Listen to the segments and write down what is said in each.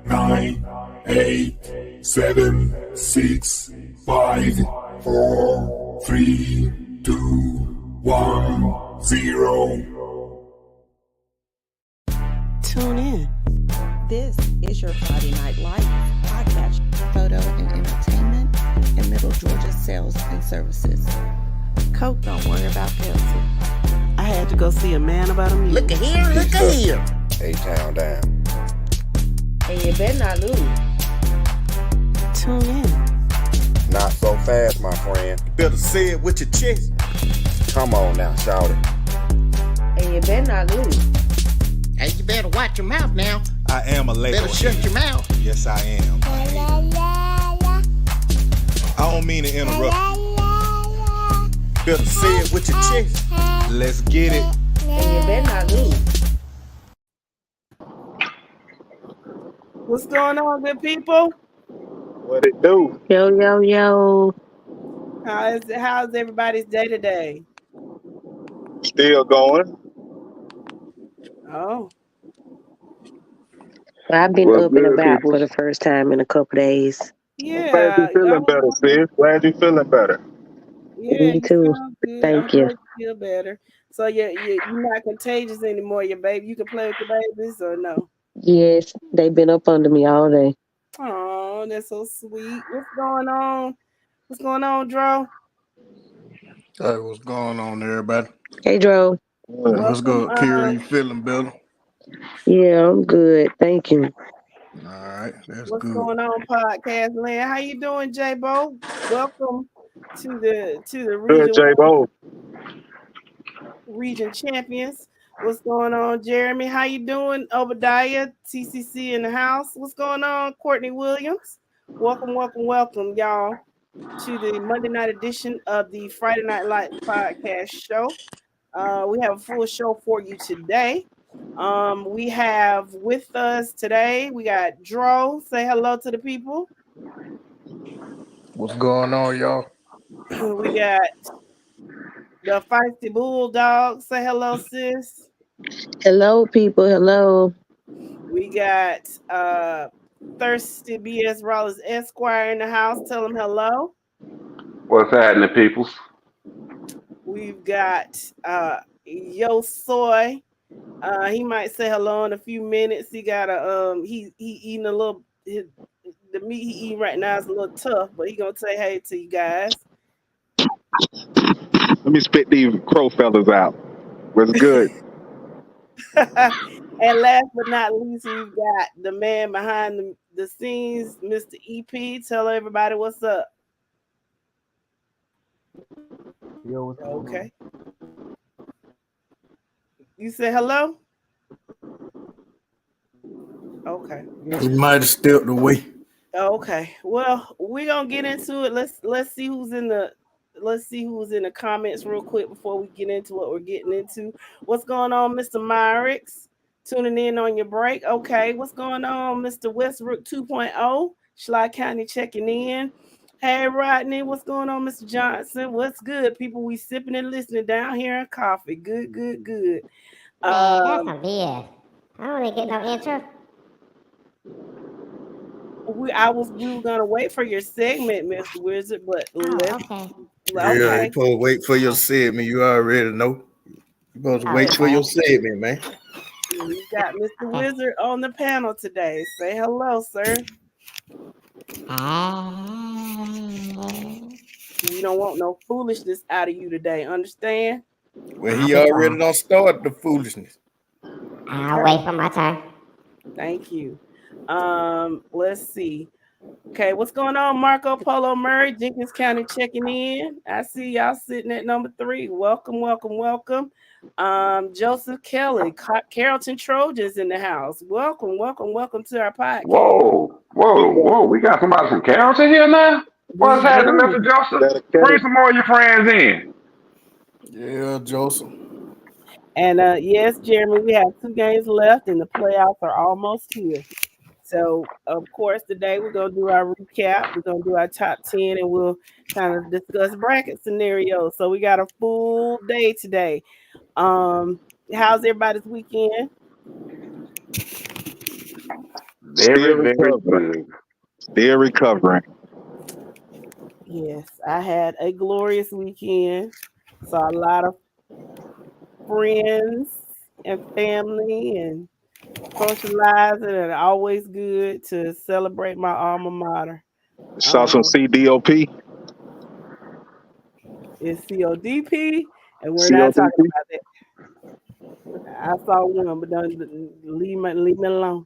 9, 8, 7, 6, 5, 4, 3, 2, 1, 0. Tune in. This is your Friday Night Lights podcast, photo and entertainment in Middle Georgia sales and services. Coke, don't worry about Pepsi. I had to go see a man about a mule. Look at here, look at here. A-Town down. And you better not lose. Tune in. Not so fast, my friend. You better say it with your chest. Come on now, shout it. And you better not lose. Hey, you better watch your mouth now. I am a label. Better shut your mouth. Yes, I am. I don't mean to interrupt. Better say it with your chest. Let's get it. And you better not lose. What's going on, good people? What it do? Yo, yo, yo. How's everybody's day today? Still going. Oh, I've been Well, up and good, about people. for the first time in a couple days. yeah. Glad you feeling better, sis. Glad you feeling better. Yeah, Me too. sound good. Thank I'm you. glad you feel better. So you're not contagious anymore, your baby. You can play with your babies or no? Yes, they've been up under me all day. Oh, that's so sweet. What's going on? What's going on, Dro? Hey, what's going on, everybody? Hey, Dro. What's good, Kira? You feeling better? Yeah, I'm good. Thank you. All right, that's What's good. going on, podcast land? How you doing, J-Bo? Welcome to the Good, region J-Bo. region champions. What's going on, Jeremy? How you doing, Obadiah? TCC in the house. What's going on, Courtney Williams? Welcome, y'all, to the Monday night edition of the Friday Night Lights podcast show. We have a full show for you today. We have with us today, we got Dro. Say hello to the people. What's going on, y'all? We got the Feisty Bulldog. Say hello, sis. Hello, people. Hello. We got Thirsty BS Rollins Esquire in the house. Tell him hello. What's happening, peoples? We've got Yo Soy. He might say hello in a few minutes. He got a he eating a little. The meat he eating right now is a little tough, but he gonna say hey to you guys. Let me spit these crow fellas out. What's good? And last but not least, we've got the man behind the scenes, Mr. EP. Tell everybody what's up. Yo, Okay. You say hello? Okay. He might have stepped away. Okay. Well, we're gonna get into it. Let's see who's in the comments real quick before we get into what we're getting into. What's going on, Mr. Myrix? Tuning in on your break. Okay. What's going on, Mr. Westbrook 2.0? Schley County checking in. Hey, Rodney. What's going on, Mr. Johnson? What's good, people? We sipping and listening down here in coffee. Good. Man, that's some BS. I don't even get no intro. We were gonna wait for your segment, Mr. Wizard, but okay. Yeah, you supposed to wait for your segment. You already know. You supposed to wait for your segment, man. We got Mr. Wizard on the panel today. Say hello, sir. We don't want no foolishness out of you today. Understand? Well, he already done started the foolishness. I'll wait for my turn. Thank you. Let's see. Okay, what's going on, Marco Polo Murray, Jenkins County checking in. I see y'all sitting at number 3. Welcome. Joseph Kelly, Carrollton Trojans in the house. Welcome to our podcast. Whoa. We got somebody from Carrollton here now? What's happening, Mr. Joseph? Bring some more of your friends in. Yeah, Joseph. And yes, Jeremy, we have 2 games left and the playoffs are almost here. So, of course, today we're going to do our recap. We're going to do our top 10 and we'll kind of discuss bracket scenarios. So we got a full day today. How's everybody's weekend? Very, very good. Still recovering. Yes, I had a glorious weekend. Saw a lot of friends and family and socializing, and always good to celebrate my alma mater. Saw some CDOP. It's CODP, and we're not CODP. talking about that. I saw one, but don't leave me alone.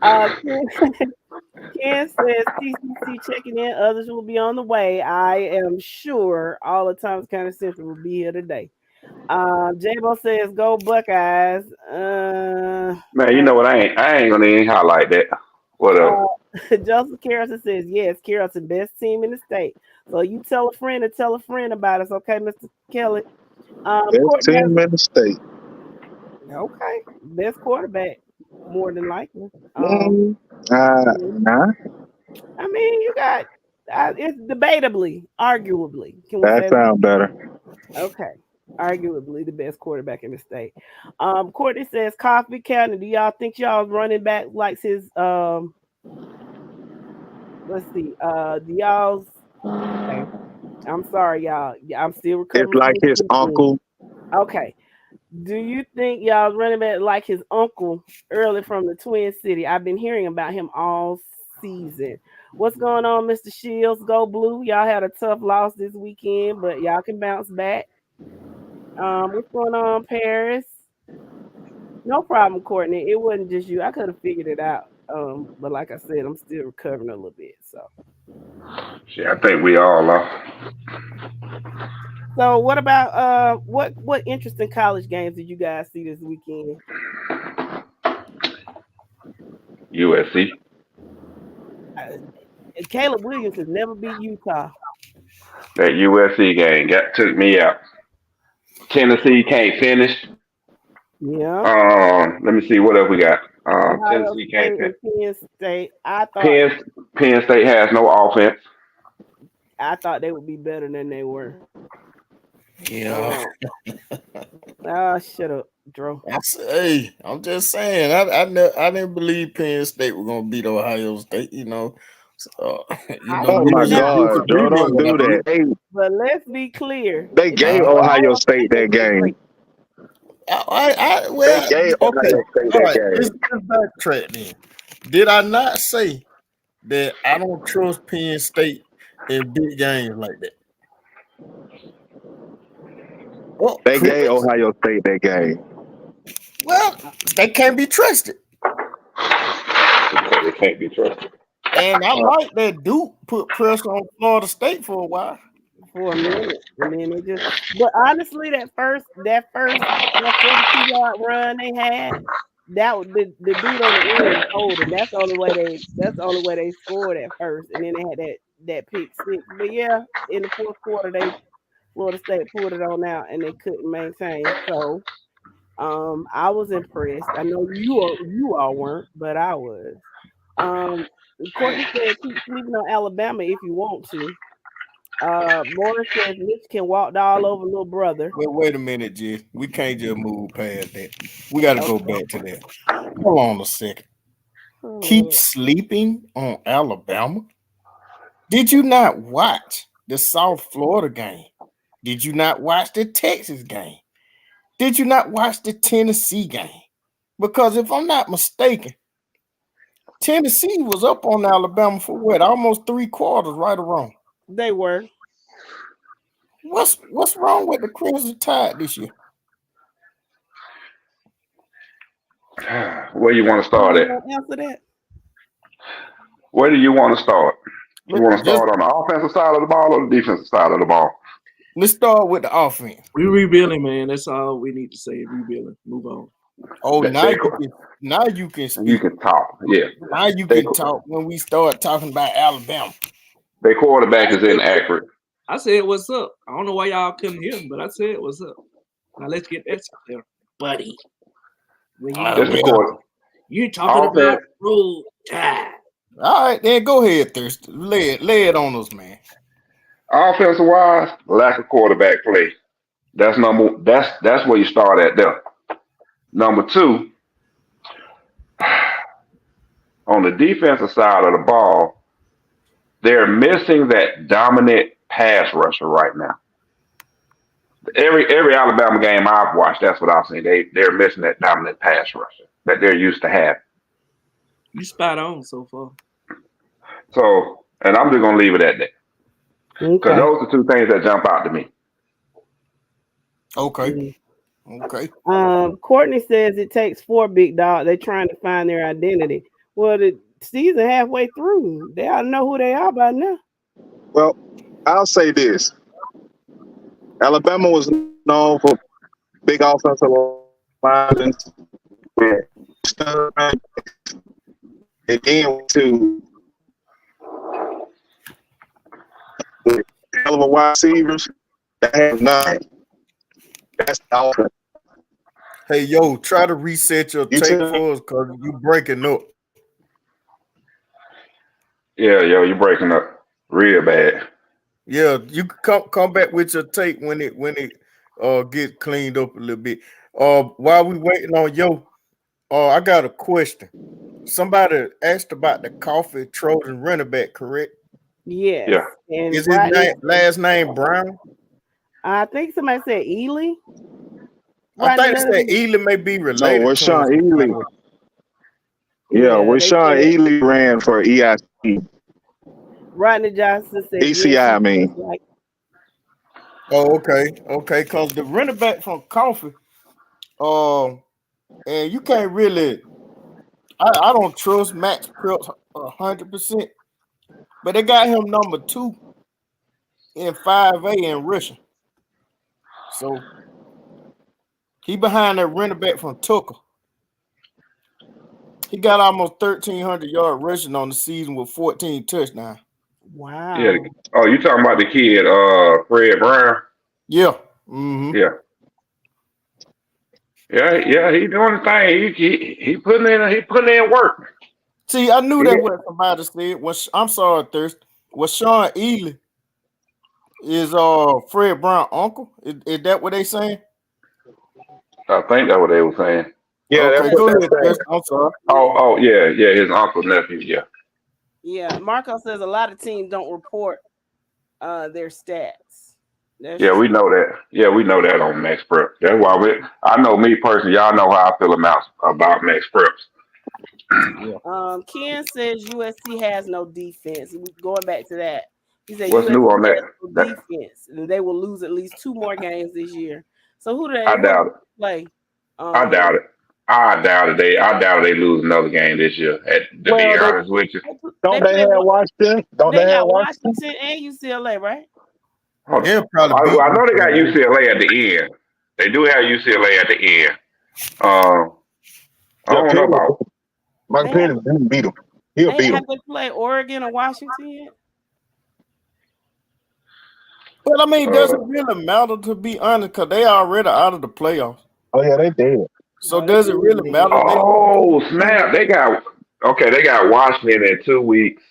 Ken says TCC checking in. Others will be on the way. I am sure all of Thomas County Central will be here today. J-Bo says, "Go Buckeyes." Man, you know what? I ain't gonna even highlight that. Whatever. Joseph Carrollton says, "Yes, Carrollton, best team in the state." So you tell a friend to tell a friend about us, okay, Mr. Kelly? Best team in the state. Okay, best quarterback, more than likely. Nah. I mean, you got it's debatably, arguably. Can we That say sounds better. Okay, arguably the best quarterback in the state. Courtney says, "Coffee County, do y'all think y'all's running back likes his let's see, do y'all's okay. I'm sorry, y'all. I'm still recovering. It's like his uncle. Okay. Do you think y'all's running back like his uncle early from the Twin City? I've been hearing about him all season. What's going on, Mr. Shields? Go Blue. Y'all had a tough loss this weekend, but y'all can bounce back. What's going on, Paris? No problem, Courtney. It wasn't just you. I could have figured it out. But like I said, I'm still recovering a little bit. So Shit, I think we all are. So what about what interesting college games did you guys see this weekend? USC. Caleb Williams has never beat Utah. That USC game took me out. Tennessee can't finish. Yeah. Let me see what else we got. Tennessee can't finish. Penn State. Penn State has no offense. I thought they would be better than they were. Yeah. Shut up, Drew. Hey, I'm just saying. I didn't believe Penn State were gonna beat Ohio State. So, oh my God, Joe, don't do that. But let's be clear. They gave Ohio State that game. They gave Ohio State that game. Let's backtrack then. Did I not say that I don't trust Penn State in big games like that? Well, they gave Ohio State that game. Well, they can't be trusted. They can't be trusted. And I like that Duke put pressure on Florida State for a while. For a minute. And then they just but honestly that first 42-yard run they had, that was the dude on the end was holding. That's the only way they scored at first. And then they had that pick six. But yeah, in the fourth quarter Florida State pulled it on out and they couldn't maintain. So I was impressed. I know you all weren't, but I was. Courtney said keep sleeping on Alabama if you want to. Morris says Mitch can walk all over little brother. Wait a minute, G. We can't just move past that. We got to go back to that. Hold on a second. Keep sleeping on Alabama? Did you not watch the South Florida game? Did you not watch the Texas game? Did you not watch the Tennessee game? Because if I'm not mistaken, Tennessee was up on Alabama for what? Almost 3 quarters, right or wrong? They were. What's wrong with the Crimson Tide this year? Where you want to start at? Answer that. Where do you want to start? You want to start on the offensive side of the ball or the defensive side of the ball? Let's start with the offense. We rebuilding, man. That's all we need to say. Rebuilding. Move on. Oh, now you can speak. You can talk. Yeah. Now you can talk when we start talking about Alabama. Their quarterback is inaccurate. I said what's up. I don't know why y'all couldn't hear me, but I said what's up. Now let's get that out there, buddy. You're talking about Roll Tide. All right, then go ahead, Thirsty. Lay it on us, man. Offensive wise, lack of quarterback play. That's where you start at there. Number 2, on the defensive side of the ball, they're missing that dominant pass rusher right now. Every Alabama game I've watched, that's what I've seen. They're missing that dominant pass rusher that they're used to having. You spot on so far. So, and I'm just gonna leave it at that because Okay. those are two things that jump out to me. Okay. Okay. Courtney says it takes 4 big dogs. They're trying to find their identity. Well, the season halfway through, they ought to know who they are by now. Well, I'll say this. Alabama was known for big offensive lines with and then to hell of a wide receivers that have 9. That's the offense. Hey, yo, try to reset your tape for us because you breaking up. Yeah, yo, you're breaking up real bad. Yeah, you come back with your tape when it get cleaned up a little bit. While we waiting on yo, I got a question. Somebody asked about the coffee Trojan running back, correct? Yes. Yeah. And Is his last name Brown? I think somebody said Ely. I think that Ely may be related. No, Rashawn to Ely. Yeah, Rashawn Ely ran for EIC. Rodney Johnson said ECI, I mean. Oh, okay, because the running back from Coffee, and you can't really. I don't trust Max Preps 100%, but they got him number 2 in 5A in rushing. So he behind that running back from Tucker. He got almost 1,300 yard rushing on the season with 14 touchdowns. Wow. Yeah. Oh, you talking about the kid, Fred Brown? Yeah. Mm-hmm. Yeah. Yeah, he doing the thing. He putting in work. See, I knew that what somebody said. I'm sorry, Thirst. Was Sean Ely is Fred Brown uncle? Is that what they saying? I think that's what they were saying. Yeah, okay, go ahead, Thirst. I'm sorry. Oh, yeah, his uncle nephew, yeah. Yeah, Marco says a lot of teams don't report their stats. That's yeah, we know that. Yeah, we know that on Max Prep. That's why I know me personally. Y'all know how I feel about Max Preps. Yeah. Ken says USC has no defense. Going back to that, he said What's USC new on has that? no defense, and they will lose at least 2 more games this year. So who do they? I doubt it. Play? I doubt it. I doubt it. They lose another game this year. To be honest with you, Don't they have Washington? They got Washington and UCLA, right? Yeah, probably. I know they got UCLA at the end. They do have UCLA at the end. I don't know about. Mike Penny didn't beat him. He'll beat him. Have they played Oregon or Washington yet? Well, I mean, does it really matter, to be honest, because they already out of the playoffs. Oh yeah, they did. So does it really matter? Oh snap! They got Washington in 2 weeks.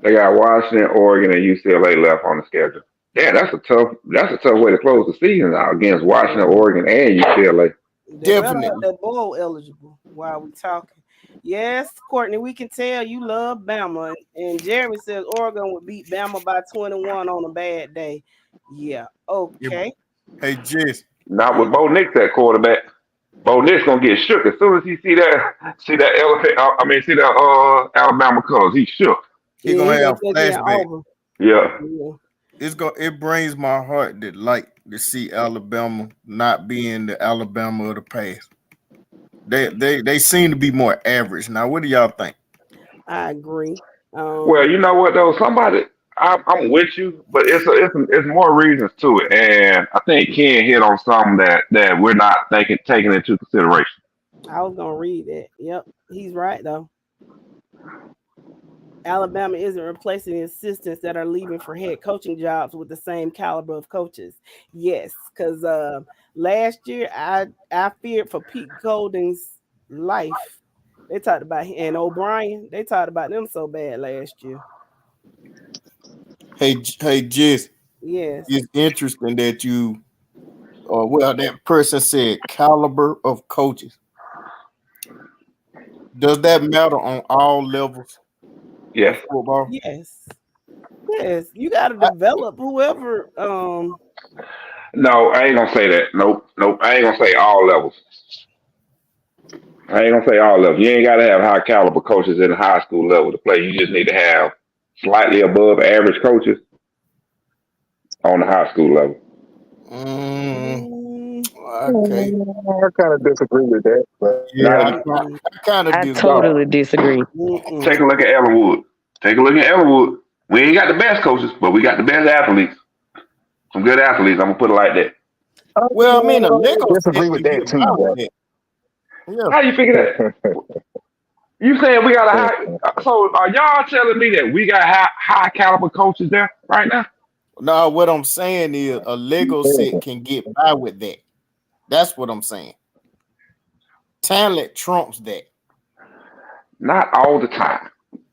They got Washington, Oregon, and UCLA left on the schedule. Yeah, that's a tough way to close the season out against Washington, Oregon, and UCLA. Definitely. They're bowl eligible while we talking. Yes, Courtney, we can tell you love Bama. And Jeremy says Oregon would beat Bama by 21 on a bad day. Yeah. Okay. Hey, Jess. Not with Bo Nix at quarterback. Bo Nix gonna get shook as soon as he see that elephant. See that Alabama colors. He shook. He gonna have flashback. Yeah. It brings my heart to see Alabama not being the Alabama of the past. They seem to be more average. Now, what do y'all think? I agree. Well, you know what though? I'm with you, but it's more reasons to it, and I think Ken hit on something that we're not taking into consideration. I was gonna read it. Yep, he's right though. Alabama isn't replacing assistants that are leaving for head coaching jobs with the same caliber of coaches. Yes, because last year I feared for Pete Golding's life. They talked about and O'Brien. They talked about them so bad last year. Hey, Jess. Yes. It's interesting that that person said caliber of coaches. Does that matter on all levels Yes. of football? Yes. Yes. You gotta develop whoever No, I ain't gonna say that. Nope. I ain't gonna say all levels. I ain't gonna say all levels. You ain't gotta have high caliber coaches in the high school level to play. You just need to have slightly above average coaches on the high school level. Okay. I kind of disagree with that, but Yeah, Not I kind of I disagree. totally disagree. Take a look at Ellenwood. Take a look at Ellenwood. We ain't got the best coaches, but we got the best athletes. Some good athletes. I'm gonna put it like that. Well, I mean, a Lego disagree set with can that get too. by with Bro. that. Yeah. How you figure that? You saying we got a high? So are y'all telling me that we got high caliber coaches there right now? No, what I'm saying is a Lego set can get by with that. That's what I'm saying. Talent trumps that. Not all the time.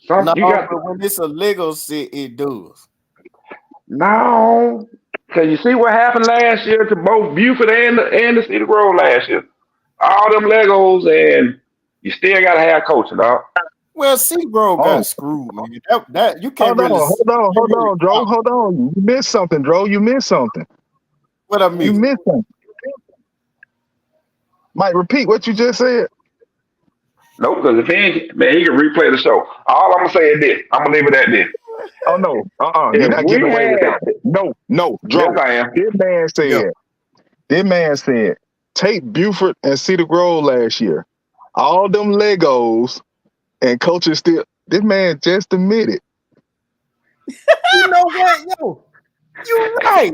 No, You got but when it's a Lego set, it does. no. Cause you see what happened last year to both Buford and the Cedar Grove last year. All them Legos, and you still gotta have coaching, dog. Well, Cedar Grove Oh, got screwed, man. That you can't hold really. on, Joe. Hold on. You missed something, Joe. You missed something. What I You missed? missed something. Mike, repeat what you just said. Nope, because if he ain't, man, he can replay the show. All I'm gonna say is this. I'm gonna leave it at this. Oh no, You're If not we getting away with had, that. No, yes, Joe. I am. Yeah. This man said, take Buford and Cedar Grove last year. All them Legos and coaches still. This man just admitted. You know what, yo? You're right.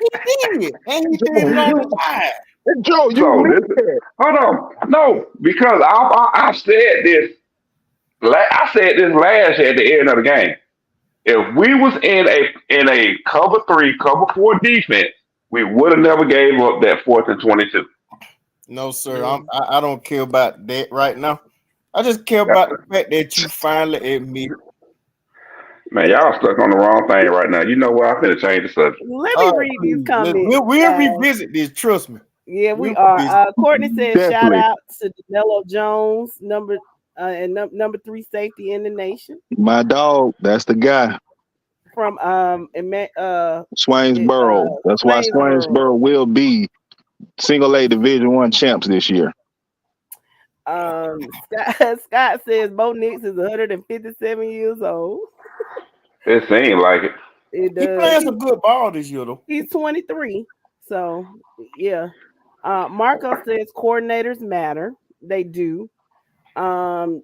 He did, and he did it on the live. Joe, you So missed this, it. hold on, no, because I've said this. I said this last year at the end of the game. If we was in a cover 3, cover 4 defense, we would have never gave up that 4th and 22. No, sir. I don't care about that right now. I just care about the fact that you finally admit. Man, y'all stuck on the wrong thing right now. You know what? I'm finna change the subject. Let me read these comments. We'll revisit this. Trust me. Yeah, we We'll are. Courtney says, shout Definitely. out to Danilo Jones, number 3 safety in the nation. My dog, that's the guy. From Swainsboro. That's why Swainsboro will be single A Division 1 champs this year. Scott says Bo Nix is 157 years old. It seemed like it. It does. He playing some good ball this year, though. He's 23. So, yeah. Marco says coordinators matter. They do. Ask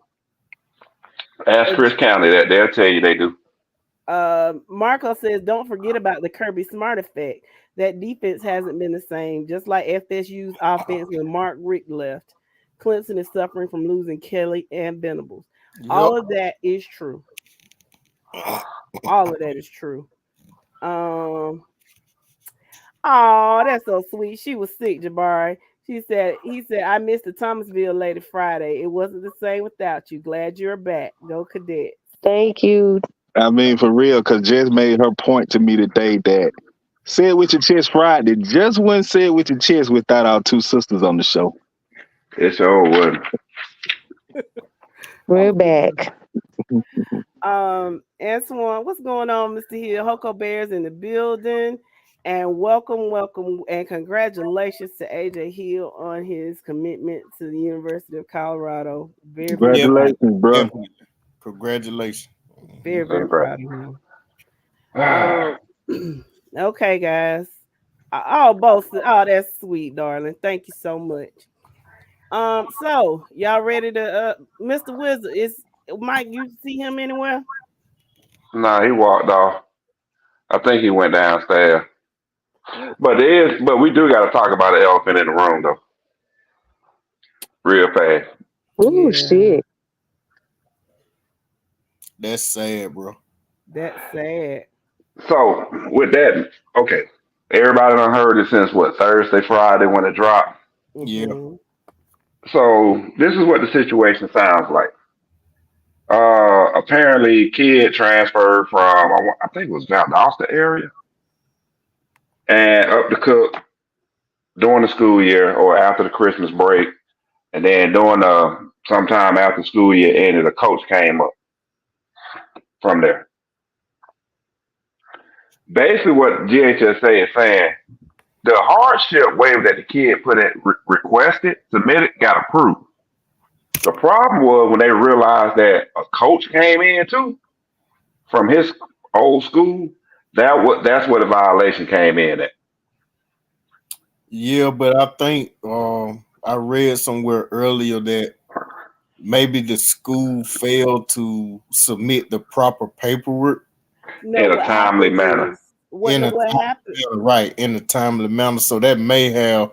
Chris County that. They'll tell you they do. Marco says, don't forget about the Kirby Smart effect. That defense hasn't been the same, just like FSU's offense when Mark Richt left. Clemson is suffering from losing Kelly and Venables. Yep. All of that is true. All of that is true. Oh, that's so sweet. She was sick, Jabari. He said, I missed the Thomasville lady Friday. It wasn't the same without you. Glad you're back. Go Cadets. Thank you. I mean, for real, because Jess made her point to me today that say it with your chest Friday just wouldn't say it with your chest without our two sisters on the show. It sure wasn't. We're back. Antoine, what's going on, Mr. Hill? Hoko Bears in the building. And welcome, and congratulations to AJ Hill on his commitment to the University of Colorado. Congratulations, bro. Congratulations. Very proud of him. Okay, guys. Oh, that's sweet, darling. Thank you so much. So y'all ready to Mr. Wizard? Is Mike, you see him anywhere? Nah, he walked off. I think he went downstairs. But we do gotta talk about the elephant in the room though. Real fast. Oh shit. That's sad, bro. That's sad. So with that, okay. Everybody done heard it since what, Thursday, Friday when it dropped. Yeah. Mm-hmm. So this is what the situation sounds like. Apparently, kid transferred from I think it was Valdosta area, and up to Cook during the school year or after the Christmas break, and then during the sometime after school year ended, a coach came up from there. Basically, what GHSA is saying, the hardship waiver that the kid put in, requested, submitted, got approved. The problem was when they realized that a coach came in too from his old school. That's where the violation came in at. Yeah, but I think I read somewhere earlier that maybe the school failed to submit the proper paperwork No, in a what timely happens manner. is what happened. Right, in a timely manner. So that may have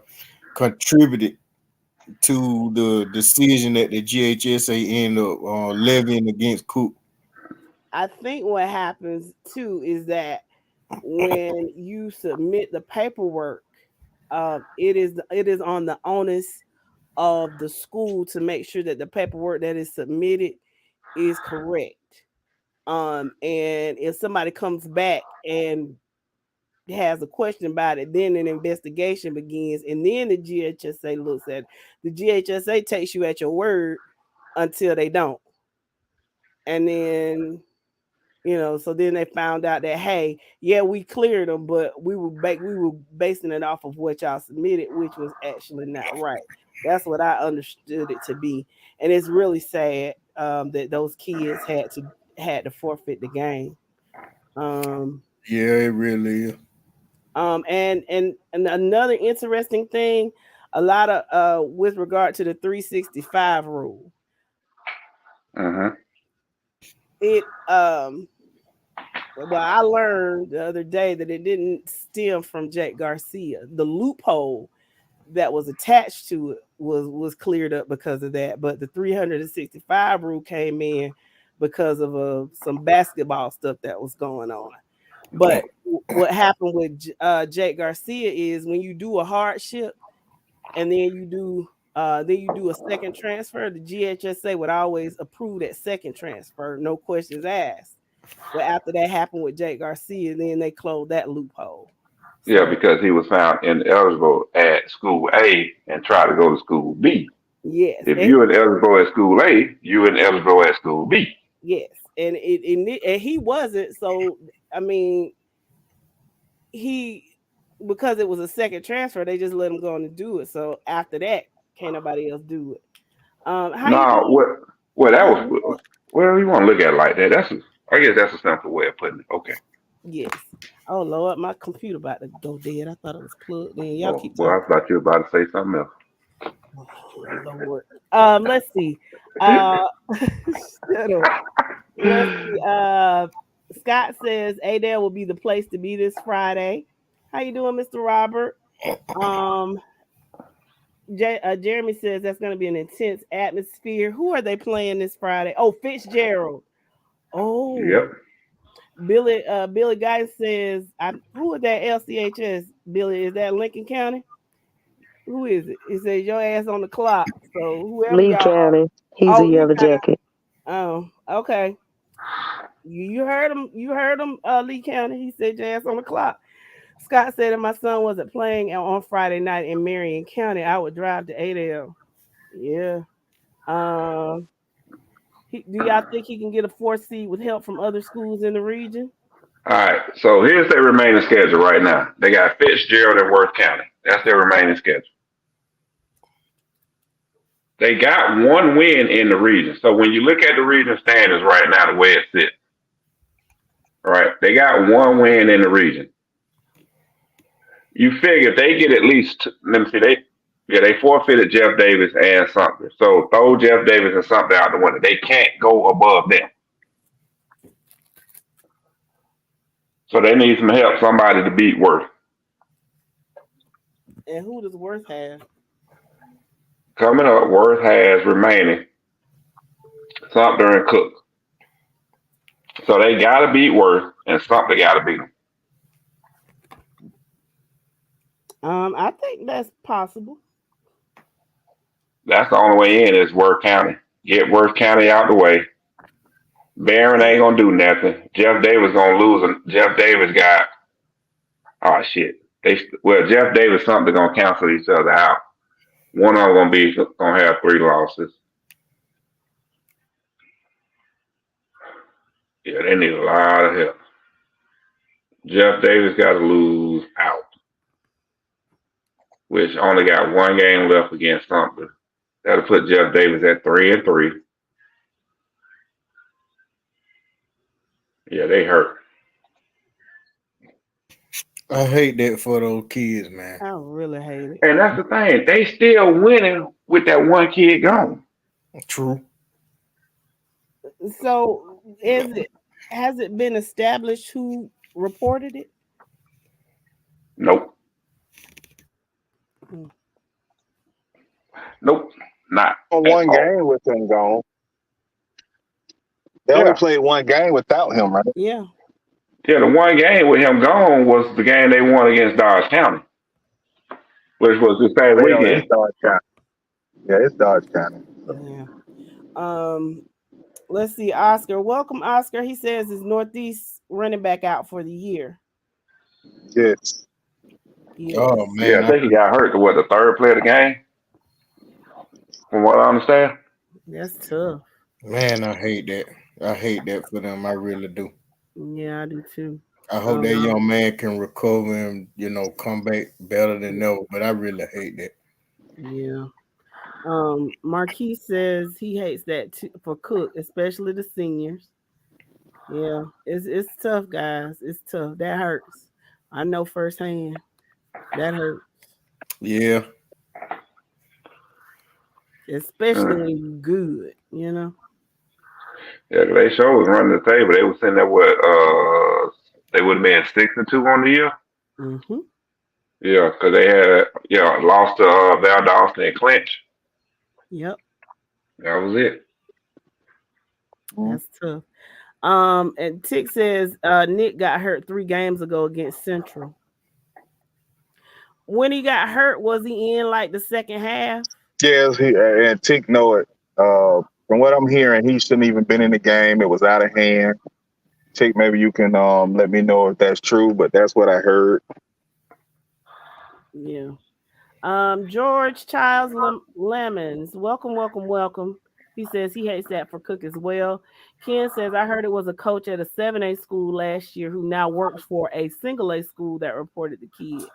contributed to the decision that the GHSA ended up levying against Cook. I think what happens too is that when you submit the paperwork, it is on the onus of the school to make sure that the paperwork that is submitted is correct. And if somebody comes back and has a question about it, then an investigation begins, and then the GHSA looks at it. The GHSA takes you at your word until they don't, and then so then they found out that, hey, yeah, we cleared them, but we were basing it off of what y'all submitted, which was actually not right. That's what I understood it to be, and it's really sad that those kids had to forfeit the game. Yeah, it really is. And another interesting thing, a lot of with regard to the 365 rule, it well, I learned the other day that it didn't stem from Jake Garcia. The loophole that was attached to it was cleared up because of that, but the 365 rule came in because of some basketball stuff that was going on. But what happened with Jake Garcia is when you do a hardship and then you do a second transfer, the GHSA would always approve that second transfer, no questions asked. But after that happened with Jake Garcia, then they closed that loophole. Yeah, because he was found ineligible at school A and tried to go to school B. Yes. If you're ineligible at school A, you're ineligible at school B. Yes, and he wasn't. So I mean, because it was a second transfer, they just let him go on and do it. So after that, can't nobody else do it. That was well, you want to look at it like that. I guess that's a simple way of putting it. Okay. Yes. Oh Lord, my computer about to go dead. I thought it was plugged in. Y'all keep talking. Well, I thought you were about to say something else. Oh, Lord. Let's see. Let's see. Scott says Adele will be the place to be this Friday. How you doing, Mr. Robert? Jeremy says that's going to be an intense atmosphere. Who are they playing this Friday? Oh, Fitzgerald. Oh, yep. Billy Guy says, who is that LCHS? Billy, is that Lincoln County? Who is it? It says your ass on the clock. So whoever Lee County. He's a yellow jacket. Oh, okay. You heard him. You heard him, Lee County. He said your ass on the clock. Scott said if my son wasn't playing on Friday night in Marion County, I would drive to Adel. Yeah. Do y'all think he can get a 4th seed with help from other schools in the region? All right. So here's their remaining schedule right now. They got Fitzgerald and Worth County. That's their remaining schedule. They got one win in the region. So when you look at the region standings right now, the way it sits, all right, they got one win in the region. You figure if they get at least, let me see, they forfeited Jeff Davis and Sumter. So throw Jeff Davis and Sumter out the window. They can't go above them. So they need some help, somebody to beat Worth. And who does Worth have? Coming up, Worth has remaining Sumter and Cook. So they got to beat Worth, and Sumter got to beat them. I think that's possible. That's the only way in is Worth County. Get Worth County out the way. Barron ain't gonna do nothing. Jeff Davis gonna lose, and Jeff Davis got shit. Jeff Davis Sumter gonna cancel each other out. One of them gonna have 3 losses. Yeah, they need a lot of help. Jeff Davis got to lose out, which only got one game left against Sumter. That'll put Jeff Davis at 3-3. Yeah, they hurt. I hate that for those kids, man. I really hate it. And that's the thing. They still winning with that one kid gone. True. So has it been established who reported it? Nope. Hmm. Nope. Not On at one all. game with him gone. They Yeah. only played one game without him, right? Yeah. Yeah, the one game with him gone was the game they won against Dodge County, which was this past Well, it's weekend. Dodge County. Yeah, it's Dodge County. Yeah. Let's see, Oscar. Welcome, Oscar. He says is Northeast running back out for the year. Yes. Oh man. Yeah, I think he got hurt to the third play of the game. From what I understand. That's tough. Man, I hate that. I hate that for them. I really do. Yeah, I do too. I hope that young man can recover and come back better than ever. But I really hate that. Yeah. Marquis says he hates that for Cook, especially the seniors. Yeah, it's tough, guys. It's tough. That hurts. I know firsthand. That hurts. Yeah. Especially when you're good, Yeah, they sure was running the table. They were sitting there they would have been 6-2 on the year. Mm-hmm. Yeah, because they had lost to Valdosta and Clinch. Yep. That was it. That's tough. And Tick says Nick got hurt 3 games ago against Central. When he got hurt, was he in like the second half? Yes, and Tick know it. From what I'm hearing, he shouldn't even been in the game. It was out of hand. Tick, maybe you can let me know if that's true, but that's what I heard. Yeah. George Childs Lemons, welcome. He says he hates that for Cook as well. Ken says, I heard it was a coach at a 7A school last year who now works for a single A school that reported the kid.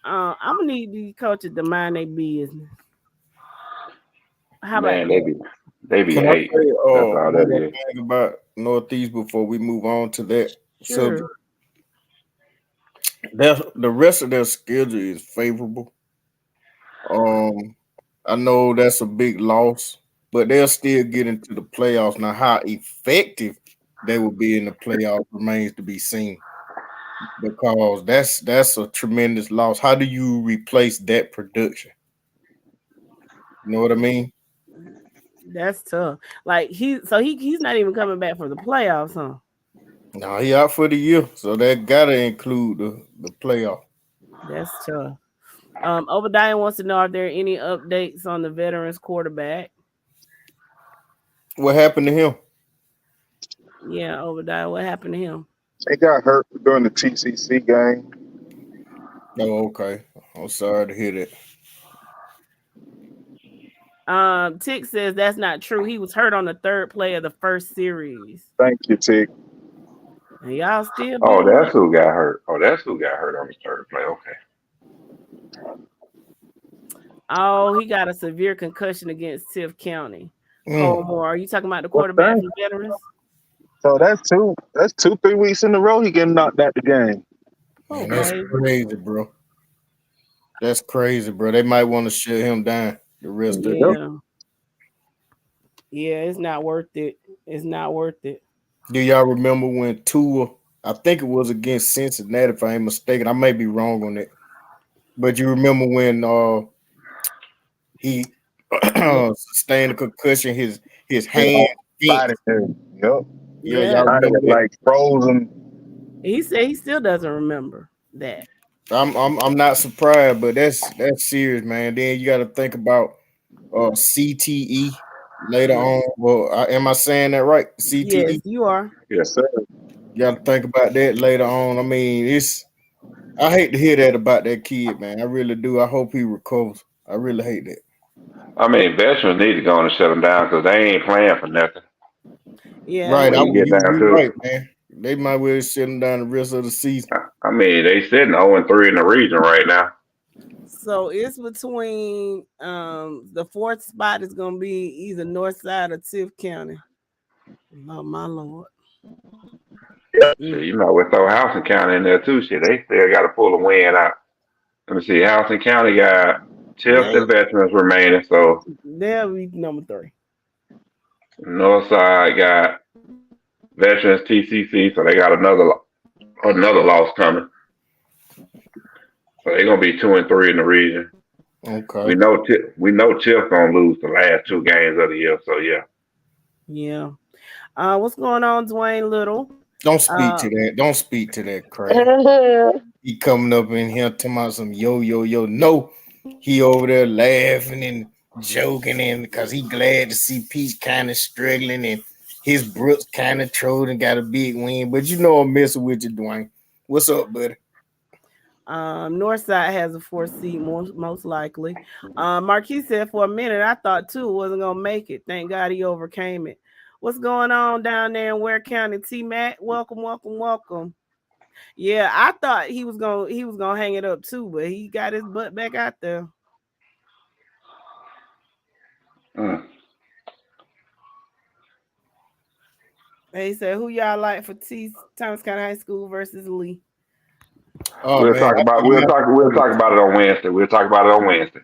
I'm gonna need these coaches to mind their business. How Man, about they be Can I hating. say That's all that one is. thing about Northeast before we move on to that Sure. subject? The rest of their schedule is favorable. I know that's a big loss, but they'll still get into the playoffs. Now, how effective they will be in the playoffs remains to be seen, because that's a tremendous loss. How do you replace that production? You know what I mean? That's tough. Like he's not even coming back for the playoffs, huh? No, he out for the year, so that gotta include the playoff. That's tough. Obadiah wants to know, are there any updates on the veterans quarterback? What happened to him? Yeah, Obadiah, what happened to him? He got hurt during the TCC game. Oh, okay. I'm sorry to hear that. Tick says that's not true. He was hurt on the 3rd play of the first series. Thank you, Tick. And y'all still Oh, beat him that's up. who got hurt. Oh, that's who got hurt on the third play. Okay. Oh, he got a severe concussion against Tiff County. Cole Moore, are you talking about the quarterback for veterans? So that's 2-3 weeks in a row he getting knocked out the game. Man, that's crazy, bro. That's crazy, bro. They might want to shut him down the rest of the year. Yeah, it's not worth it. It's not worth it. Do y'all remember when Tua, I think it was against Cincinnati, if I ain't mistaken. I may be wrong on that. But you remember when he sustained a concussion, his hand body, yep. Yeah, y'all remember that? Like frozen. He said he still doesn't remember that. I'm not surprised, but that's serious, man. Then you got to think about CTE later on. Well, am I saying that right? CTE. Yes, you are. Yes, sir. You got to think about that later on. I mean, I hate to hear that about that kid, man. I really do. I hope he recovers. I really hate that. I mean, veterans need to go on and shut them down because they ain't playing for nothing. Yeah. Right. When you get down You to right, man. They might well shut them down the rest of the season. I mean, they sitting 0-3 in the region right now. So it's between the fourth spot is gonna be either North Side or Tift County. Oh my lord. Shit, you know, with throw Housing County in there too. Shit, they still got to pull a win out. Let me see. Housing County got Tift and Veterans remaining, so they'll be number 3. North Side got Veterans TCC, so they got another loss coming. So they're gonna be 2-3 in the region. Okay. We know Tift gonna lose the last 2 games of the year. So yeah. Yeah. What's going on, Dwayne Little? Don't speak to that. Don't speak to that crap. He coming up in here talking about some yo. No, he over there laughing and joking, and because he glad to see Peach kind of struggling and his Brooks kind of trolled and got a big win. But you know I'm messing with you, Dwayne. What's up, buddy? Northside has a 4th seed most likely. Marquis said for a minute I thought 2 wasn't gonna make it. Thank God he overcame it. What's going on down there in Ware County? T Mac, welcome. Yeah, I thought he was gonna hang it up too, but he got his butt back out there. He said, "Who y'all like for Thomas County High School versus Lee?" Oh, we'll man. talk about it on Wednesday.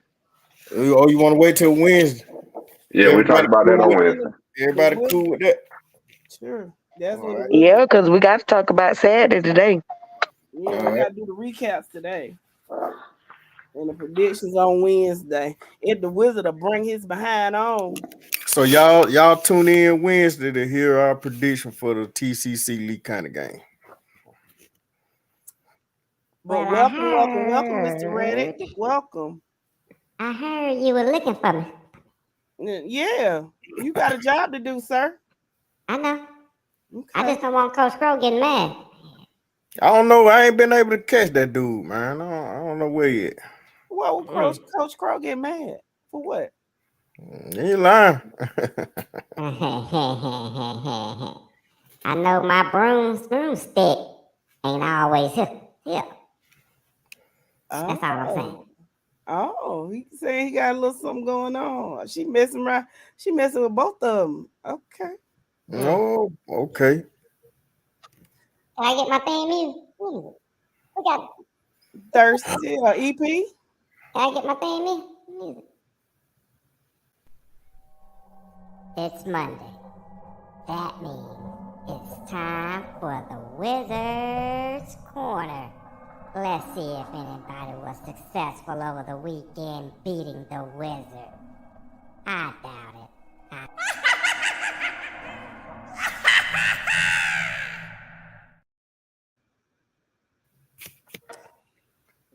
Oh, you want to wait till Wednesday? Yeah, we'll talk about that on Wednesday. Everybody cool with that? Sure. That's what it was. Yeah, because we got to talk about Saturday today. Yeah, we got to do the recaps today. And the predictions on Wednesday. If the Wizard will bring his behind on. So y'all tune in Wednesday to hear our prediction for the TCC Lee County game. But Well, welcome, Mr. Reddick. Welcome. I heard you were looking for me. Yeah, you got a job to do, sir. I know. Okay. I just don't want Coach Crow getting mad. I don't know. I ain't been able to catch that dude, man. I don't know where he at. Well, Coach Crow get mad for what? He ain't lying. I know my broomstick ain't always here. That's all I'm saying. Oh, he saying he got a little something going on. She messing around. She messing with both of them. Okay. Oh, okay. Can I get my theme music? We got Thirsty or EP? Can I get my theme music? It's Monday. That means it's time for the Wizard's Corner. Let's see if anybody was successful over the weekend beating the Wizard. I doubt it.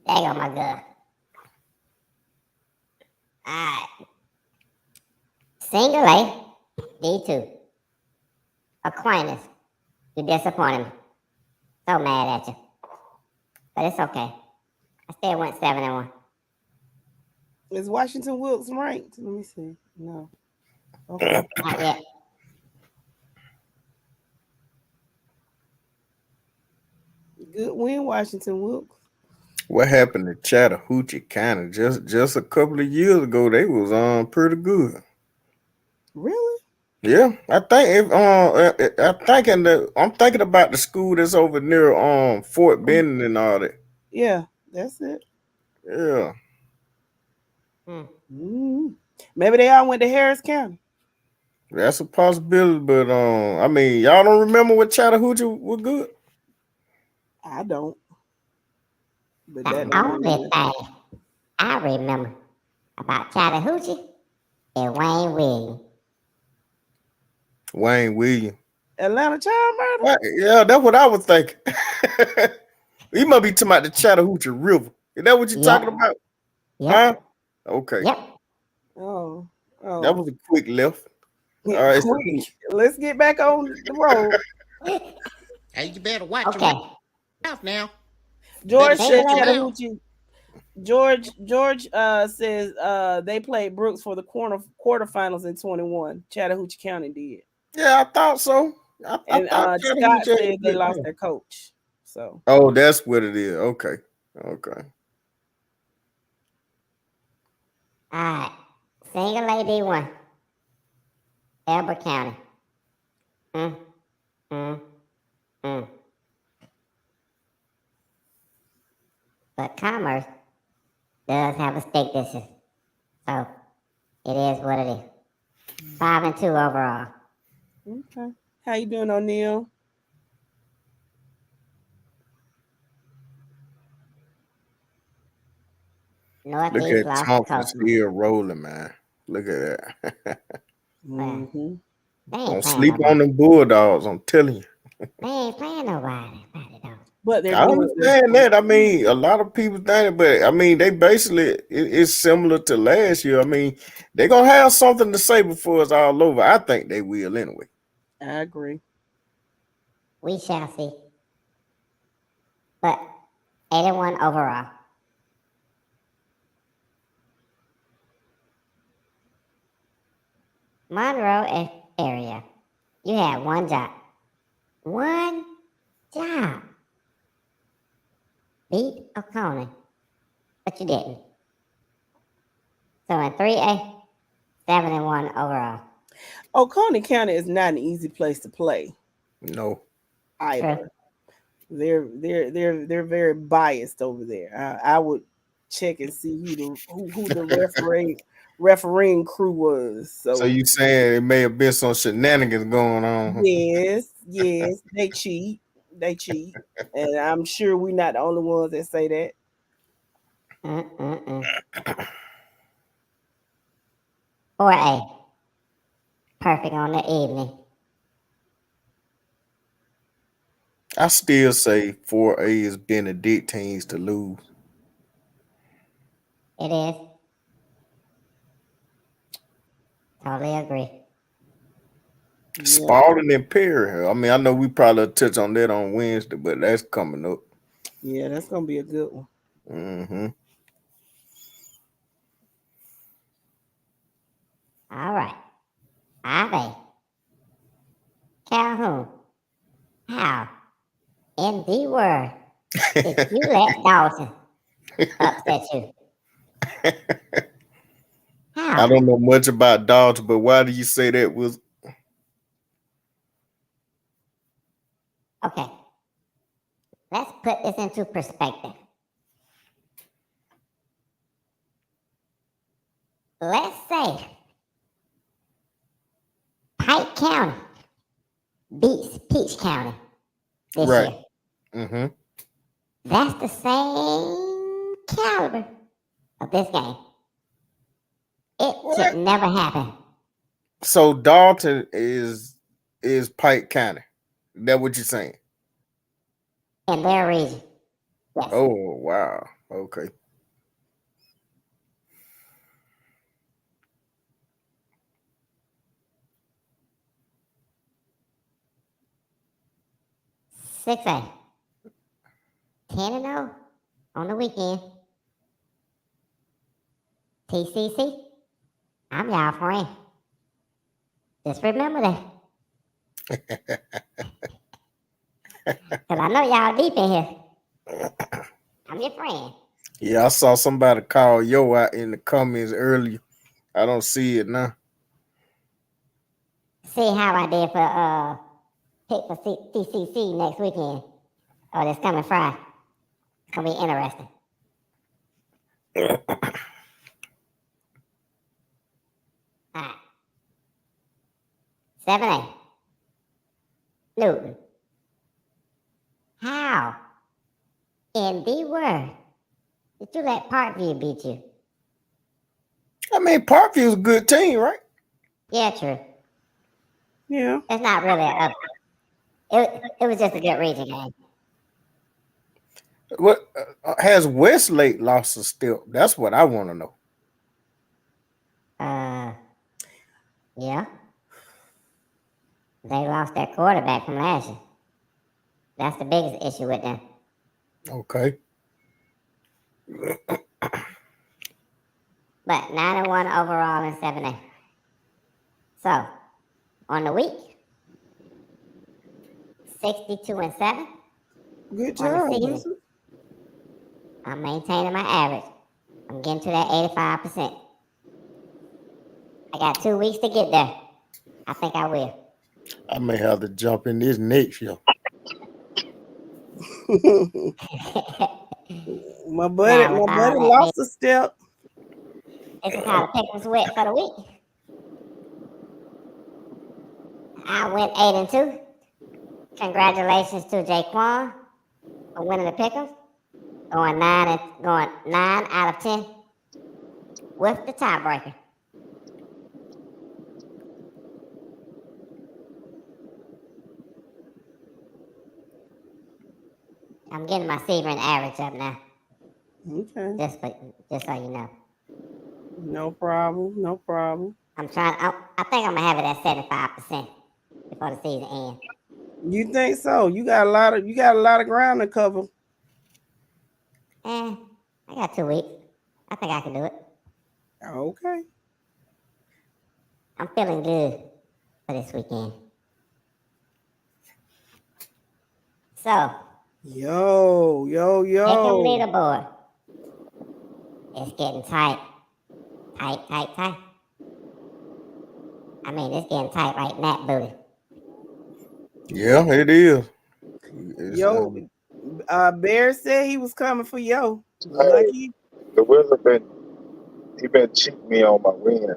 There go my gun. Alright. Single A, D2. Aquinas, you disappointed me. So mad at you. But it's okay. I still went 7-1. Is Washington Wilkes ranked? Let me see. No. Okay. Not yet. Good win, Washington Wilkes. What happened to Chattahoochee County? Just a couple of years ago, they was pretty good. Really? Yeah, I think I'm thinking about the school that's over near Fort Benning and all that. Yeah, that's it. Yeah. Maybe they all went to Harris County. That's a possibility, but I mean, y'all don't remember what Chattahoochee was good? I don't. But The only thing I remember about Chattahoochee is Wayne Williams. Wayne Williams. Atlanta child murder? Yeah, that's what I was thinking. You must be talking about the Chattahoochee River. Is that what you're talking about? Yep. Huh? Okay. Yep. Oh. That was a quick left. Yeah, all right. quick. Let's get back on the road. Hey, you better watch your mouth now. George Better said shut your Chattahoochee. George says they played Brooks for the quarterfinals in 21. Chattahoochee County did. Yeah, I thought so. And thought Scott Chattanooga Jack said they was lost good. their coach. So Oh, that's what it is. Okay. Okay. All right. Single lady one. Elbert County. Mm, mm, mm. But Commerce does have a state district. So it is what it is. 5-2 overall. okay. How you doing, O'Neal? Look Northeast at lost the Thompson coach. still rolling, man. Look at that. Mm-hmm. They ain't Don't playing sleep nobody. on them Bulldogs, I'm telling you. They ain't playing nobody. But they're I doing good. understand that. I mean, a lot of people think it, but I mean, they basically it's similar to last year. I mean, they're gonna have something to say before it's all over. I think they will anyway. I agree. We shall see. But 81 overall. Monroe area. You had one job. One job. Beat Oconee. But you didn't. So in 3A, 7-1 overall. Oconee County is not an easy place to play No. either. True. They're very biased over there. I would check and see who the refereeing crew was. So you saying it may have been some shenanigans going on? Yes, they cheat, and I'm sure we're not the only ones that say that. 4A. Perfect on the evening. I still say 4A is Benedictines to lose. It is. Totally agree. Spalding and Perry. I mean, I know we probably touch on that on Wednesday, but that's coming up. Yeah, that's gonna be a good one. Mm-hmm. All right. 5A. Calhoun. How in the world did you let Dawson upset you? How? I don't know much about Dodge, but why do you say that was? Okay. Let's put this into perspective. Let's say Pike County beats Peach County this Right. year. Mm-hmm. That's the same caliber of this game. It should never happen. So Dalton is Pike County. That what you're saying? In their region. Yes. Oh wow. Okay. Six A. 10-0 on the weekend. TCC. I'm y'all friend. Just remember that. Because I know y'all deep in here. I'm your friend. Yeah, I saw somebody call Yo out in the comments earlier. I don't see it now. See how I did for pick for TCC next weekend. Or this coming Friday. It's going to be interesting. Alright. 7A. Newton. How in the world did you let Parkview beat you? I mean, Parkview's a good team, right? Yeah, true. Yeah. It's not really it was just a good region game. What has Westlake lost a step? That's what I want to know. Yeah. They lost their quarterback from last year. That's the biggest issue with them. Okay. But 9-1 overall in 7A. So, on the week, 62-7. Good on the job, season. Wilson. I'm maintaining my average. I'm getting to that 85%. I got 2 weeks to get there. I think I will. I may have to jump in this next year. My buddy lost a step. This is how the pickings went for the week. I went 8-2. Congratulations to Jaquan for winning the pickings. Going 9 out of 10 with the tiebreaker. I'm getting my Sebring average up now. Okay. Just so you know. No problem. I think I'm gonna have it at 75% before the season ends. You think so? You got a lot of ground to cover. I got 2 weeks. I think I can do it. Okay. I'm feeling good for this weekend. So. Yo. Pick'em leaderboard. It's getting tight. Tight. I mean, it's getting tight right in that booty. Yeah, it is. Bear said he was coming for yo. Hey, the Wizard been cheating me on my win.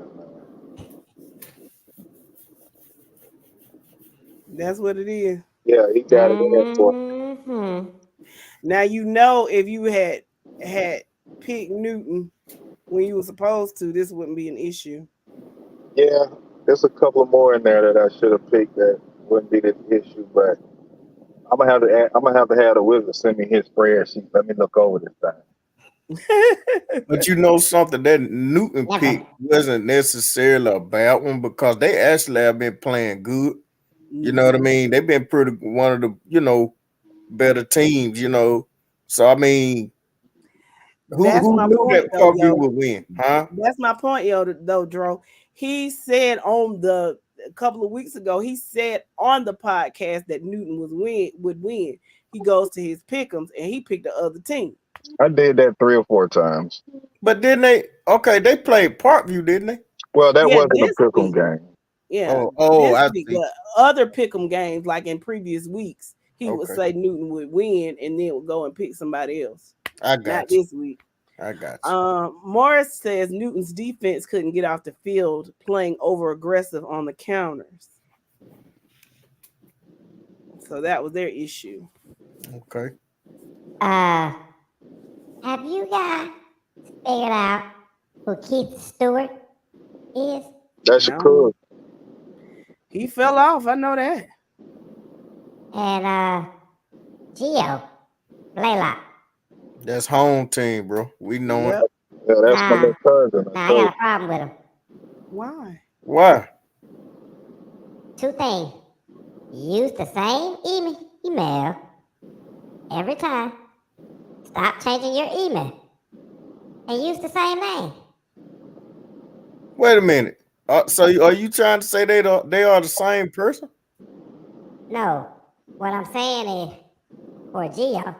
That's what it is. Yeah, he got it in for. Now you know if you had picked Newton when you were supposed to, this wouldn't be an issue. Yeah, there's a couple more in there that I should have picked that wouldn't be the issue, but I'm gonna have to have the Wizard send me his spreadsheet. Let me look over this thing. But you know something, that Newton pick wasn't necessarily a bad one because they actually have been playing good. You know what I mean? They've been one of the, better teams, So I mean, who knew that Purdue would win? Huh? That's my point, though, Dro. He said a couple of weeks ago, he said on the podcast that Newton would win. He goes to his pick'ems and he picked the other team. I did that 3 or 4 times. But didn't they? Okay, they played Parkview, didn't they? Well, that wasn't a pick'em game. Yeah. I see. But other pick'em games, like in previous weeks, he would say Newton would win and then would go and pick somebody else. I got Not you. this week. I got you. Morris says Newton's defense couldn't get off the field, playing over aggressive on the counters. So that was their issue. Okay. Have you guys figured out who Keith Stewart is? That's cool. He fell off. I know that. And Gio Blaylock. That's home team, bro. We know it. Yeah, that's my little cousin. I got a problem with him. Why? 2 things. Use the same email every time. Stop changing your email. And use the same name. Wait a minute. So are you trying to say they are the same person? No. What I'm saying is, for Gio,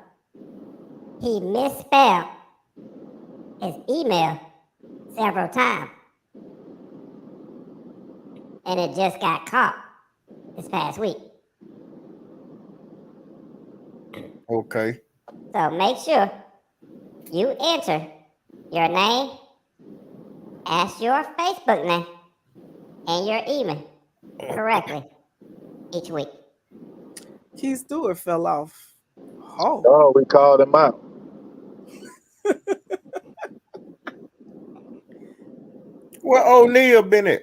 he misspelled his email several times. And it just got caught this past week. Okay. So make sure you enter your name, as your Facebook name, and your email correctly each week. Keith Stewart fell off. Oh, we called him out. Where O'Neal been at?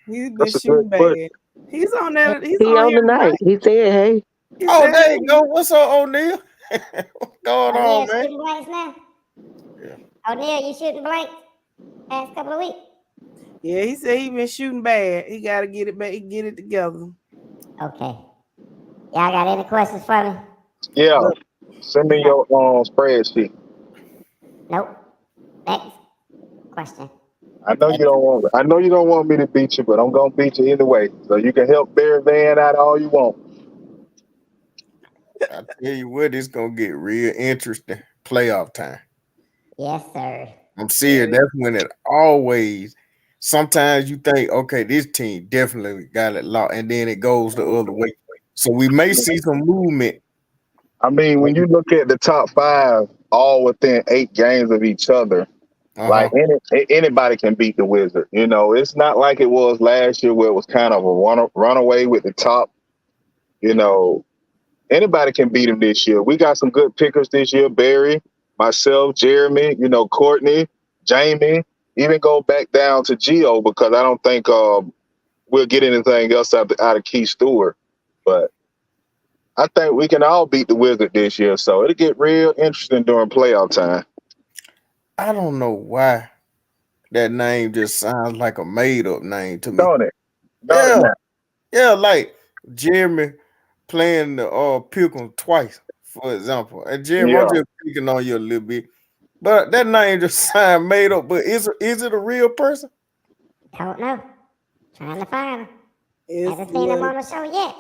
He's been shooting bad. He's on that. He's He on here tonight. He said, "Hey." There you go. What's up, O'Neal? What's going on, man? Shooting blanks now? Yeah. O'Neal, you shooting blanks past couple of weeks? Yeah, he said he been shooting bad. He got to get it back. Get it together. Okay. Y'all got any questions for me? Yeah. Send me your spreadsheet. Nope. Next question. I know you don't want me to beat you, but I'm gonna beat you anyway. So you can help Barry Van out all you want. I tell you what, it's gonna get real interesting. Playoff time. Yes, sir. I'm serious. That's when it always. Sometimes you think, okay, this team definitely got it locked, and then it goes the other way. So we may see some movement. I mean, when you look at the top 5, all within 8 games of each other, like anybody can beat the Wizard. You know, it's not like it was last year where it was kind of a runaway with the top. You know, anybody can beat him this year. We got some good pickers this year. Barry, myself, Jeremy, you know, Courtney, Jamie, even go back down to Geo because I don't think we'll get anything else out of Keith Stewart. But I think we can all beat the Wizard this year. So it'll get real interesting during playoff time. I don't know why that name just sounds like a made up name to me. Don't it? Don't it now? Yeah, like Jeremy playing the Pilgrim twice, for example. And Jeremy, I'm just picking on you a little bit. But that name just sound made up. But is it a real person? Don't know. Trying to find him. Haven't It's seen him on the show yet.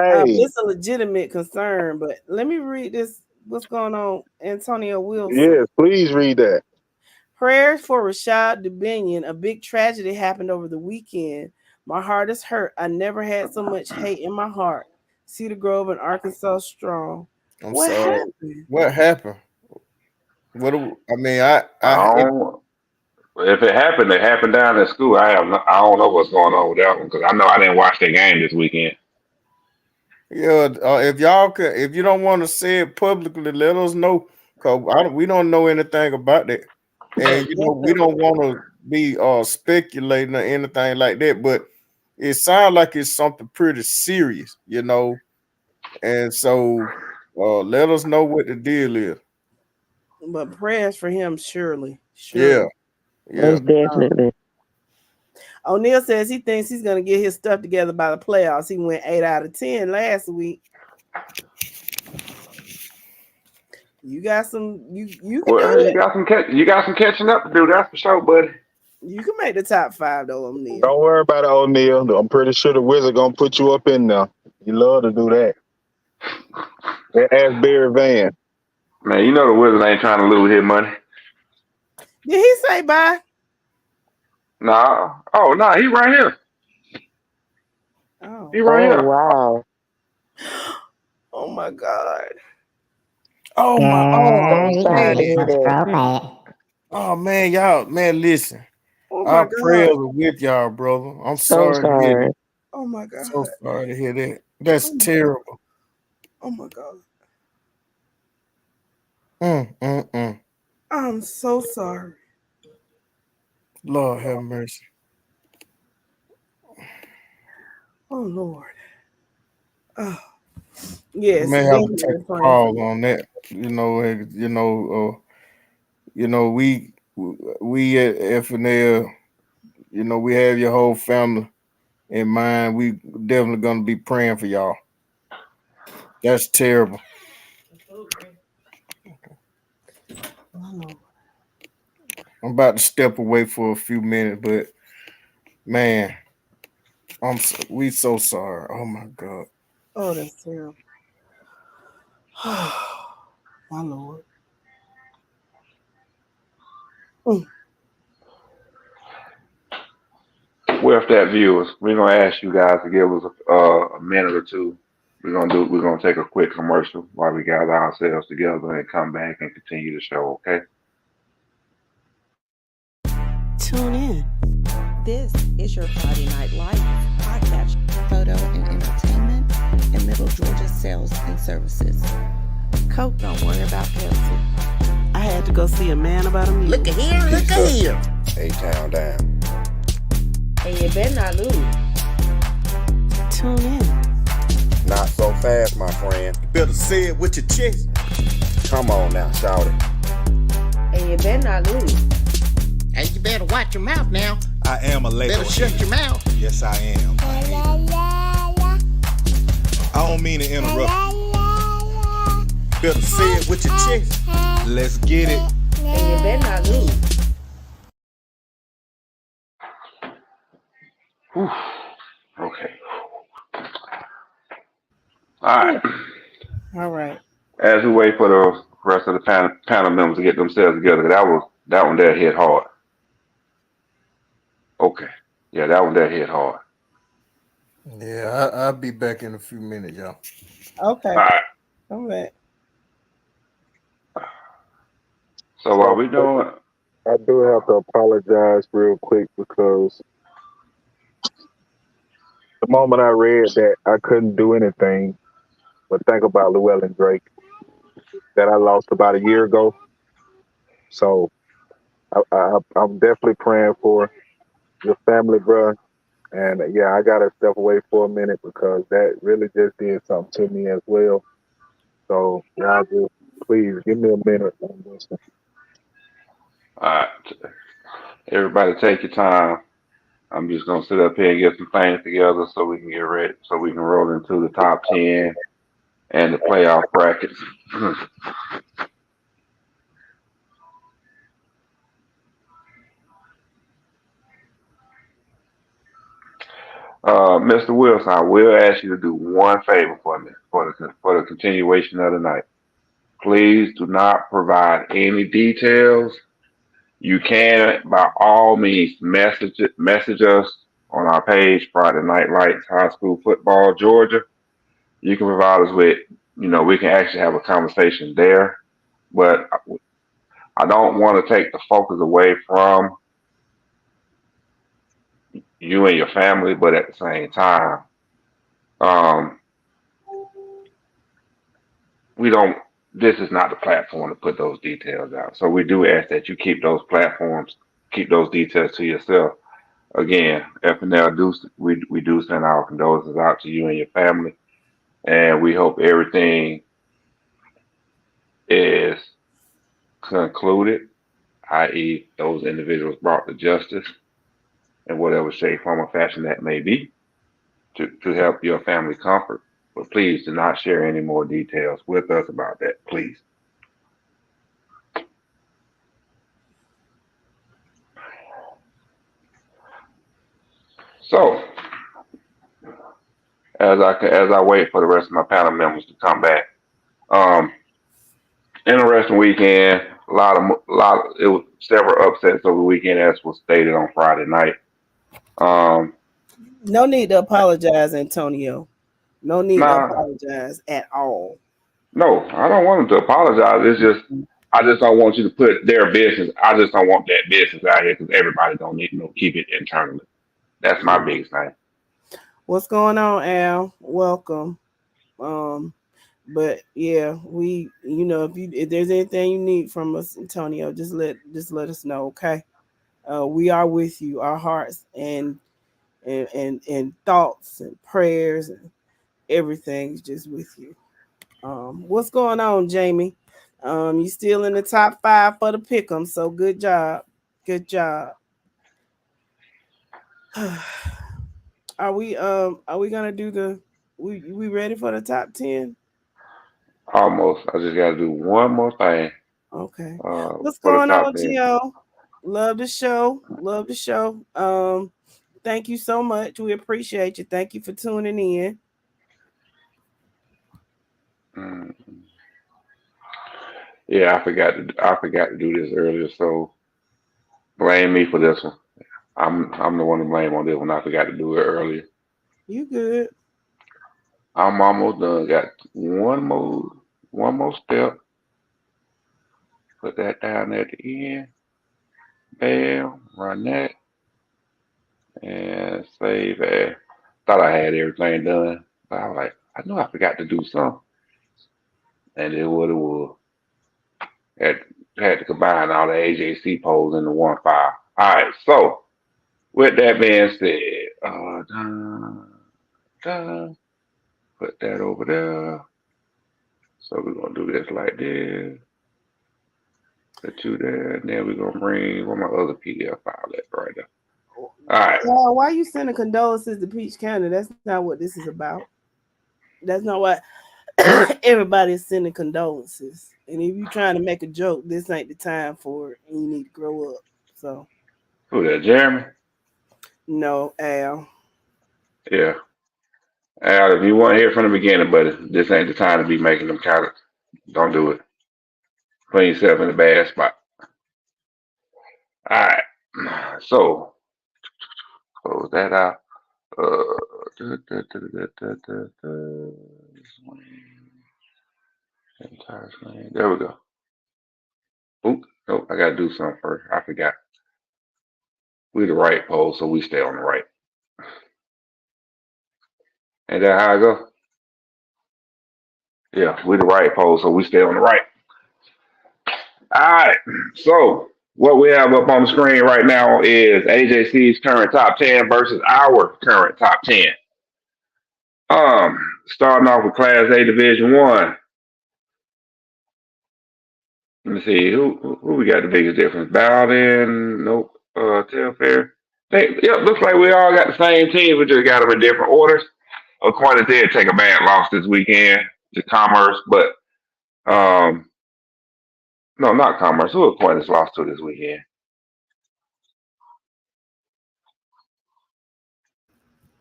It's a legitimate concern, but let me read this. What's going on, Antonio Wilson? Yes, please read that. Prayers for Rashad Dubinion. A big tragedy happened over the weekend. My heart is hurt. I never had so much hate in my heart. Cedar Grove and Arkansas strong. I'm what sorry. happened? What happened? What do I mean? If it happened, it happened down at school. I don't know what's going on with that one because I know I didn't watch that game this weekend. Yeah, if you don't want to say it publicly, let us know because we don't know anything about that, and we don't want to be speculating or anything like that. But it sounds like it's something pretty serious, and so let us know what the deal is. But prayers for him, surely. Yeah. Most definitely. O'Neal says he thinks he's going to get his stuff together by the playoffs. He went 8 out of 10 last week. You got some. You can do it. You got some catching up to do. That's for sure, buddy. You can make the top 5 though, O'Neal. Don't worry about it, O'Neal. I'm pretty sure the Wizard gonna put you up in there. You love to do that. Ask Barry Van. Man, you know the Wizard ain't trying to lose his money. Did he say bye? Nah. Oh, no, he right here. Oh. He right here. Wow. Oh my God. Oh my! I'm sorry to hear that. Oh man, y'all, listen. Oh my Our God. prayers are with y'all, brother. I'm So sorry to hear that. Oh my God. So sorry to hear that. That's terrible. Oh my God. I'm so sorry. Lord have mercy. Oh Lord. Oh. Yes. May have to take a pause on that. We at FNL, we have your whole family in mind. We definitely gonna be praying for y'all. That's terrible. I'm about to step away for a few minutes, but man, we so sorry. Oh my God. Oh, that's terrible. My Lord. With that, viewers, we're gonna ask you guys to give us a minute or two. We're gonna take a quick commercial while we gather ourselves together and come back and continue the show. Okay. Tune in. This is your Friday Night Lights podcast, photo and entertainment, and Middle Georgia sales and services. Coke, don't worry about Pepsi. I had to go see a man about a meeting. Look at here, look at here. A-Town down. And you better not lose. Tune in. Not so fast, my friend. You better say it with your chest. Come on now, shout it. And you better not lose. Hey, you better watch your mouth now. I am a Lego. Better shut your mouth. Yes, I am. I don't mean to interrupt. Better say it with your chest. Let's get it. And you better not lose. Whew. Okay. right. All right. As we wait for the rest of the panel members to get themselves together, that one there hit hard. Okay. Yeah, that one there hit hard. Yeah, I'll be back in a few minutes, y'all. Okay. All right. All right. So while we doing, I do have to apologize real quick because the moment I read that I couldn't do anything but think about Llewellyn Drake that I lost about a year ago. So I'm definitely praying for your family, bro. And yeah, I gotta step away for a minute because that really just did something to me as well. So y'all just please give me a minute on this one. all right, everybody take your time. I'm just gonna sit up here and get some things together so we can get ready, so we can roll into the top 10 and the playoff brackets. Mr. Wilson, I will ask you to do one favor for me for the continuation of the night. Please do not provide any details. You can, by all means, message us on our page, Friday Night Lights High School Football, Georgia. You can provide us with, we can actually have a conversation there. But I don't want to take the focus away from you and your family, but at the same time, um, we don't. This is not the platform to put those details out. So we do ask that you keep those details to yourself. Again, FNL we do send our condolences out to you and your family, and we hope everything is concluded, i.e., those individuals brought to justice in whatever shape, form, or fashion that may be, to help your family comfort. But please do not share any more details with us about that, please. So, as I wait for the rest of my panel members to come back, um, interesting weekend. It was several upsets over the weekend, as was stated on Friday night. No need to apologize, Antonio. No need to Nah, apologize at all. no, I don't want them to apologize. It's just I just don't want you to put their business. I just don't want that business out here because everybody don't need to keep it internally. That's my biggest thing. What's going on, Al? Welcome. But yeah, if there's anything you need from us, Antonio, just let us know, okay? We are with you. Our hearts and thoughts and prayers and everything's just with you. What's going on, Jamie? You still in the top 5 for the pick'em, so good job. Good job. Are we gonna do we ready for the top 10? Almost. I just got to do one more thing. Okay. What's For the going top on, 10. Gio? Love the show. Love the show. Thank you so much. We appreciate you. Thank you for tuning in. Mm. Yeah, I forgot to do this earlier, so blame me for this one. I'm the one to blame on this one. I forgot to do it earlier. You good? I'm almost done. Got one more step. Put that down at the end. Bam, run that, and save as. Thought I had everything done, but I was like, I know I forgot to do something, and it what it was. Had had to combine all the AJC polls into one file. All right, so with that being said, put that over there. So we're gonna do this like this. Put you there, and then we're gonna bring where my other PDF file at right there. All right. Why are you sending condolences to Peach County? That's not what this is about. That's not what everybody's sending condolences. And if you're trying to make a joke, this ain't the time for it. And you need to grow up. So Who that, Jeremy? no, Al. Yeah. If you want to hear from the beginning, buddy, this ain't the time to be making them kind of. Don't do it. Put yourself in a bad spot. All right. So close that out. Entire screen. There we go. Oop. Nope. I gotta do something first. I forgot. We the right pole, so we stay on the right. Ain't that how I go? Yeah, we the right pole, so we stay on the right. All right. So what we have up on the screen right now is AJC's current top 10 versus our current top 10. Starting off with Class A Division One. Let me see who we got the biggest difference. Bowden, nope. Telfair. Yep, looks like we all got the same teams. We just got them in different orders. Aquinas did take a bad loss this weekend to Commerce, but no, not Commerce. Who Aquinas lost to this weekend?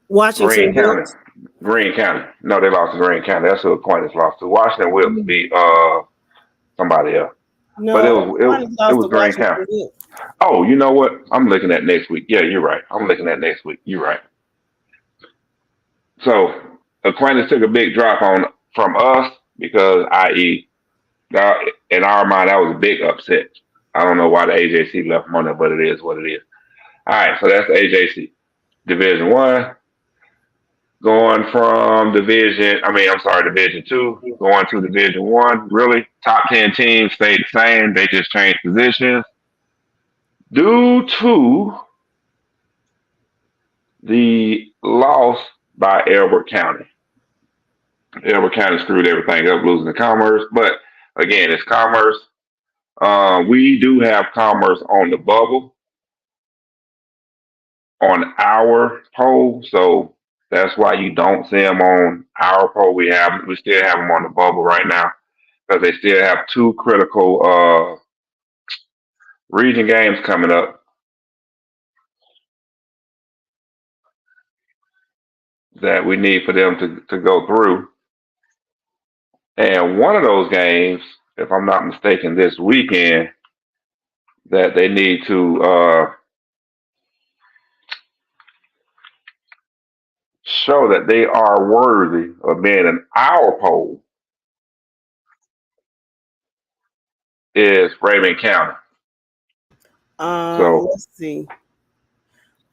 Washington Wilkes. Green County. No, they lost to Green County. That's who Aquinas lost to. Washington Wilkes beat somebody else. No, but it was Green County. Oh, you know what? I'm looking at next week. Yeah, you're right. I'm looking at next week. You're right. So Aquinas took a big drop from us because, i.e., in our mind, that was a big upset. I don't know why the AJC left money, but it is what it is. All right, so that's the AJC Division One. Going from Division 2, going to Division 1. Really, top 10 teams stayed the same. They just changed positions due to the loss by Elbert County. Elbert County screwed everything up, losing to Commerce. But again, it's Commerce. We do have Commerce on the bubble on our poll, so that's why you don't see them on our poll. We still have them on the bubble right now because they still have two critical region games coming up that we need for them to go through. And one of those games, if I'm not mistaken, this weekend, that they need to show that they are worthy of being in our poll is Raven County. Let's see.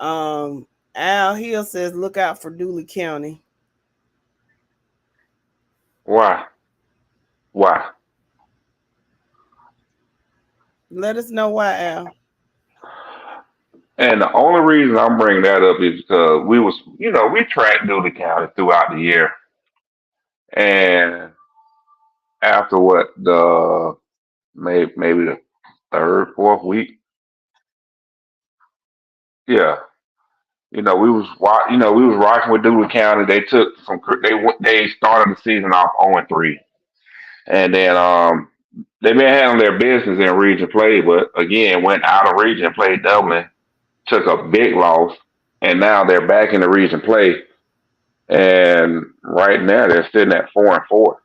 Al Hill says, look out for Dooley County. Why? Let us know why, Al. And the only reason I'm bringing that up is because we tracked Dooley County throughout the year. And after maybe the third, fourth week, yeah, we was rocking with Dooley County. They took they started the season off 0-3, and then they've been handling their business in region play, but again went out of region, played Dublin, took a big loss, and now they're back in the region play, and right now they're sitting at 4-4.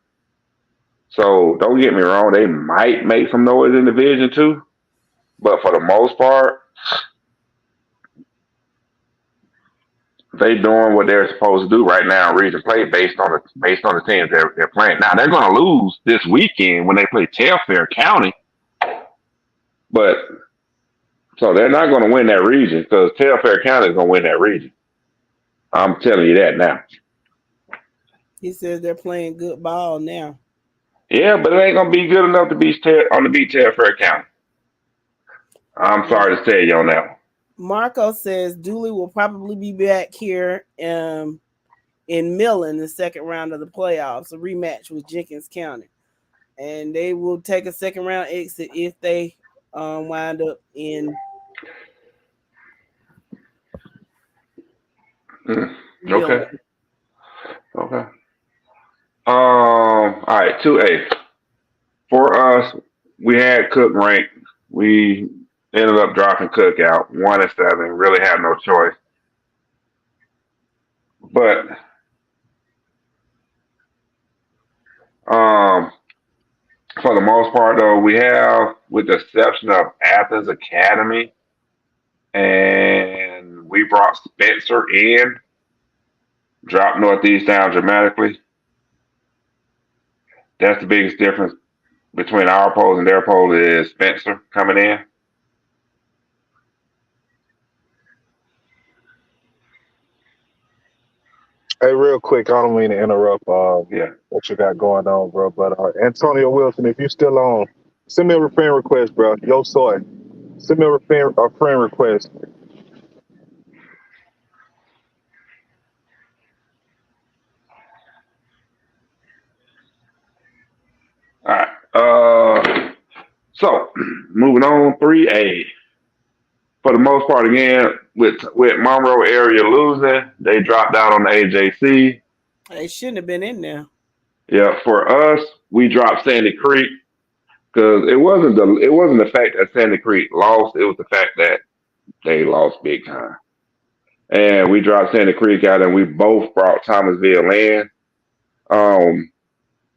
So don't get me wrong, they might make some noise in Division 2, but for the most part, they doing what they're supposed to do right now in region play based on the teams they're playing. Now they're going to lose this weekend when they play Telfair County, but so they're not going to win that region because Telfair County is going to win that region. I'm telling you that now. He says they're playing good ball now. Yeah, but it ain't going to be good enough to beat Telfair County. I'm sorry to tell you on that one. Marco says Dooley will probably be back here in Millen the second round of the playoffs, a rematch with Jenkins County. And they will take a second round exit if they wind up in Okay. All right, 2A. For us, we had Cook ranked. We ended up dropping Cook out 1-7. Really had no choice. But For the most part, though, we have, with the exception of Athens Academy, and we brought Spencer in, dropped Northeast down dramatically. That's the biggest difference between our polls and their poll is Spencer coming in. Hey, real quick, I don't mean to interrupt Yeah. what you got going on, bro. But Antonio Wilson, if you're still on, send me a friend request, bro. Yo soy. Send me a friend request. All right. So moving on, 3A. For the most part, again, with Monroe area losing, they dropped out on the AJC. They shouldn't have been in there. Yeah, for us, we dropped Sandy Creek because it wasn't the fact that Sandy Creek lost; it was the fact that they lost big time. And we dropped Sandy Creek out, and we both brought Thomasville in.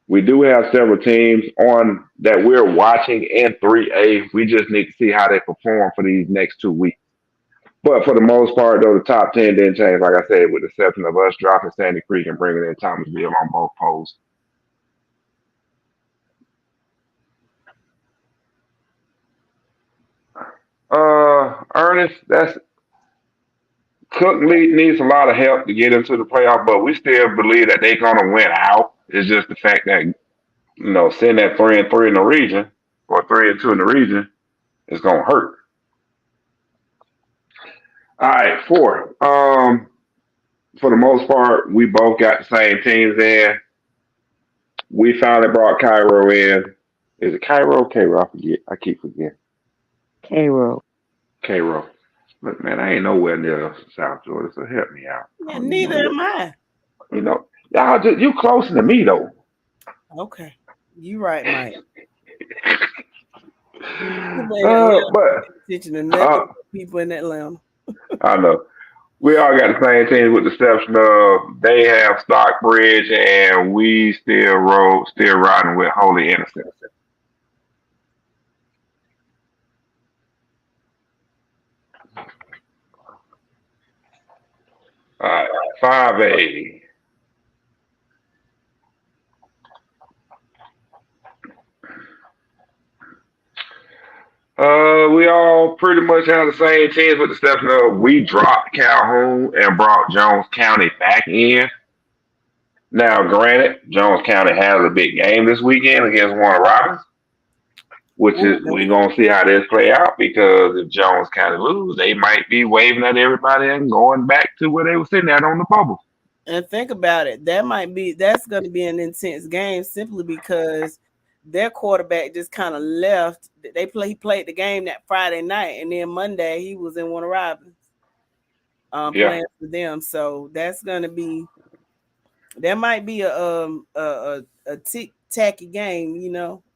We do have several teams on that we're watching in 3A. We just need to see how they perform for these next 2 weeks. But for the most part, though, the top 10 didn't change, like I said, with the exception of us dropping Sandy Creek and bringing in Thomasville on both polls. Ernest, Cook needs a lot of help to get into the playoff, but we still believe that they're going to win out. It's just the fact that, sitting at 3-3 in the region or 3-2 in the region is going to hurt. All right, 4. For the most part, we both got the same teams in. We finally brought Cairo in. Is it Cairo or Cairo? I forget. I keep forgetting. Cairo. Look, man, I ain't nowhere near South Georgia, so help me out. Yeah, neither am I. Y'all you closer to me though. Okay, you right, Mike. People in Atlanta. I know. We all got the same teams with the exception of they have Stockbridge and we still riding with Holy Innocents. All right, 5A. We all pretty much have the same teams with the exception of we dropped Calhoun and brought Jones County back in. Now, granted, Jones County has a big game this weekend against Warner Robins, which is we're gonna see how this play out because if Jones County lose, they might be waving at everybody and going back to where they were sitting at on the bubble. And think about it, that's going to be an intense game simply because their quarterback just kind of left. He played the game that Friday night, and then Monday he was in Warner Robins playing for them. So that's going to be. There might be a tick-tacky game.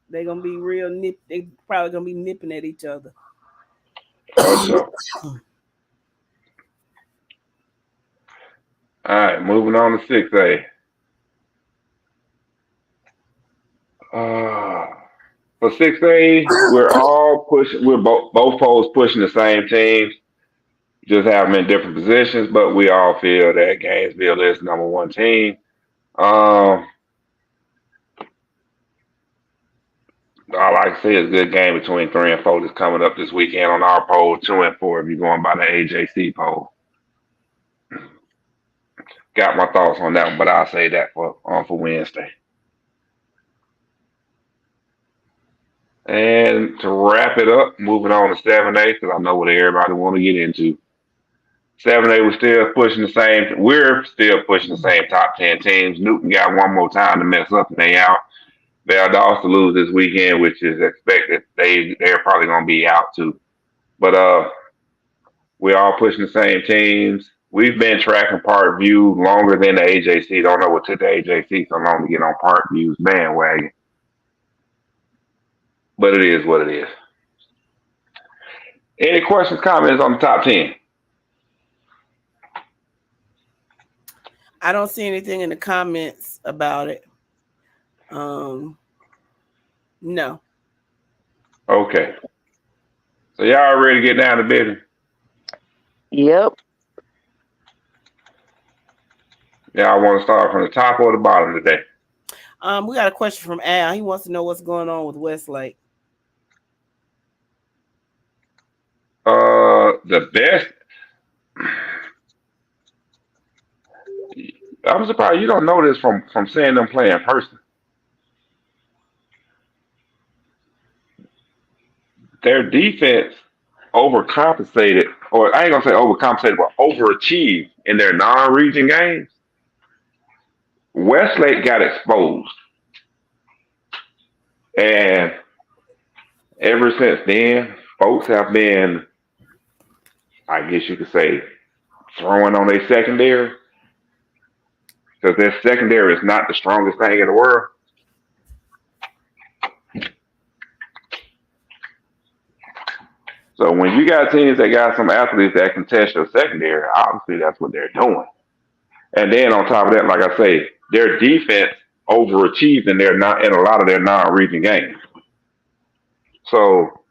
They're gonna be real nip. They probably gonna be nipping at each other. All right, moving on to 6A. For 6A, we're all pushing. We're both polls pushing the same teams, just have them in different positions. But we all feel that Gainesville is the number 1 team. All I can say is a good game between 3 and 4 that's coming up this weekend on our poll. 2 and 4 if you're going by the AJC poll. Got my thoughts on that one, but I'll say that for Wednesday. And to wrap it up, moving on to 7A, because I know what everybody want to get into. 7A, we're still pushing the same top 10 teams. Newton got one more time to mess up and they out. Valdosta to lose this weekend, which is expected. They're probably going to be out too. But we're all pushing the same teams. We've been tracking Parkview longer than the AJC. Don't know what took the AJC so long to get on Parkview's bandwagon. But it is what it is. Any questions, comments on the top 10? I don't see anything in the comments about it. No. Okay. So y'all ready to get down to business? Yep. Y'all want to start from the top or the bottom today? We got a question from Al. He wants to know what's going on with Westlake. The best. I'm surprised you don't know this from seeing them play in person. Their defense overcompensated, or I ain't gonna say overcompensated, but overachieved in their non-region games. Westlake got exposed, and ever since then, folks have been, I guess you could say, throwing on their secondary because their secondary is not the strongest thing in the world. So when you got teams that got some athletes that can test your secondary, obviously that's what they're doing. And then on top of that, like I say, their defense overachieved in a lot of their non-region games. So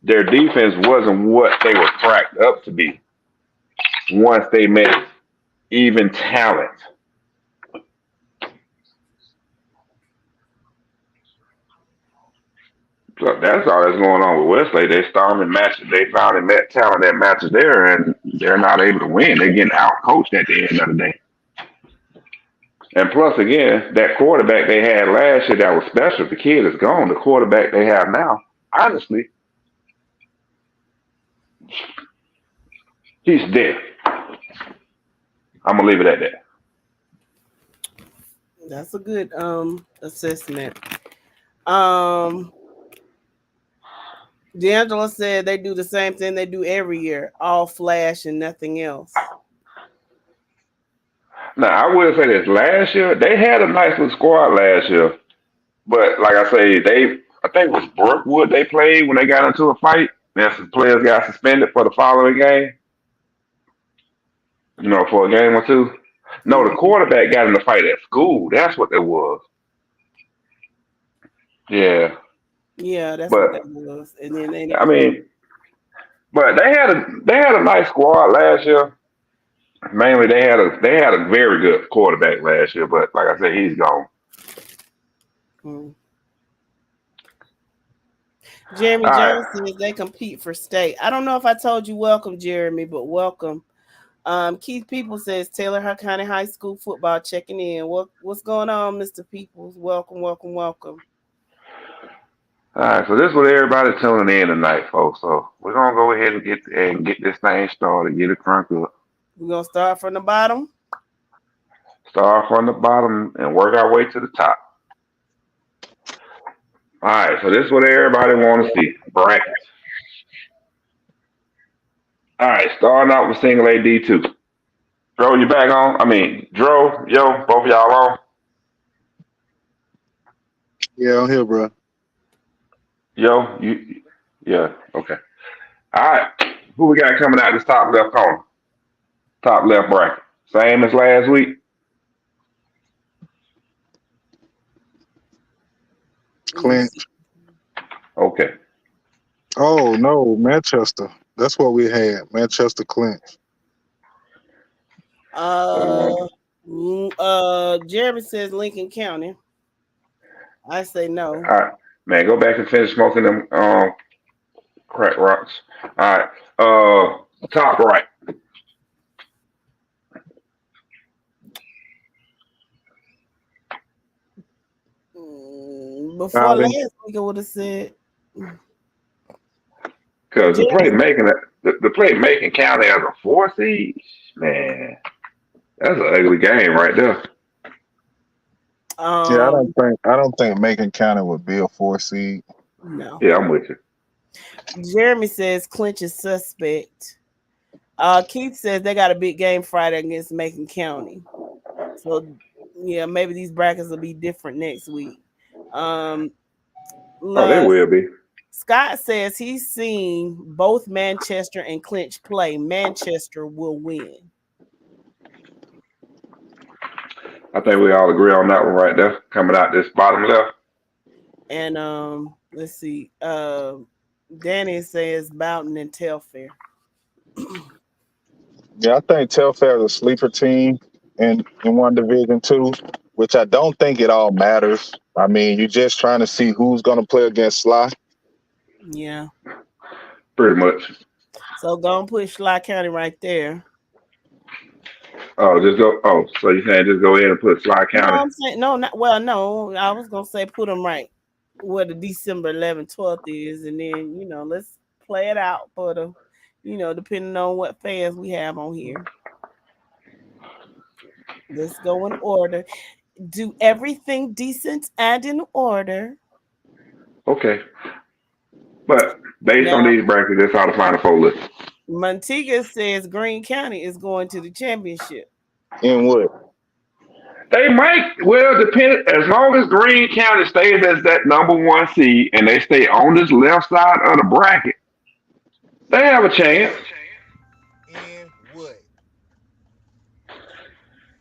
their defense wasn't what they were cracked up to be once they met even talent. So that's all that's going on with Westlake. They finally met talent that matches there, and they're not able to win. They're getting out coached at the end of the day. And plus, again, that quarterback they had last year that was special, the kid is gone. The quarterback they have now, honestly, he's dead. I'm gonna leave it at that. That's a good assessment. D'Angelo said they do the same thing they do every year, all flash and nothing else. Now, I will say this. Last year, they had a nice little squad last year. But like I say, I think it was Brookwood they played when they got into a fight. And some players got suspended for the following game. For a game or two. No, the quarterback got in the fight at school. That's what it was. Yeah. Yeah, that's what that was. And then but they had a nice squad last year. Mainly, they had a very good quarterback last year, but like I said, he's gone. Jeremy Jones says they compete for state. I don't know if I told you welcome, Jeremy, but welcome. Keith People says Taylor County High School football checking in. What's going on, Mr. Peoples? Welcome. All right, so this is what everybody's tuning in tonight, folks. So we're gonna go ahead and get this thing started, get it cranked up. We're gonna start from the bottom. Start from the bottom and work our way to the top. All right, so this is what everybody want to see: brackets. All right, starting out with single A D2. Dro, you back on? Dro, yo, both of y'all on? Yeah, I'm here, bro. Yo, yeah, okay. All right, who we got coming out this top left corner? Top left bracket. Same as last week? Clint. Okay. Oh, no, Manchester. That's what we had. Manchester Clint. Jeremy says Lincoln County. I say no. All right, man, go back and finish smoking them crack rocks. All right, top right. Before last week, I would have said. Because the play making county as a 4 seed, man, that's an ugly game right there. Yeah, I don't think Macon County would be a 4 seed. No. Yeah, I'm with you. Jeremy says Clinch is suspect. Keith says they got a big game Friday against Macon County. So yeah, maybe these brackets will be different next week. They will be. Scott says he's seen both Manchester and Clinch play. Manchester will win. I think we all agree on that one right there. Coming out this bottom left. And let's see. Danny says Bowden and Telfair. Yeah, I think Telfair is a sleeper team in one division too, which I don't think it all matters. I mean, you're just trying to see who's going to play against Sly. Yeah. Pretty much. So go and put Schley County right there. Oh, just go. Oh, so you're saying just go in and put Sly No, County? I'm saying no, not well. No, I was gonna say put them right where the December 11th, 12th is, and then let's play it out for the, depending on what fans we have on here. Let's go in order. Do everything decent and in order. Okay. But based on these brackets, that's how the Final Four looks. Montega says Greene County is going to the championship. In what? They might, depend, as long as Greene County stays as that number 1 seed and they stay on this left side of the bracket, they have a chance. In what?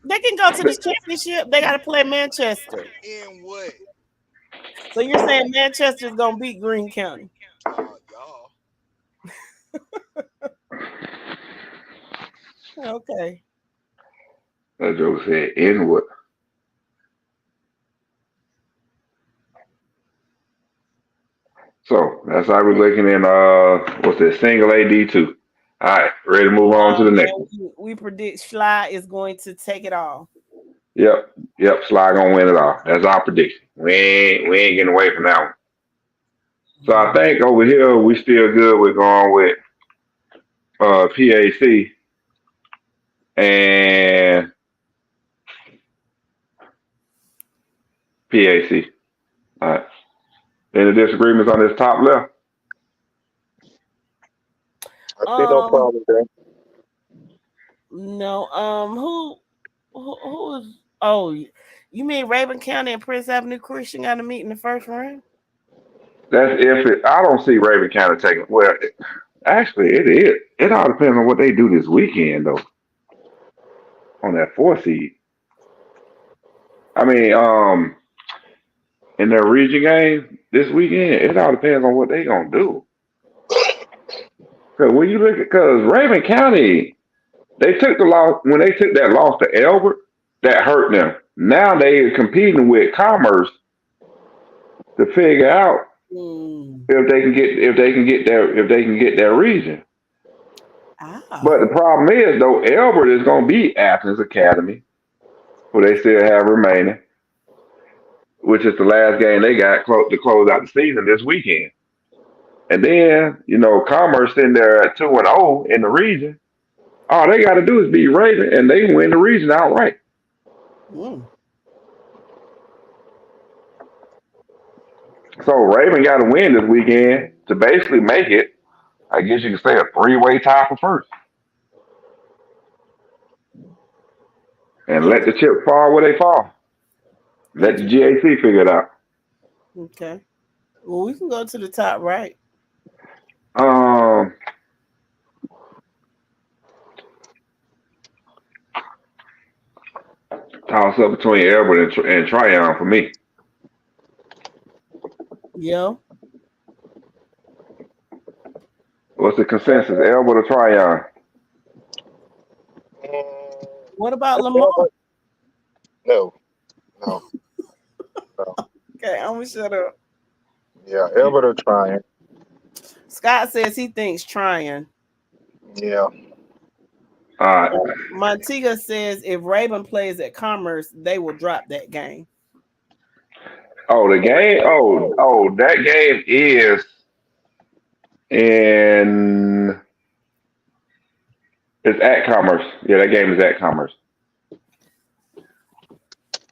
They can go to the championship. They got to play Manchester. In what? So you're saying Manchester's going to beat Greene County? Y'all. Okay. That joke said in what? So that's how we're looking in what's this, single AD2. All right, ready to move on to the next one. We predict Schley is going to take it all. Yep, Sly gonna win it all. That's our prediction. We ain't getting away from that one. So I think over here we still good. We're going with PAC and PAC. All right. Any disagreements on this top left? I see no problem there. No. Who is? Oh, you mean Raven County and Prince Avenue Christian got to meet in the first round? That's if it. I don't see Raven County taking. Well, actually, it is. It all depends on what they do this weekend, though. On that 4 seed. I mean, in their region game this weekend, it all depends on what they gonna do. Because when you look at, Raven County, they took the loss when they took that loss to Elbert, that hurt them. Now they are competing with Commerce to figure out if they can get their region. But the problem is though, Elbert is going to beat Athens Academy, who they still have remaining, which is the last game they got to close out the season this weekend. And then Commerce in there at 2-0 in the region. All they got to do is beat Raven, and they win the region outright. So Raven got to win this weekend to basically make it, I guess you could say, a 3-way tie for first. And let the chips fall where they fall. Let the GAC figure it out. Okay. Well, we can go to the top right. Toss up between Elbert and Tryon for me. Yeah. What's the consensus, Elbert or Tryon? What about Lamar? No. Okay, I'm gonna shut up. Yeah, Elbert or Tryon. Scott says he thinks Tryon. Yeah. All right. Montega says if Raven plays at Commerce, they will drop that game. Oh, the game? Oh, that game is it's at Commerce. Yeah, that game is at Commerce.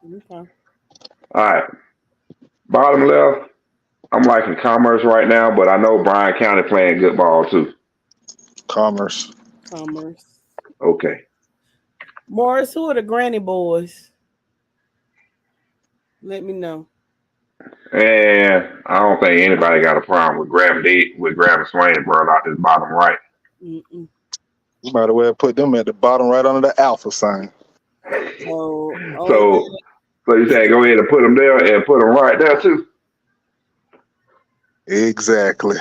Okay. All right. Bottom left, I'm liking Commerce right now, but I know Bryan County playing good ball too. Commerce. Okay. Morris, who are the Granny Boys? Let me know. And I don't think anybody got a problem with grabbing Swain and bro out this bottom right. You might as well put them at the bottom right under the alpha sign. So So you say go ahead and put them there and put them right there too. Exactly.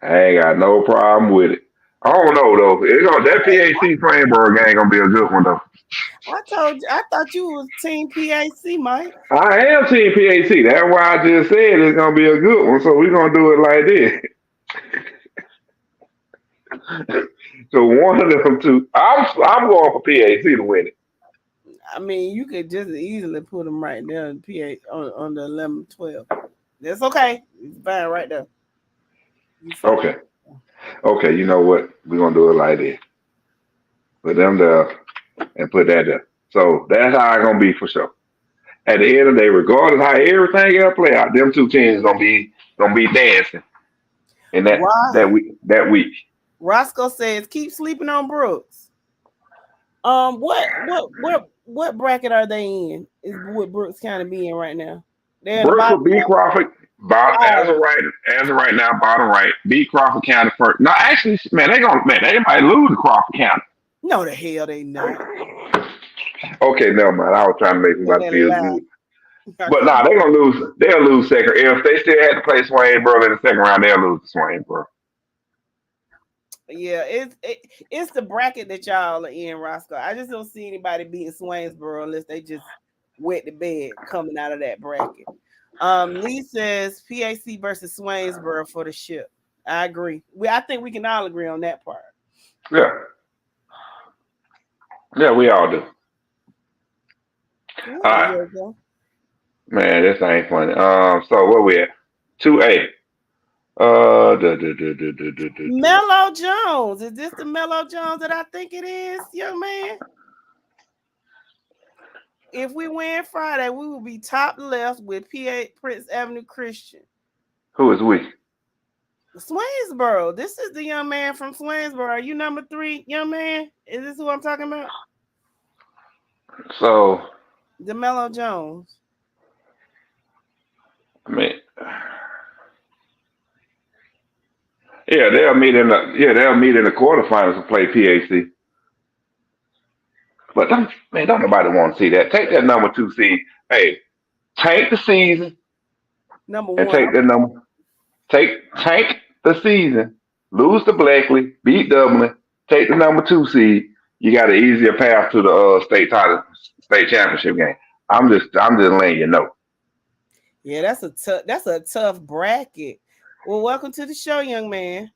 I ain't got no problem with it. I don't know though. That PAC Flamberg game gonna be a good one though. I thought you was team PAC, Mike. I am team PAC. That's why I just said it's gonna be a good one. So we're gonna do it like this. So one of them two. I'm going for PAC to win it. I mean, you could just easily put them right there in PA on the 11-12. That's okay. It's fine right there. Okay. Okay, you know what? We're gonna do it like this. Put them there and put that there. So that's how it's gonna be for sure. At the end of the day, regardless how everything else play out, them two teams gonna be dancing in that week. Roscoe says, keep sleeping on Brooks. What bracket are they in? Is what Brooks kind of be in right now? They're in the Brooks bottom. will beat Crawford. As of right now, bottom right. Beat Crawford County first. No, actually, they might lose to Crawford County. No, the hell they not. Okay, never mind. I was trying to make somebody feel good. But nah, they're gonna lose. They'll lose second. If they still had to play Swainsboro in the second round, they'll lose to Swainsboro. Yeah, it's the bracket that y'all are in, Roscoe. I just don't see anybody beating Swainsboro unless they just wet the bed coming out of that bracket. Lee says PAC versus Swainsboro for the ship. I agree. I think we can all agree on that part. Yeah. Yeah, we all do. All right. Man, this ain't funny. So where we at? 2A. Mello Jones. Is this the Mello Jones that I think it is, young man? If we win Friday, we will be top left with PA Prince Avenue Christian. Who is we? Swainsboro. This is the young man from Swainsboro. Are you number 3, young man? Is this who I'm talking about? So DeMello Jones. I mean, they'll meet in the quarterfinals to play PAC. But don't nobody want to see that. Take that number 2 seed. Hey, tank the season. Number 1. And take that number. Tank the season. Lose to Blakely. Beat Dublin. Take the number 2 seed. You got an easier path to the state championship game. I'm just letting you know. Yeah, that's a tough bracket. Well, welcome to the show, young man.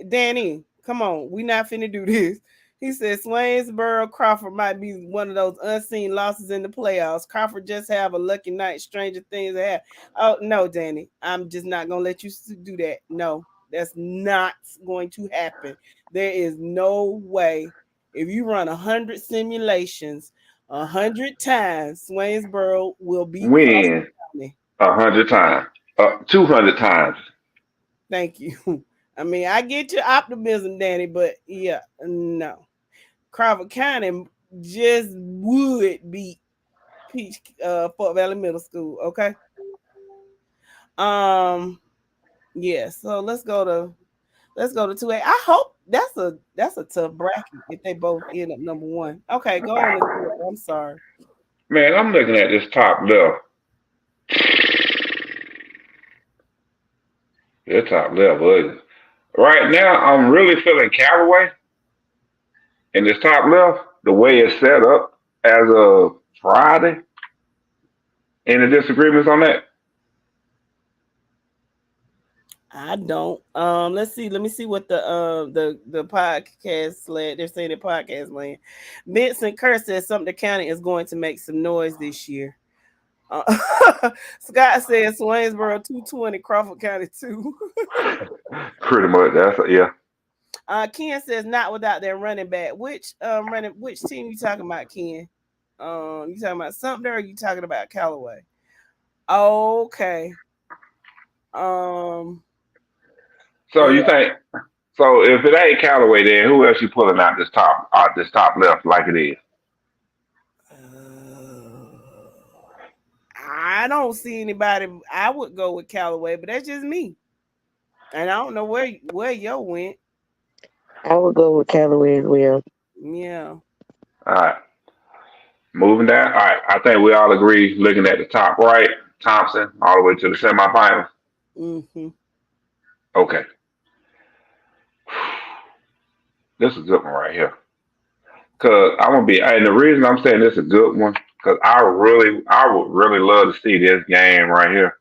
Danny, come on. We not finna do this. He said Swainsboro Crawford might be one of those unseen losses in the playoffs. Crawford just have a lucky night. Stranger things that happen. Oh, no, Danny. I'm just not going to let you do that. No, that's not going to happen. There is no way. If you run 100 simulations 100 times, Swainsboro will be win 100 times. 200 times. Thank you. I mean, I get your optimism, Danny, but yeah, no. Crawford County just would beat Fort Valley Middle School, okay? Yeah, so let's go to 2A. I hope that's a tough bracket if they both end up number 1. Okay, go on to 2A. I'm sorry. Man, I'm looking at this top left. That top left ugly. Right now, I'm really feeling Callaway in this top left, the way it's set up as of Friday. Any disagreements on that? I don't. Let's see. Let me see what the podcast led. They're saying the podcast land. Vincent Kerr says something the county is going to make some noise this year. Scott says Swainsboro 220, Crawford County 2. Pretty much. Ken says not without their running back. Which team you talking about, Ken? You talking about Sumter or you talking about Callaway? Okay. So you think? So if it ain't Callaway, then who else you pulling out this top left like it is? I don't see anybody. I would go with Callaway, but that's just me. And I don't know where yo went. I would go with Callaway as well. Yeah. All right. Moving down. All right. I think we all agree looking at the top right, Thompson, all the way to the semifinals. Mm-hmm. Okay. This is a good one right here. Cause I'm gonna be, and the reason I'm saying this is a good one, cause I would really love to see this game right here.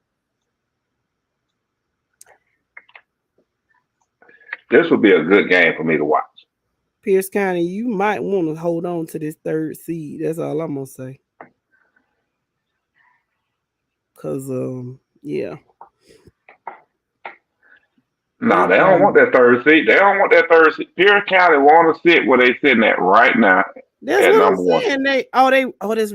This would be a good game for me to watch. Pierce County, you might want to hold on to this third seed. That's all I'm gonna say. Cause yeah. No, they don't want that third seat. They don't want that third seat. Pierce County want to sit where they sitting at right now That's at what I'm number one. saying. That's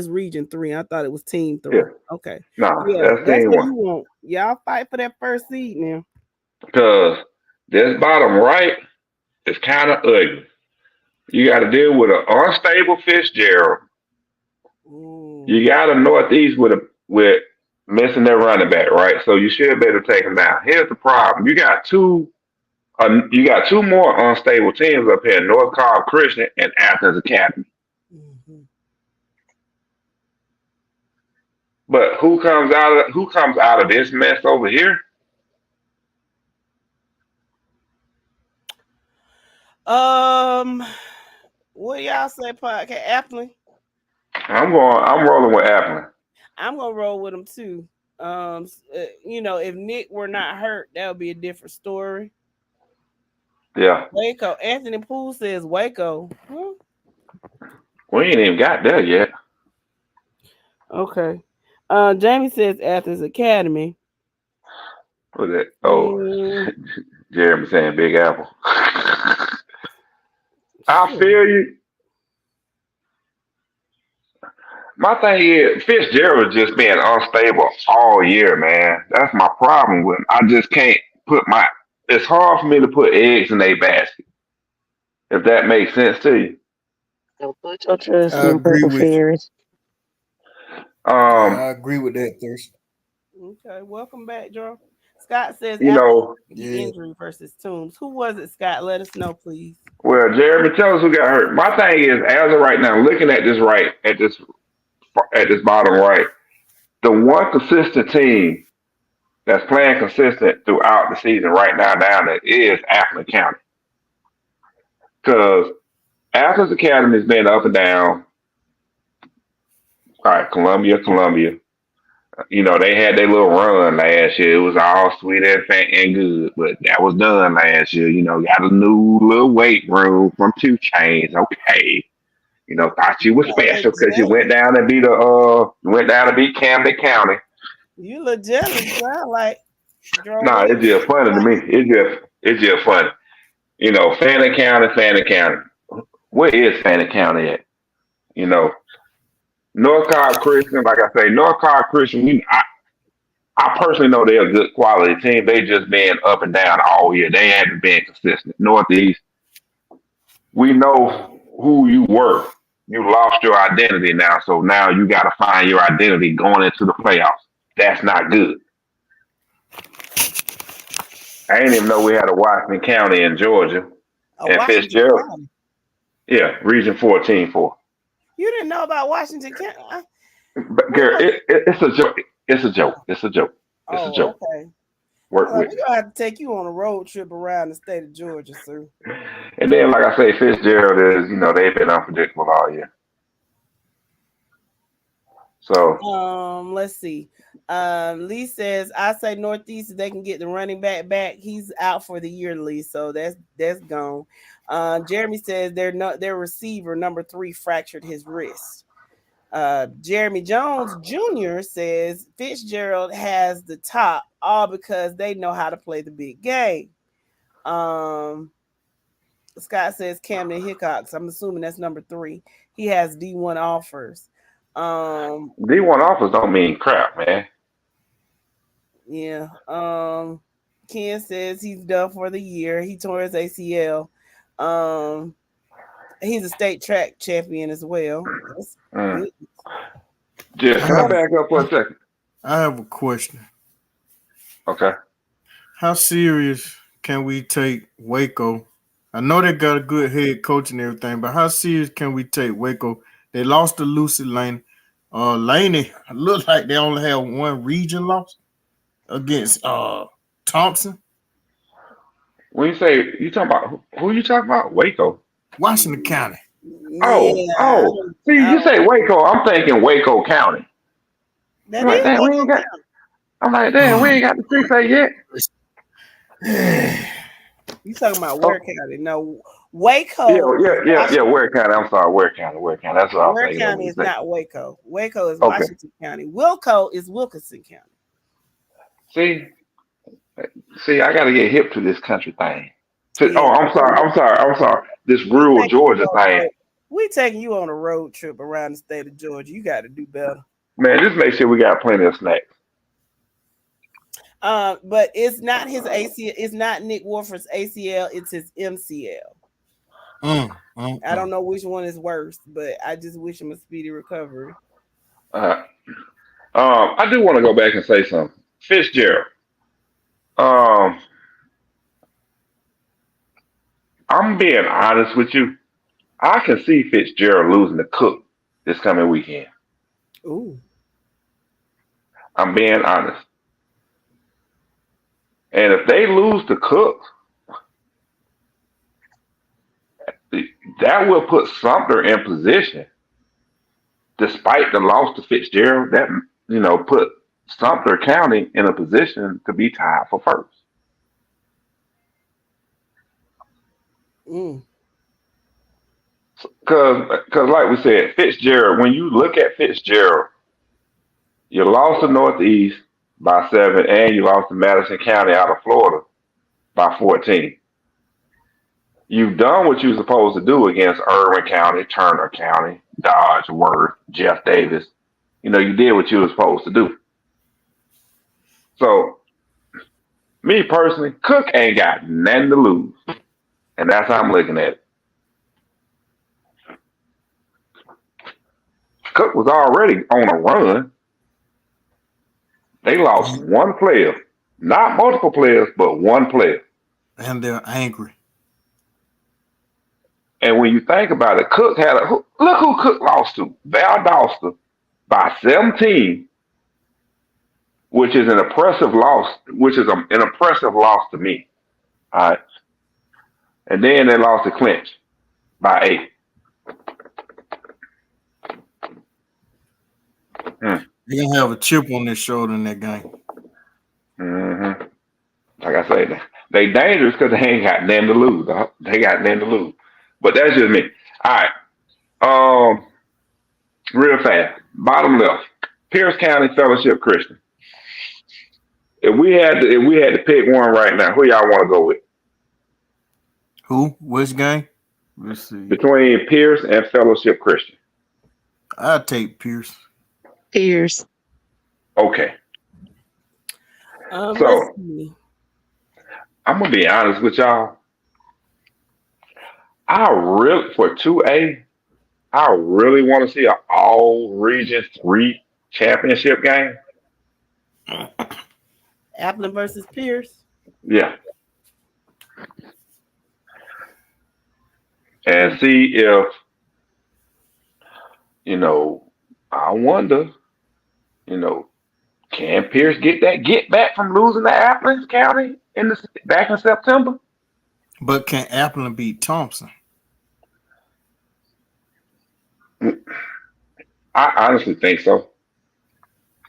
region 3. I thought it was team 3. Yeah. Okay. No, Yeah, that's that's team what one. you want. Y'all fight for that first seed now. Because this bottom right is kind of ugly. You got to deal with an unstable Fitzgerald. Ooh. You got a Northeast with missing their running back, right? So you should be able to take them down. Here's the problem: you got two more unstable teams up here: North Cobb Christian and Athens Academy. Mm-hmm. But who comes out of this mess over here? What y'all say, podcast? Appling? I'm rolling with Appling. I'm gonna roll with them too. If Nick were not hurt, that would be a different story. Yeah. Waco. Anthony Poole says Waco. Huh? We ain't even got there yet. Okay. Jamie says Athens Academy. What's that? Oh, Jeremy saying Big Apple. I feel you. My thing is Fitzgerald just being unstable all year, man. That's my problem with him. I just can't it's hard for me to put eggs in a basket. If that makes sense to you. Don't put your trust I in agree purple with you. fairies. I agree with that, Thurston. Okay, welcome back, Joe. Scott says injury versus Toombs. Who was it, Scott? Let us know, please. Well, Jeremy, tell us who got hurt. My thing is, as of right now, looking at this bottom right, the one consistent team that's playing consistent throughout the season right now down there is Appling County. Because Athens Academy has been up and down. All right, Columbia. They had their little run last year. It was all sweet and good, but that was done last year. Got a new little weight room from 2 Chains. Okay. Thought you were special because you went down and beat Camden County. You look jealous, sound like. No, it's just funny to me. It's just funny. Fannin County. Where is Fannin County at? North Cobb Christian, like I say, North Cobb Christian, I personally know they're a good quality team. They just been up and down all year. They haven't been consistent. Northeast, we know who you were. You lost your identity now, so now you got to find your identity going into the playoffs. That's not good. I didn't even know we had a Washington County in Georgia. And Fitzgerald. County. Yeah, Region 14-4. You didn't know about Washington County? But girl, it's a joke. It's a joke. It's a joke. Okay. We're gonna have to take you on a road trip around the state of Georgia, sir. And then, like I say, Fitzgerald is, they've been unpredictable all year. So let's see. Lee says, I say Northeast, if they can get the running back. He's out for the year, Lee. So that's gone. Jeremy says their receiver number 3 fractured his wrist. Jeremy Jones Jr. says Fitzgerald has the top, all because they know how to play the big game. Scott says Camden Hickox. I'm assuming that's number 3. He has D1 offers. D1 offers don't mean crap, man. Yeah. Ken says he's done for the year. He tore his ACL. He's a state track champion as well. Just can I back up for a second? I have a question. Okay. How serious can we take Waco I know they got a good head coach and everything, but how serious can we take Waco? They lost to Lucy Lane. Laney looked like they only have one region loss against Thompson. When you say you talking about who you talking about? Waco. Washington County. Yeah. See, you say Waco, I'm thinking Waco County. That I'm like, is damn, we Waco ain't got. County. I'm like, damn, we ain't got the 6A yet. You talking about Ware County? No, Waco. Yeah. Ware County. I'm sorry, Ware County. That's what I was Ware thinking. County is not Waco. Waco is Okay. Washington County. Wilco is Wilkinson County. See, I got to get hip to this country thing. Yeah. I'm sorry. This rural Georgia thing. We taking you on a road trip around the state of Georgia. You got to do better. Man, just make sure we got plenty of snacks. But it's not his ACL. It's not Nick Warford's ACL. It's his MCL. I don't know which one is worse, but I just wish him a speedy recovery. I do want to go back and say something. Fitzgerald. I'm being honest with you. I can see Fitzgerald losing to Cook this coming weekend. Ooh. I'm being honest. And if they lose to Cook, that will put Sumter in position, despite the loss to Fitzgerald, that, put Sumter County in a position to be tied for first. Because like we said, Fitzgerald, when you look at Fitzgerald, you lost to Northeast by 7, and you lost to Madison County out of Florida by 14. You've done what you're supposed to do against Irwin County, Turner County, Dodge, Worth, Jeff Davis. You did what you were supposed to do. So, me personally, Cook ain't got nothing to lose. And that's how I'm looking at it. Cook was already on a run. They lost one player. Not multiple players, but one player. And they're angry. And when you think about it, Cook look who Cook lost to. Valdosta by 17, which is an impressive loss, to me. All right. And then they lost to Clinch by 8. They're gonna have a chip on their shoulder in that game. Mm-hmm. Like I say, they dangerous because they ain't got nothing to lose. They got nothing to lose. But that's just me. All right. Real fast. Bottom left. Pierce County Fellowship Christian. If we had to pick one right now, who y'all want to go with? Who? Which game? Let's see. Between Pierce and Fellowship Christian. I'll take Pierce. Pierce. Okay. So I'm gonna be honest with y'all. For 2A, I really want to see an all region 3 championship game. Appleton versus Pierce. Yeah. And see if, I wonder, can Pierce get that get back from losing to Appleton County back in September? But can Appleton beat Thompson? I honestly think so.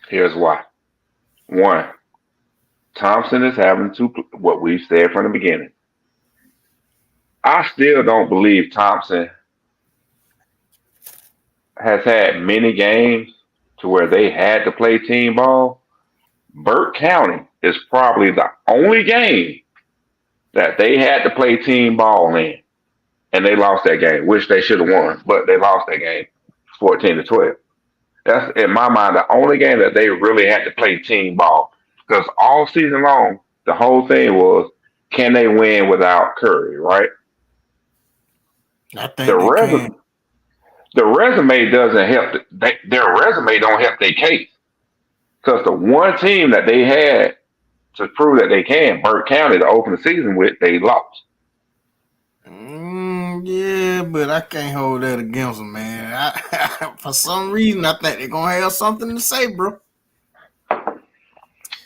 Here's why. 1, Thompson is having what we've said from the beginning. I still don't believe Thompson has had many games to where they had to play team ball. Burke County is probably the only game that they had to play team ball in. And they lost that game, which they should have won, but they lost that game 14-12. That's, in my mind, the only game that they really had to play team ball. Because all season long, the whole thing was, can they win without Curry, right? I think can. The resume doesn't help. Their resume don't help their case. Because the one team that they had to prove that they can, Burke County, to open the season with, they lost. Yeah, but I can't hold that against them, man. For some reason, I think they're gonna have something to say, bro.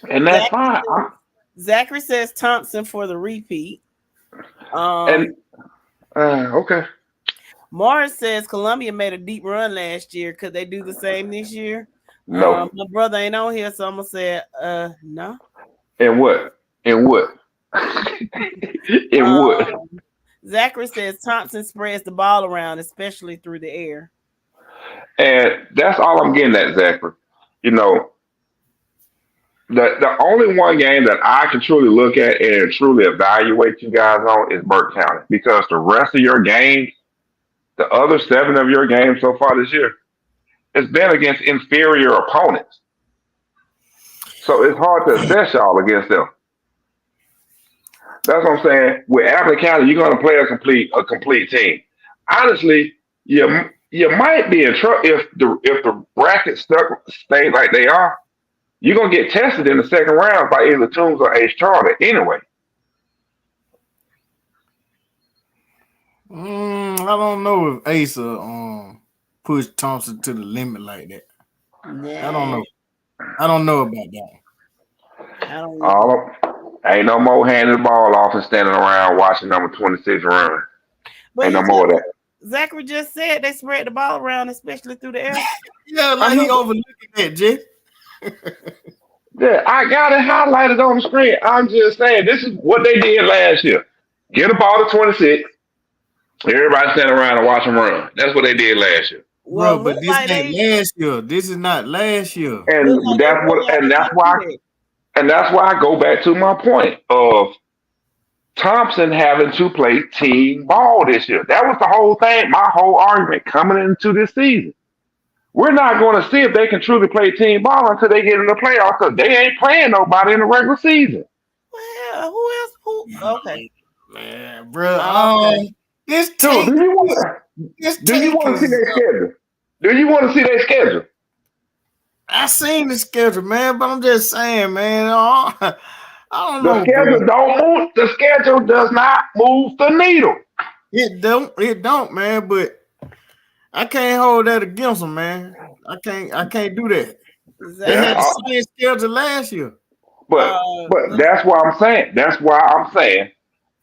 And that's fine. Zachary says Thompson for the repeat. Okay. Morris says Columbia made a deep run last year. Could they do the same this year? No. My brother ain't on here, so I'm gonna say no. And what? And what? And what? Zachary says Thompson spreads the ball around, especially through the air. And that's all I'm getting at, Zachary. You know, the only one game that I can truly look at and truly evaluate you guys on is Burke County, because the rest of your games, the other 7 of your games so far this year, it's been against inferior opponents. So it's hard to assess y'all against them. That's what I'm saying. With Appleton County, you're going to play a complete team. Honestly, you might be in trouble if the brackets stay like they are. You're going to get tested in the second round by either Toombs or Ace Charter anyway. I don't know if Ace will push Thompson to the limit like that. Nah. I don't know. I don't know about that. Ain't no more handing the ball off and standing around watching number 26 run. Ain't no more of that. Zachary just said they spread the ball around, especially through the air. Yeah, like he overlooking that, Jeff. Yeah, I got it highlighted on the screen. I'm just saying, this is what they did last year. Get a ball to 26. Everybody stand around and watch them run. That's what they did last year. Bro, but this ain't last year. This is not last year. And that's why I go back to my point of Thompson having to play team ball this year. That was the whole thing, my whole argument coming into this season. We're not going to see if they can truly play team ball until they get in the playoffs, because they ain't playing nobody in the regular season. Well, who else? Okay. Man, bro. This do you want to see their schedule? Do you want to see their schedule? I seen the schedule, man, but I'm just saying, man. I don't know. The schedule does not move the needle. It don't, man. But I can't hold that against them, man. I can't do that. They had the same schedule last year. But that's why I'm saying. That's why I'm saying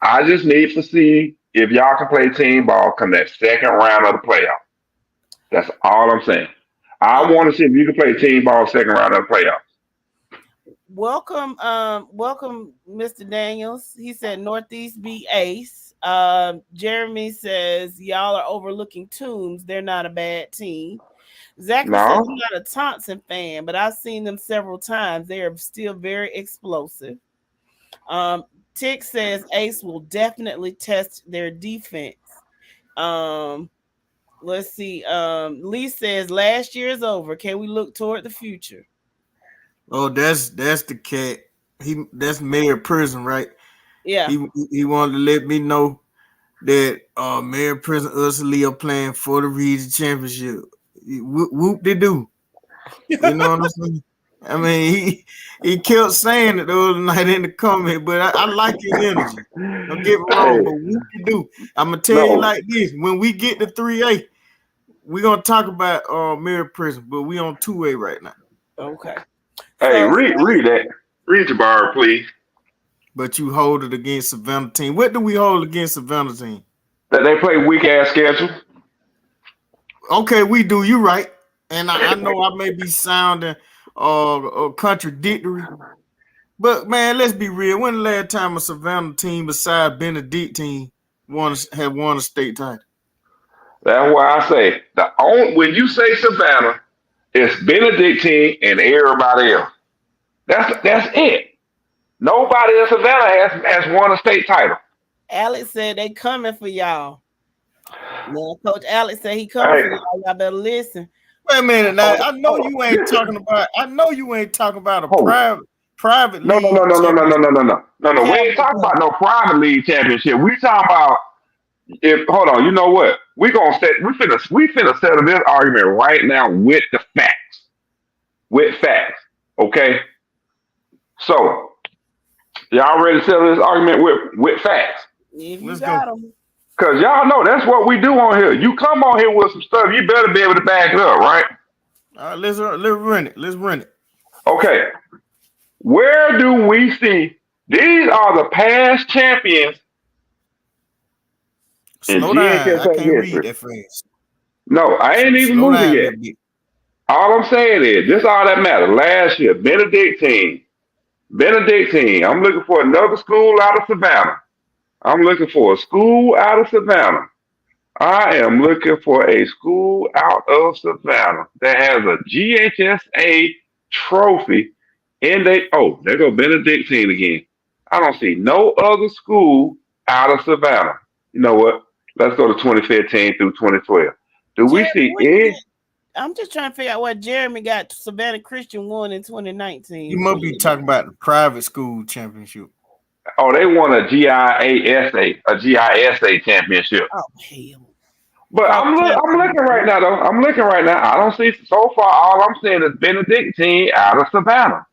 I just need to see if y'all can play team ball come that second round of the playoff. That's all I'm saying. I want to see if you can play team ball second round of the playoffs. Welcome, Mr. Daniels. He said Northeast beat Ace. Jeremy says y'all are overlooking Toombs. They're not a bad team. Zachary says I'm not a Thompson fan, but I've seen them several times. They are still very explosive. Tick says Ace will definitely test their defense. Let's see. Lee says last year is over. Can we look toward the future? Oh, that's the cat. That's Mayor Prison, right? Yeah. He wanted to let me know that Mayor Prison Lee are playing for the region championship. Whoop de doo. You know what I'm saying? I mean, he kept saying it the other night in the comment, but I like his energy. Don't get me wrong, but whoop de doo. I'm gonna tell you like this: when we get to 3A, we're gonna talk about Mayor Prison, but we on 2A right now. Okay. Hey, read that. Read your bar, please. But you hold it against Savannah team. What do we hold against Savannah team? That they play weak ass schedule. Okay, we do. You right. And I know I may be sounding contradictory, but man, let's be real. When the last time a Savannah team besides Benedictine won a state title? That's why I say when you say Savannah, it's Benedictine and everybody else. That's it. Nobody in Savannah has won a state title. Alex said they coming for y'all. Now, Coach Alex said he coming for y'all. Y'all better listen. Wait a minute. Now, I know you ain't talking about a private league. No. We ain't talking about no private league championship. We talking about hold on. You know what? We finna settle this argument right now with the facts. With facts. Okay. So y'all ready to settle this argument with facts? If you got them. Cause y'all know that's what we do on here. You come on here with some stuff, you better be able to back it up, right? All right, let's run it. Let's run it. Okay. Where do we see these are the past champions in Slow down. I GHSA can't read history? that fast. No, I ain't even Slow moving down a yet. little bit. All I'm saying is this all that matters. Last year, Benedictine. I'm looking for another school out of Savannah. I'm looking for a school out of Savannah. I am looking for a school out of Savannah that has a GHSA trophy in they. Oh, there go Benedictine again. I don't see no other school out of Savannah. You know what? Let's go to 2015 through 2012. Do we Jeremy, see what any? did I'm just trying to figure out what Jeremy got Savannah Christian won in 2019. You must be talking about the private school championship. Oh, they won a GISA championship. Oh hell! But I'm looking right now though. I'm looking right now. I don't see so far. All I'm seeing is Benedictine out of Savannah.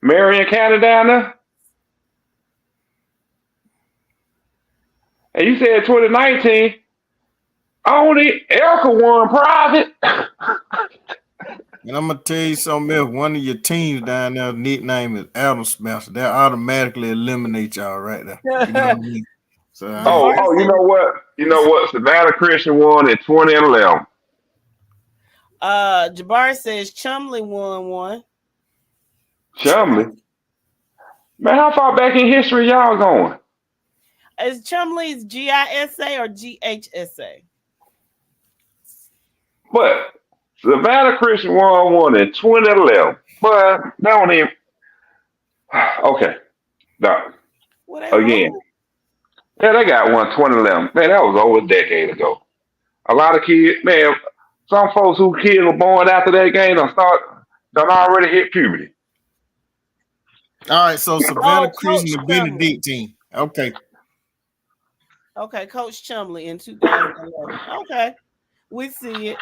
Marion County down there. And you said 2019. Only Erica won private. And I'm gonna tell you something else. One of your teams down there, nickname is Adam Smasher. That automatically eliminate y'all right there. You know what I mean? So you know what? You know what? Savannah Christian won in 2011. Jabari says Chumley won one. Chumley? Man, how far back in history y'all going? Is Chumley's GISA or GHSA? But Savannah Christian won one in 2011. But they don't even. Okay. No. Again. Yeah, they got one 2011. Man, that was over a decade ago. A lot of kids, man, some folks who kids were born after that game done already hit puberty. all right, so Savannah Christian and Benedictine. Okay. Okay, Coach Chumley in 2011. Okay, we see it.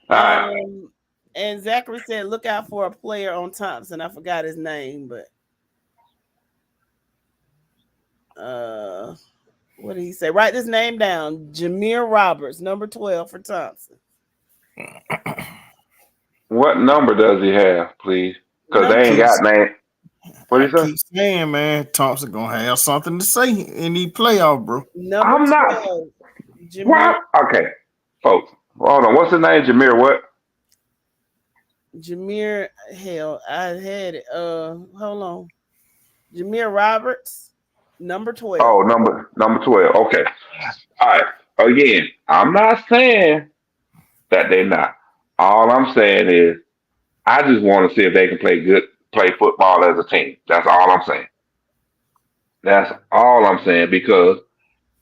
And Zachary said, "Look out for a player on Thompson." I forgot his name, but what did he say? Write this name down: Jameer Roberts, number 12 for Thompson. What number does he have, please? Because they ain't got name. What do you say? Keep saying, man, Thompson gonna have something to say in these playoffs, bro. Number 12. What? Okay, folks, hold on. What's his name? Jameer what? Jameer, hell, I had it. Hold on. Jameer Roberts, number 12. Oh, number 12. Okay. All right. Again, I'm not saying that they're not. All I'm saying is I just want to see if they can play football as a team. That's all I'm saying. That's all I'm saying because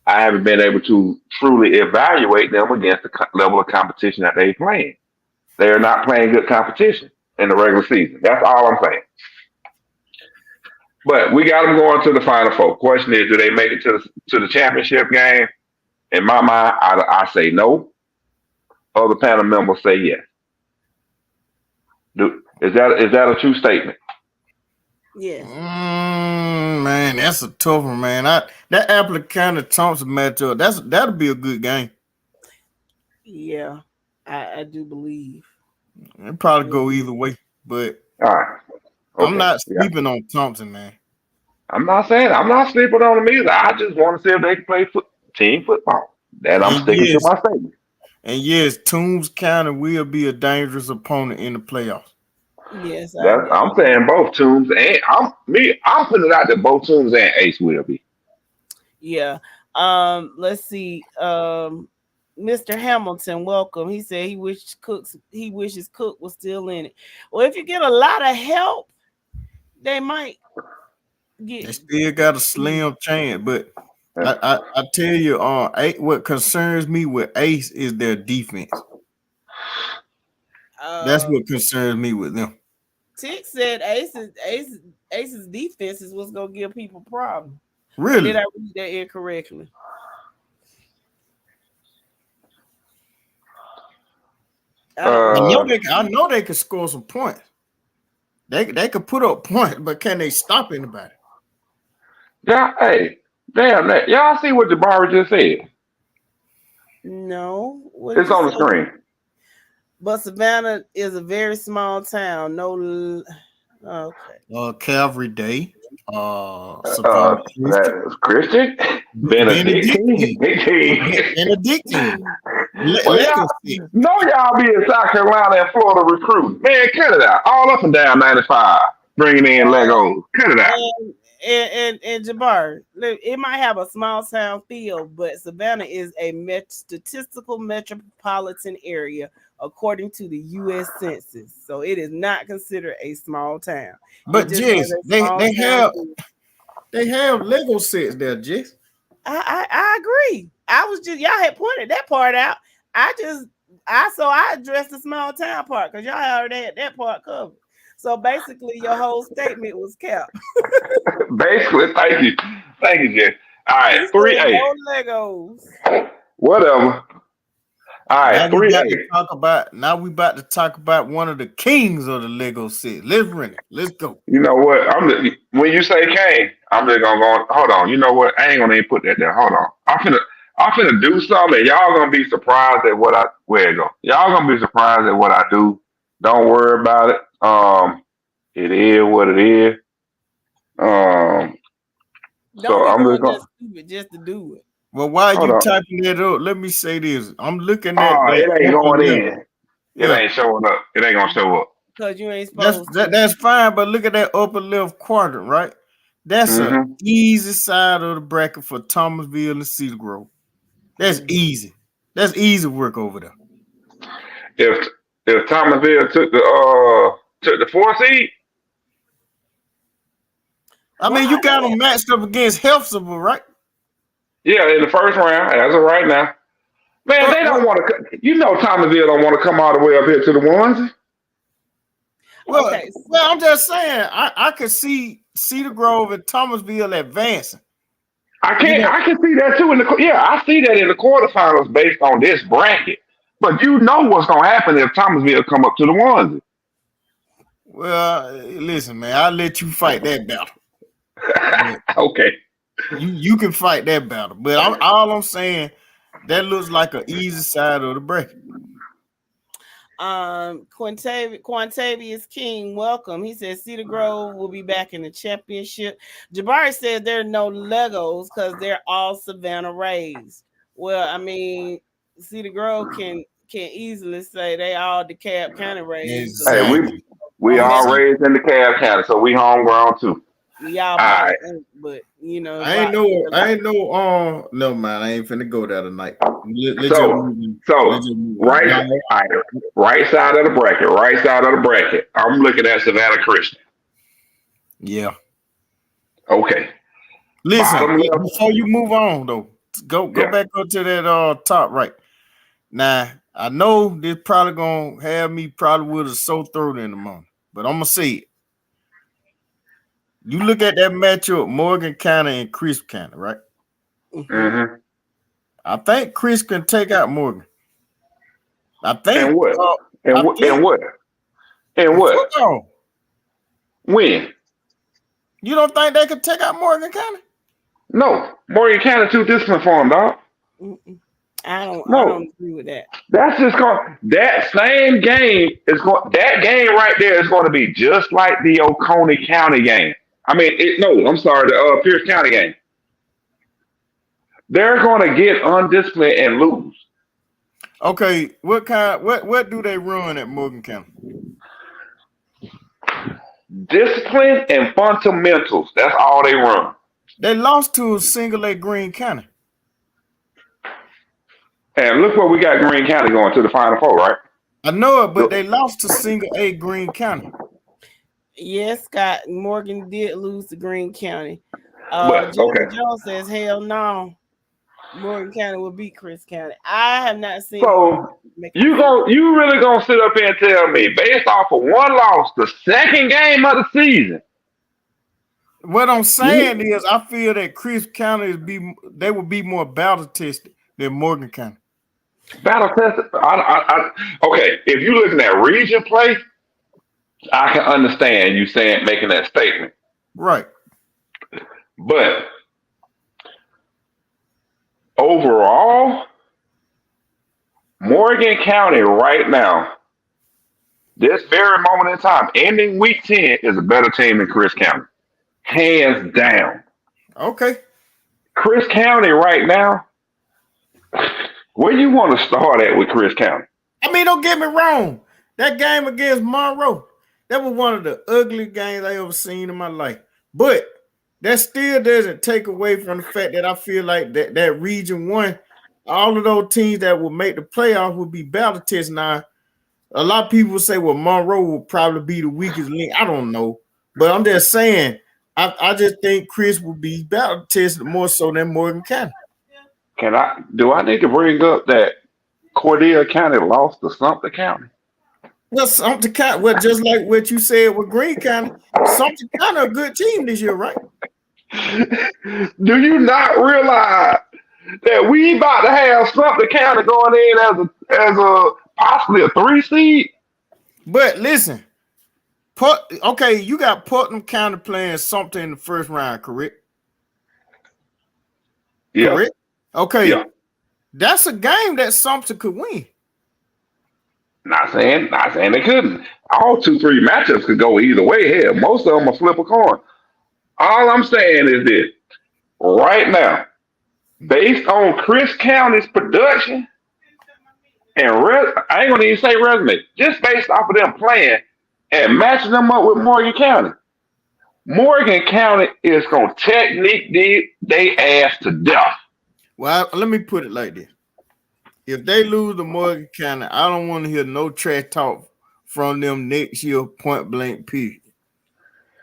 I haven't been able to truly evaluate them against the level of competition that they're playing. They are not playing good competition in the regular season. That's all I'm saying. But we got them going to the Final Four. Question is, do they make it to the championship game? In my mind, I say no. Other panel members say yes. Is that a true statement? Yes. Man, that's a tough one, man. That Applicant Thompson matchup, that'll be a good game. Yeah, I do believe. It'll probably go either way, but all right. Okay. I'm not sleeping on Thompson, man. I'm not sleeping on them either. I just want to see if they can play team football. And I'm sticking to my statement. And yes, Toombs County will be a dangerous opponent in the playoffs. Yes, I'm saying both Toombs and I'm putting it out that both Toombs and Ace will be. Yeah. Let's see. Mr. Hamilton, welcome. He said he wishes Cook was still in it. Well, if you get a lot of help, they might get. They still got a slim chance, but I tell you, what concerns me with Ace is their defense. That's what concerns me with them. Tick said Ace's defense is what's gonna give people problems. Really? Did I read that incorrectly? I know they could score some points. They could put up points, but can they stop anybody? Yeah, hey, Damn that. Y'all see what Jabari just said? No, what did It's you on the say? screen. But Savannah is a very small town. No, okay. Calvary Day. Savannah Christian. That is Christian. Benedictine. Benedictine. Well, y'all know y'all be in South Carolina and Florida recruiting. Man, cut it out. All up and down 95. Bringing in Legos. Cut it out. And Jabbar, look, it might have a small town feel, but Savannah is a statistical metropolitan area according to the U.S. Census. So it is not considered a small town. But Jess, they have Lego sets there, Jess. I agree. I was just y'all had pointed that part out. I addressed the small town part because y'all already had that part covered. So basically, your whole statement was kept. Basically, thank you, Jess. All right, 3A. No Legos. Whatever. All right, 3A. Now we about to talk about one of the kings of the Lego set. Let's run it. Let's go. You know what? When you say Kane, I'm just gonna go. Hold on. You know what? I ain't gonna even put that there. Hold on. I'm finna do something. And y'all gonna be surprised at what where it go. Y'all gonna be surprised at what I do. Don't worry about it. It is what it is. Don't so I'm just gonna stupid just to do it. Well, while you typing that up, let me say this. I'm looking at it ain't going in. It ain't showing up. It ain't gonna show up. Because you ain't supposed to. That's fine, but look at that upper left quadrant, right? That's an easy side of the bracket for Thomasville and Cedar Grove. That's easy. That's easy work over there. If Thomasville took the 4 seed, I mean, you got them matched up against Healthsable, right? Yeah, in the first round, as of right now. Man, they don't want to. You know, Thomasville don't want to come all the way up here to the ones. Well, I'm just saying, I could see Cedar Grove and Thomasville advancing. I can see that too I see that in the quarterfinals based on this bracket. But you know what's gonna happen if Thomasville come up to the ones. Well, listen, man, I'll let you fight that battle. Okay. You can fight that battle, but all I'm saying, that looks like an easy side of the bracket. Quantavious King, welcome. He says Cedar Grove will be back in the championship. Jabari said there are no Legos because they're all Savannah raised. Well, I mean, Cedar Grove can easily say they all DeKalb County raised. Hey, we all raised in DeKalb County, so we homegrown too. Y'all probably ain't, but you know, I ain't no no man, I ain't finna go there tonight. Right side of the bracket. I'm looking at Savannah Christian. Yeah. Okay. Listen, before you move on though, go back up to that top right. Now I know this probably gonna have me probably with a sore throat in the morning, but I'm gonna say it. You look at that matchup, Morgan County and Crisp County, right? Mm-hmm. I think Crisp can take out Morgan. I think. And what? And what? Football. When? You don't think they could take out Morgan County? No, Morgan County too disciplined for him, dog. I don't agree with that. That's just going. That same game is going. That game right there is going to be just like the Oconee County game. I mean, the Pierce County game. They're going to get undisciplined and lose. Okay, what do they run at Morgan County? Discipline and fundamentals. That's all they run. They lost to single A Greene County. And look where we got Greene County going to the Final Four, right? I know it, but they lost to single A Greene County. Yes, Scott. Morgan did lose to Greene County. Okay. Jones says, hell no. Morgan County will beat Crisp County. I have not seen. So you really gonna sit up here and tell me, based off of one loss, the second game of the season? What I'm saying is, I feel that Crisp County will be more battle tested than Morgan County. Battle tested. Okay, if you're looking at region play, I can understand you making that statement. Right. But Overall, Morgan County right now, this very moment in time, ending week 10, is a better team than Chris County. Hands down. Okay. Chris County right now, where you want to start at with Chris County? I mean, don't get me wrong. That game against Monroe, that was one of the ugliest games I ever seen in my life. But that still doesn't take away from the fact that I feel like that Region 1, all of those teams that will make the playoffs will be battle tests. Now, a lot of people say, well, Monroe will probably be the weakest link. I don't know. But I'm just saying, I just think Chris will be battle tested more so than Morgan County. Do I need to bring up that Cordell County lost to Sumter County? Well, Sumter County, well, just like what you said with Greene County, Sumter County a good team this year, right? Do you not realize that we about to have Sumter County going in as a possibly a 3 seed? But listen, okay, you got Putnam County playing Sumter in the first round, correct? Yeah. Correct? Okay. Yeah. That's a game that Sumter could win. Not saying they couldn't. All 2-3 matchups could go either way. Hell, most of them will flip a coin. All I'm saying is this: right now, based on Chris County's production and I ain't gonna even say resume, just based off of them playing and matching them up with Morgan County is gonna technique they ass to death. Well, let me put it like this. If they lose to Morgan County, I don't want to hear no trash talk from them next year, point blank, period.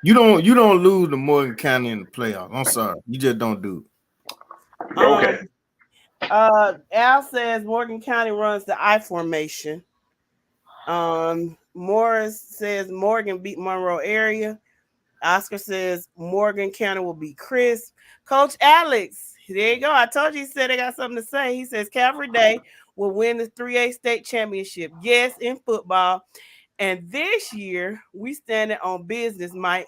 You don't lose to Morgan County in the playoffs. I'm sorry. You just don't do it. Okay. Al says Morgan County runs the I formation. Morris says Morgan beat Monroe area. Oscar says Morgan County will beat Chris. Coach Alex, there you go. I told you he said they got something to say. He says Calvary Day will win the 3A state championship. Yes, in football. And this year, we standing on business, Mike.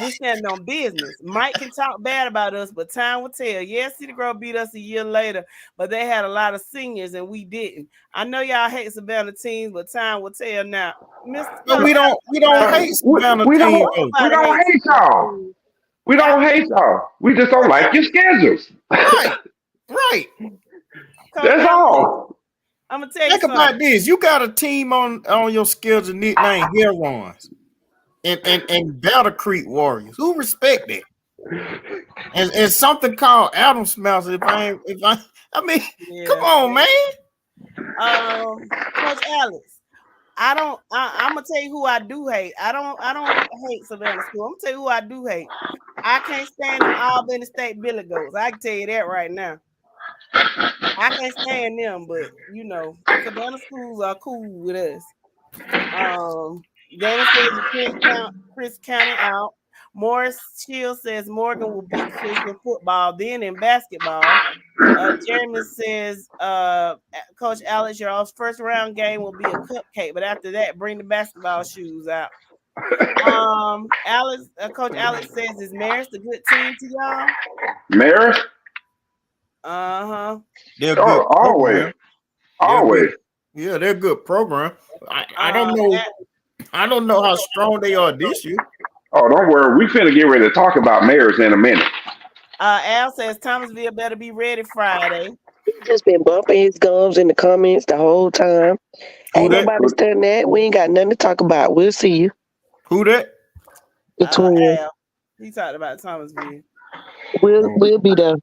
We're standing on business. Mike can talk bad about us, but time will tell. Yes, City Grove beat us a year later, but they had a lot of seniors and we didn't. I know y'all hate Savannah teams, but time will tell now. But we don't hate Savannah teams. We don't hate y'all. We don't hate y'all. We just don't like your schedules. Right. That's all. I'm gonna tell you Think something. about this. You got a team on your schedule nicknamed Herons and Battle Creek Warriors. Who respect that? And something called Adams Mouse. Come on, man. Coach Alex, I'm gonna tell you who I do hate. I don't hate Savannah School. I'm gonna tell you who I do hate. I can't stand them Albany State Billy Goats. I can tell you that right now. I can't stand them, but you know, Savannah schools are cool with us. Dana says Chris County out. Morris Chill says Morgan will beat Chris in football. Then in basketball, Jeremy says, Coach Alex, your first round game will be a cupcake, but after that, bring the basketball shoes out. Coach Alex says, is Marist a good team to y'all? Marist? They're good. Always. Yeah, they're a good program. I don't know. I don't know how strong they are this year. Oh, don't worry. We finna get ready to talk about Marist in a minute. Al says Thomasville better be ready Friday. He's just been bumping his gums in the comments the whole time. Ain't nobody studying that. We ain't got nothing to talk about. We'll see you. Who that? The twins. Al. He talked about Thomasville. We'll be there.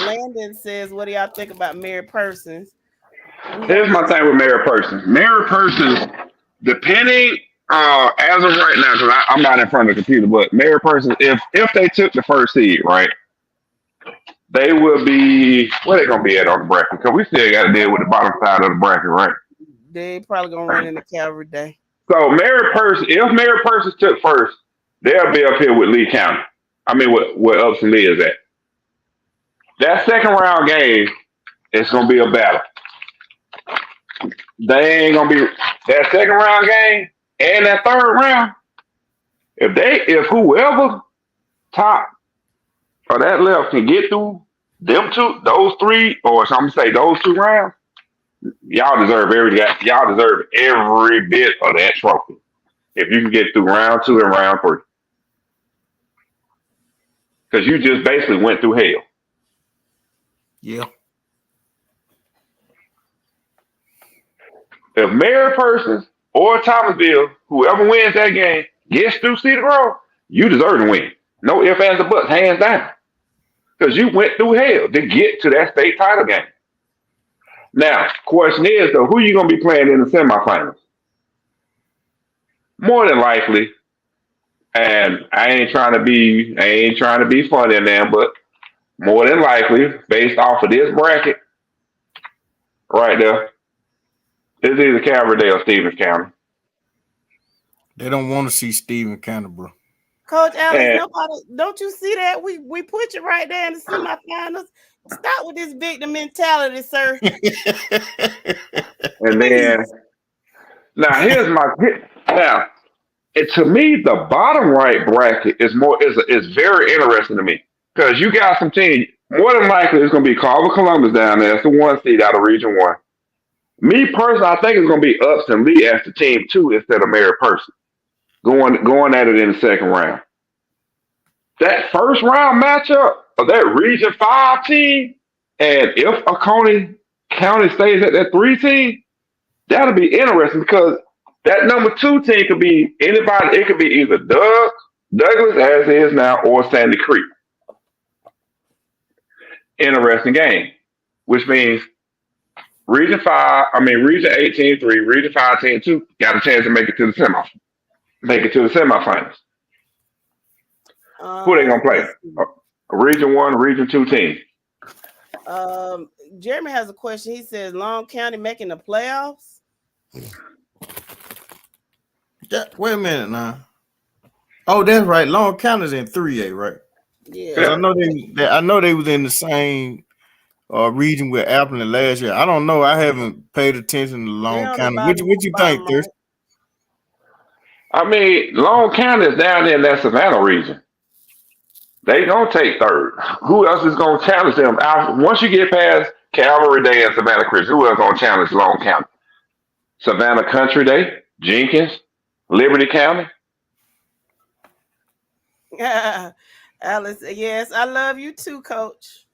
Landon says, what do y'all think about Mary Persons? Here's my thing with Mary Persons. Mary Persons, depending as of right now, because I'm not in front of the computer, but Mary Persons, if they took the first seed, right, they will be where they gonna be at on the bracket? Because we still got to deal with the bottom side of the bracket, right? They probably gonna run in the Calvary Day. So if Mary Persons took first, they'll be up here with Lee County. I mean, where Upson Lee is at. That second round game is gonna be a battle. They ain't gonna be that second round game and that third round. If whoever top or that left can get through those three, or I'm gonna say those 2 rounds, y'all deserve every bit of that trophy. If you can get through round 2 and round 3, because you just basically went through hell. Yeah. If Mary Persons or Thomasville, whoever wins that game, gets through Cedar Grove, you deserve to win. No ifs, ands, or buts, hands down. Because you went through hell to get to that state title game. Now, question is though, who you gonna be playing in the semifinals? More than likely, and I ain't trying to be funny in there, but more than likely, based off of this bracket right there, it's either Calvary or Stevens County. They don't want to see Stevens County, bro. Coach Alex, nobody, don't you see that? We put you right there in the semifinals. Stop with this victim mentality, sir. And then now to me, the bottom right bracket is very interesting to me because you got some teams. More than likely, it's going to be Carver Columbus down there. It's the 1 seed out of Region 1. Me personally, I think it's going to be Upson Lee as the team 2 instead of Mary Person going at it in the second round. That first round matchup of that Region 5 team, and if Oconee County stays at that 3 team, that'll be interesting because that number 2 team could be anybody. It could be either Douglas, as it is now, or Sandy Creek. Interesting game, which means Region 18 3, Region 5 team 2 got a chance to make it to the semifinals. Who they gonna play? A Region 1, Region 2 team. Jeremy has a question. He says, Long County making the playoffs? Wait a minute now. Oh, that's right. Long County's in 3A, right? Yeah. I know they was in the same region with Appleton last year. I don't know. I haven't paid attention to Long County. What you think, Thirsty? I mean, Long County is down there in that Savannah region. They gonna take 3rd. Who else is gonna challenge them? Once you get past Calvary Day and Savannah Chris, who else gonna challenge Long County? Savannah Country Day, Jenkins, Liberty County. Alice, yes, I love you too, Coach.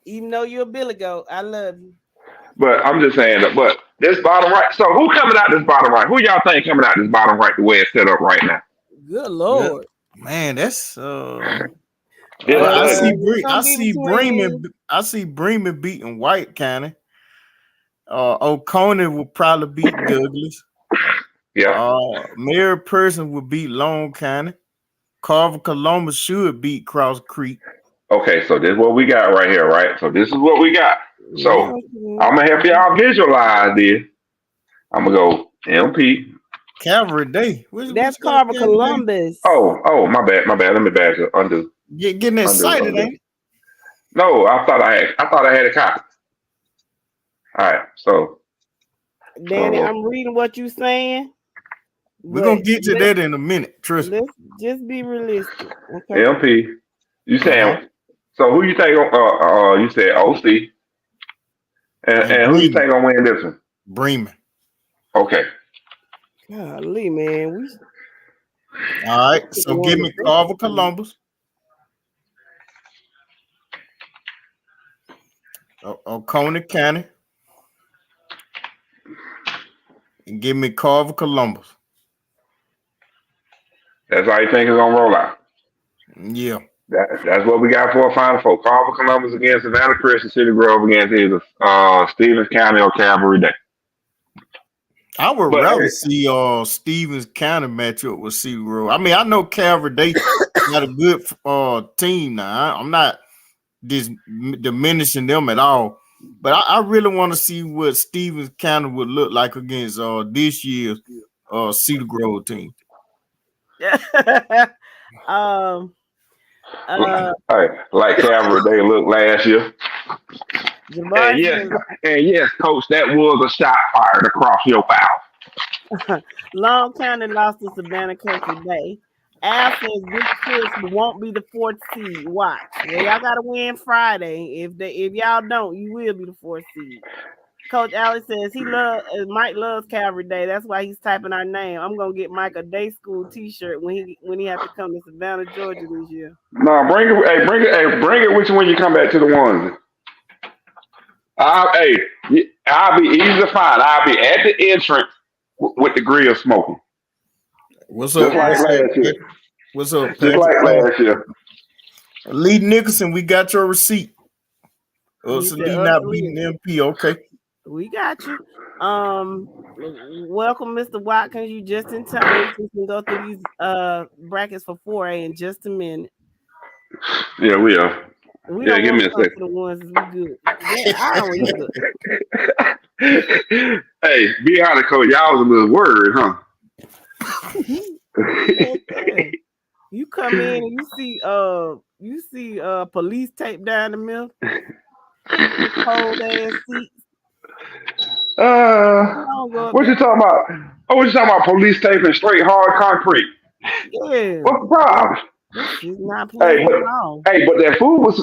Even though you're a Billy Goat, I love you. But I'm just saying that. But this bottom right. So who coming out this bottom right? Who y'all think coming out this bottom right the way it's set up right now? Good Lord, man, that's I see Bremen beating White County. Oconee will probably beat Douglas. Yeah. Mary Person will beat Long County. Carver Columbus should beat Cross Creek. Okay, so this is what we got right here, right? So this is what we got. So I'm gonna help y'all visualize this. I'm gonna go MP. Calvary Day. That's Carver Columbus. Oh, my bad. Let me back up. Undo. Getting excited, ain't it? No, I thought I had a copy. All right, so Danny, I'm reading what you're saying. We're gonna get to that in a minute. Trust me. Let's just be realistic. Okay. MP. You saying so? Who you think? You said OC, and who you think gonna win this one? Bremen. Okay. Golly, man. All right. So give me Carver Columbus. Oconee County. And give me Carver Columbus. That's how you think it's gonna roll out. Yeah. That's what we got for a Final Four. Carver Columbus against Savannah Christian, City Grove against either Stevens County or Calvary Day. I would rather see Stevens County match up with City Grove. I mean, I know Calvary Day got a good team now. I'm not diminishing them at all. But I really want to see what Stevens County would look like against this year's Cedar Grove team. Like Calvary Day looked last year. And yes, Coach, that was a shot fired across your bow. Long County lost to Savannah Country Day. Al says Big Sis won't be the 4th seed. Watch. Well, y'all gotta win Friday. If y'all don't, you will be the 4th seed. Coach Alex says Mike loves Calvary Day. That's why he's typing our name. I'm gonna get Mike a day school T-shirt when he have to come to Savannah, Georgia this year. No, bring it. Hey, bring it with you when you come back to the ones. I'll be easy to find. I'll be at the entrance with the grill smoking. What's up? Just like last year. What's up, Just Patrick? like last year. Lee Nicholson, we got your receipt. Lee not beating MP. Okay. We got you. Welcome, Mr. Watkins. You just in time. We can go through these brackets for 4A in just a minute. Yeah, we are. We Yeah, don't give want me to a come second. to the ones that's we good. I don't either. Hey, be honest, Coach. Y'all was a little worried, huh? You come in and you see police tape down the middle. Cold ass seats. What you talking about? Oh, what you talking about? Police taping straight hard concrete. Yeah. What's the problem? This is not playing at all. But that food was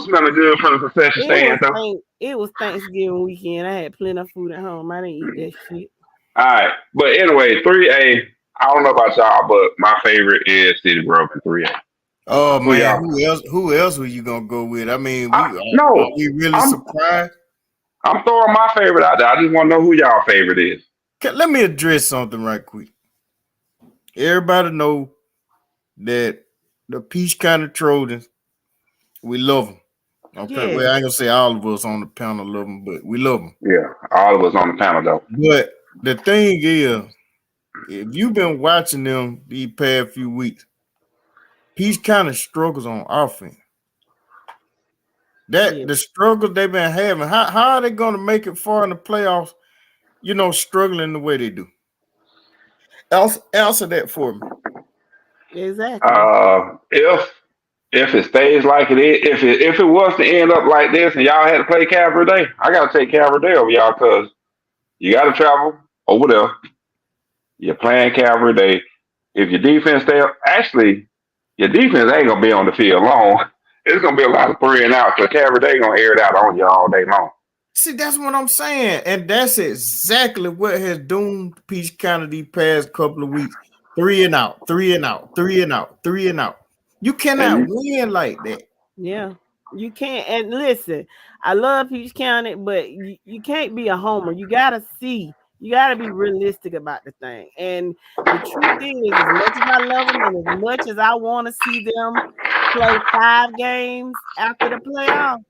smelling good from the concession stand though. It was Thanksgiving weekend. I had plenty of food at home. I didn't eat that shit. All right, but anyway, 3A. I don't know about y'all, but my favorite is City Grove in 3A. Oh man, who else were you gonna go with? I mean, are we really surprised? I'm throwing my favorite out there. I just want to know who y'all favorite is. Let me address something right quick. Everybody know that the Peach County Trojans, we love them. Okay, well, I ain't gonna say all of us on the panel love them, but we love them. Yeah, all of us on the panel though. But the thing is, if you've been watching them these past few weeks, Peach County struggles on offense. The struggles they've been having, how are they going to make it far in the playoffs? Struggling the way they do. Answer that for me. Exactly. If it stays like it is, if it was to end up like this, and y'all had to play Calvary Day, I gotta take Calvary Day over y'all because you gotta travel over there. You're playing Calvary Day. If your defense your defense ain't gonna be on the field long. It's gonna be a lot of 3 and out. So Calvary Day gonna air it out on you all day long. See, that's what I'm saying, and that's exactly what has doomed Peach County these past couple of weeks. 3 and out, 3 and out, 3 and out, 3 and out. You cannot win like that. Yeah, you can't. And listen, I love Peach County, but you can't be a homer. You gotta be realistic about the thing. And the truth is, as much as I love them and as much as I want to see them play 5 games after the playoffs,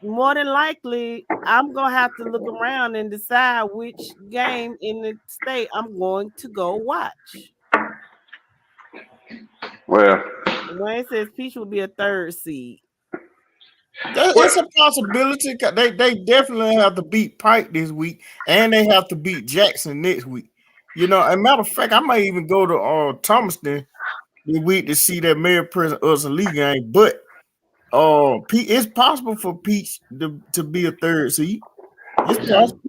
more than likely, I'm gonna have to look around and decide which game in the state I'm going to go watch. Well, Wayne says Peach will be a 3rd seed. It's a possibility. They definitely have to beat Pike this week, and they have to beat Jackson next week. As a matter of fact, I might even go to Thomaston this week to see that Mayor President Ursa Lee game. But it's possible for Peach to be a 3rd seed. It's possible.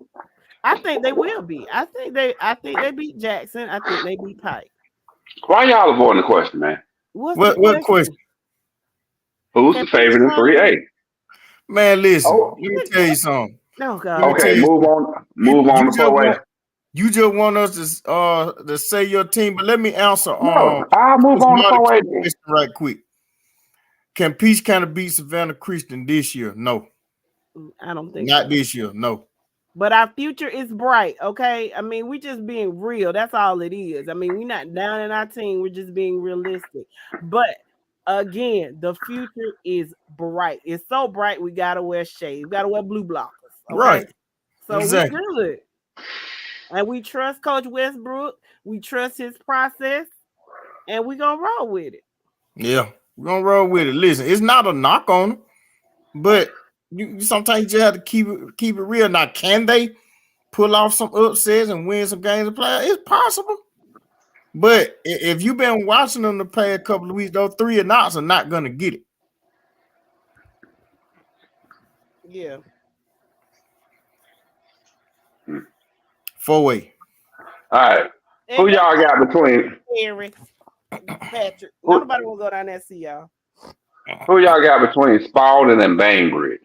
I think they will be. I think they beat Jackson. I think they beat Pike. Why y'all avoiding the question, man? What question? Who's the favorite in 3A? Man, listen. Let me tell you something. No, God. Okay, move on to 4A. You just want us to say your team, but let me answer. I'll move on to 4A right quick. Can Peach County beat Savannah Christian this year? No. I don't think not this year. No. But our future is bright, okay? I mean, we just being real. That's all it is. I mean, we're not down in our team. We're just being realistic. But again, the future is bright. It's so bright, we got to wear shades. We got to wear blue blockers, okay? Right. So exactly. We're good. And we trust Coach Westbrook. We trust his process. And we're going to roll with it. Yeah, we're going to roll with it. Listen, it's not a knock on him, but sometimes you just have to keep it real. Now, can they pull off some upsets and win some games of play? It's possible. But if you've been watching them the past couple of weeks, those 3 and outs are not going to get it. Yeah. 4A. All right. Who y'all got between? Patrick. Who, Nobody will go down there and see y'all. who y'all got between Spalding and Bainbridge?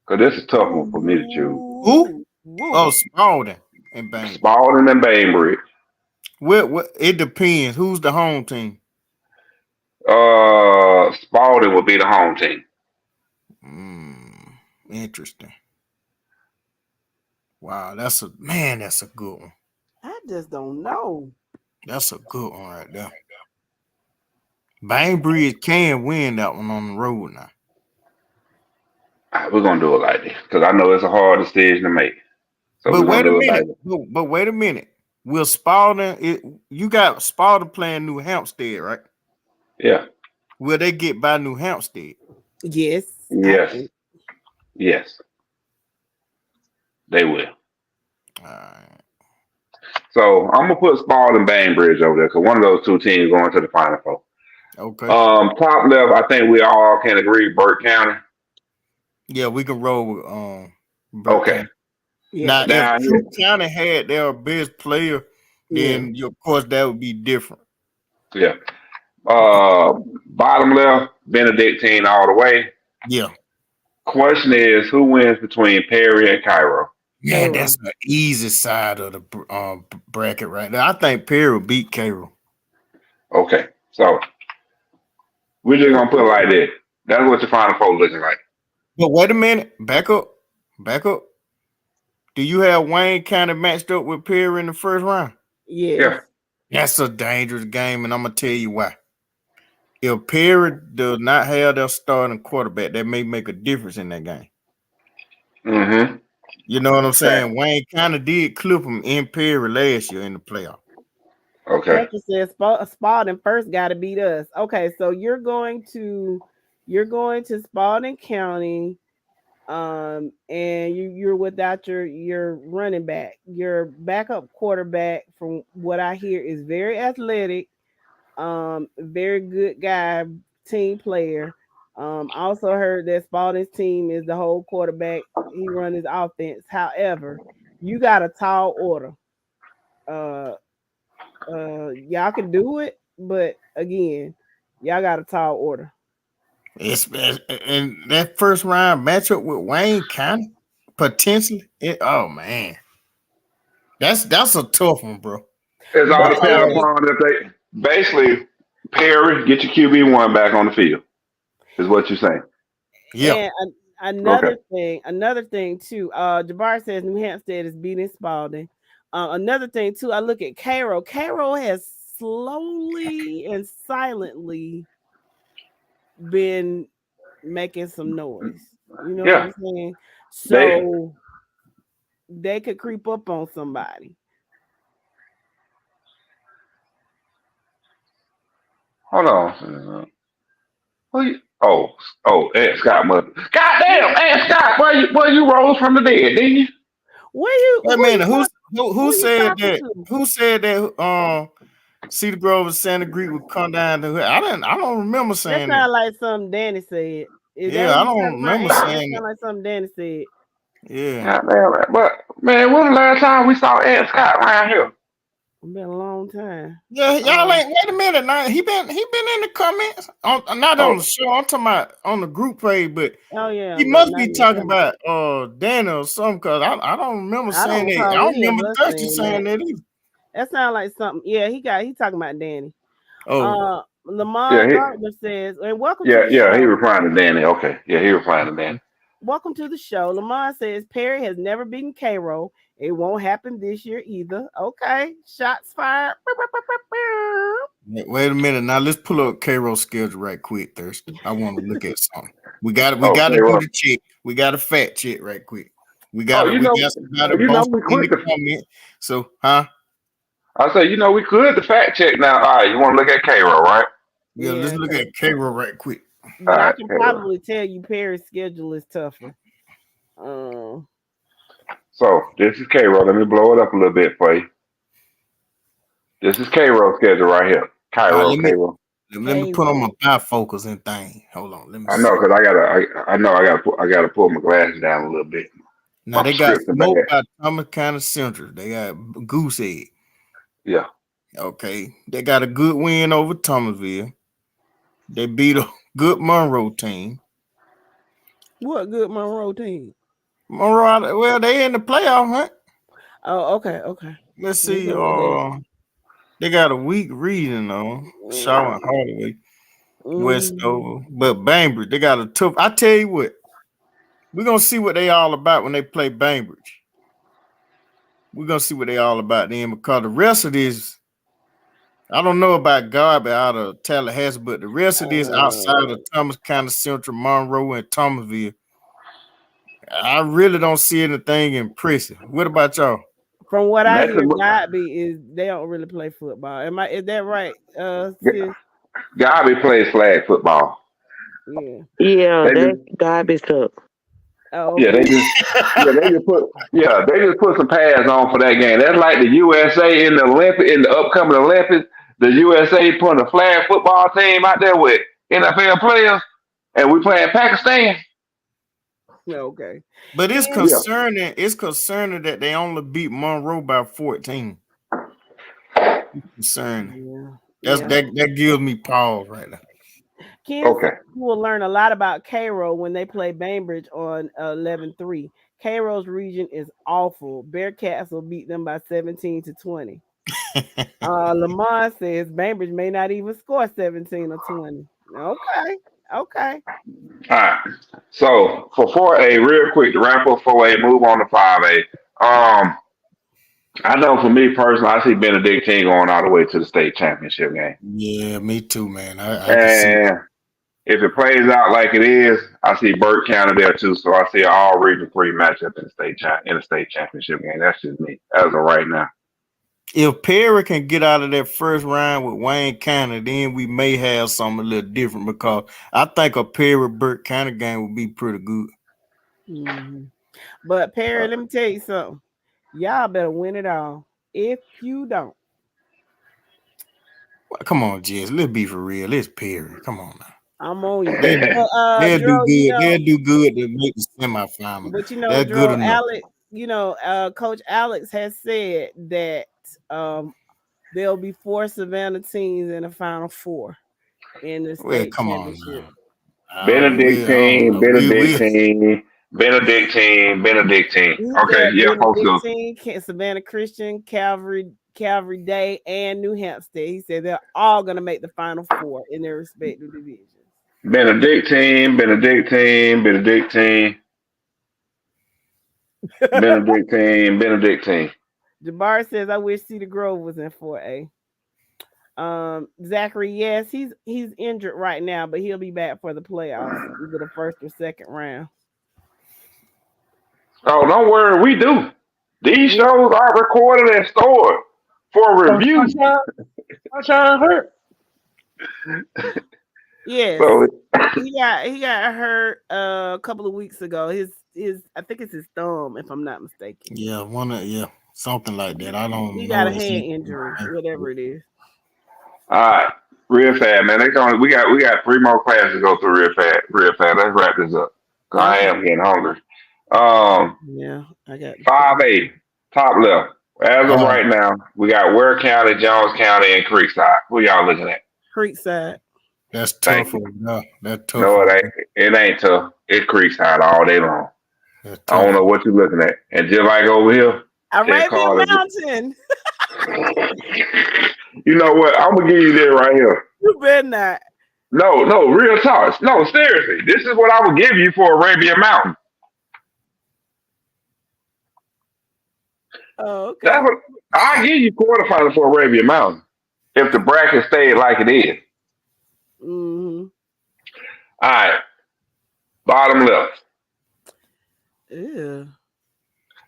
Because this is a tough one for me to choose. Who? Woo. Oh, Spalding and Bang. Spalding and Bainbridge. What? It depends. Who's the home team? Spalding would be the home team. Interesting. Wow, that's a good one. I just don't know. That's a good one right there. Bainbridge can win that one on the road now. We're gonna do it like this because I know it's a hard decision to make. So But we're gonna wait a do it minute. like this. But wait a minute. Will Spalding? You got Spalding playing New Hampstead, right? Yeah. Will they get by New Hampstead? Yes. Yes. Yes. They will. All right. So I'm gonna put Spalding Bainbridge over there because one of those two teams going to the Final Four. Okay. Top left, I think we all can agree Burke County. Yeah, we can roll with Burke Okay. County. Yeah. Now, if True County had their best player, then of course that would be different. Yeah. Bottom left, Benedictine all the way. Yeah. Question is, who wins between Perry and Cairo? Man, that's the easy side of the bracket right there. I think Perry will beat Cairo. Okay, so we're just gonna put it like this. That's what your Final Four looking like. But wait a minute, back up. Do you have Wayne County matched up with Perry in the first round? Yeah. That's a dangerous game, and I'm gonna tell you why. If Perry does not have their starting quarterback, that may make a difference in that game. Mm-hmm. You know what I'm saying? Wayne kind of did clip him in Perry last year in the playoff. Okay. Patrick says Spalding first got to beat us. Okay, so you're going to Spalding County, and you're without your running back. Your backup quarterback, from what I hear, is very athletic, very good guy, team player. Also heard that Spalding's team is the whole quarterback. He run his offense. However, you got a tall order. Y'all can do it, but again, y'all got a tall order. And that first round matchup with Wayne County, potentially. Oh man, that's a tough one, bro. It's all depending upon if they basically Perry get your QB1 back on the field. Is what you're saying. Yeah. And another thing too. Jabbar says New Hampstead is beating Spalding. Another thing too, I look at Cairo. Cairo has slowly and silently been making some noise. You know what I'm saying? So they could creep up on somebody. Hold on. Ed Scott must. Goddamn, Ed Scott, where you rose from the dead, didn't you? Who said that? Who said that? Cedar Grove and Santa Cruz would come down to her. I don't remember saying that. Sound like something Danny said. I don't remember saying that. Sound like something Danny said. Yeah. Goddamn, but man, when the last time we saw Ed Scott around here? It's been a long time. Yeah, y'all ain't. Wait a minute now. He been in the comments not on the show. I'm talking about on the group page, but he must be talking about Danny or something, because I don't remember saying that. I don't remember Thirsty saying that either. That sounds like something. Yeah, he talking about Danny. Oh, Lamar Gardner says, and welcome to the show. Yeah, he replying to Danny. Okay. Yeah, he replying to Danny. Welcome to the show. Lamar says Perry has never beaten Cairo. It won't happen this year either. Okay. Shots fired. Wait a minute. Now let's pull up Cairo's schedule right quick, Thirsty. I want to look at something. We got to do the check. We got to fact check right quick. We got to comment. So, huh? I say, we could the fact check now. All right, you want to look at Cairo, right? Yeah, let's look at Cairo right quick. But I can probably tell you Perry's schedule is tougher. So this is Cairo. Let me blow it up a little bit for you. This is Cairo's schedule right here. Cairo. Let me put on my bifocals and thing. Hold on. Let me. I know, because I gotta pull my glasses down a little bit. Now they got smoked by Thomas County Central. They got Goose Egg. Yeah. Okay, they got a good win over Thomasville. They beat a good Monroe team. What good Monroe team? Monroe, well, they in the playoff hunt. Oh, okay. Let's see. They got a weak reading on Shaw and Hardaway, Westover, but Bainbridge, they got a tough. I tell you what, we're gonna see what they all about when they play Bainbridge. We're gonna see what they all about then, because the rest of this, I don't know about Garby out of Tallahassee, but the rest of this outside of Thomas County Central, Monroe, and Thomasville, I really don't see anything impressive. What about y'all? From what I hear, Godby is they don't really play football. Is that right? Sis? Godby plays flag football. Yeah, that's Godby's cup. Oh, okay. They just put some pads on for that game. That's like the USA in the upcoming Olympics. The USA putting a flag football team out there with NFL players, and we playing Pakistan. Okay. But it's concerning. It's concerning that they only beat Monroe by 14. It's concerning. That gives me pause right now. Kansas will learn a lot about Cairo when they play Bainbridge on 11-3. Cairo's region is awful. Bearcats will beat them by 17-20. Lamont says Bainbridge may not even score 17 or 20. Okay. All right. So for 4A, real quick to wrap up 4A, move on to 5A. I know for me personally, I see Benedictine going all the way to the state championship game. Yeah, me too, man. I and can see. If it plays out like it is, I see Burke County there too. So I see an all region 3 matchup in the state championship game. That's just me as of right now. If Perry can get out of that first round with Wayne County, then we may have something a little different, because I think a Perry Burke County game would be pretty good. Mm-hmm. But Perry, let me tell you something. Y'all better win it all. If you don't, come on, Jess. Let's be for real. It's Perry. Come on now. I'm on you. They'll do good. They'll do good to make the semifinal. But that's good enough. Alex, Coach Alex has said that there'll be 4 Savannah teams in the Final 4 in the state championship. Benedictine. Okay, yeah, Benedictine, Savannah Christian, Calvary Day, and New Hampstead. He said they're all going to make the Final 4 in their respective divisions. Benedictine. Jabbar says, I wish Cedar Grove was in 4A. Zachary, yes, he's injured right now, but he'll be back for the playoffs, either the first or second round. Oh, don't worry, we do. These shows are recorded and stored for review. Sunshine hurt. Yes, so, he got hurt a couple of weeks ago. His I think it's his thumb, if I'm not mistaken. Yeah, something like that. I don't know. He got a hand injury, whatever it is. All right, real fast, man. We got 3 more classes to go through real fast. Let's wrap this up. I am getting hungry. Yeah, I got 5A, top left. As of right now, we got Ware County, Jones County, and Creekside. Who y'all looking at? Creekside. That's tough. That's tough. No, it ain't. It ain't tough. It's Creekside all day long. I don't know what you're looking at. And just like over here, Arabian Mountain. You know what? I'm gonna give you this right here. You better not. No, real talk. No, seriously. This is what I would give you for Arabian Mountain. Oh, okay. That's what I give you quarterfinals for Arabian Mountain if the bracket stayed like it is. Mm-hmm. All right. Bottom left. Yeah.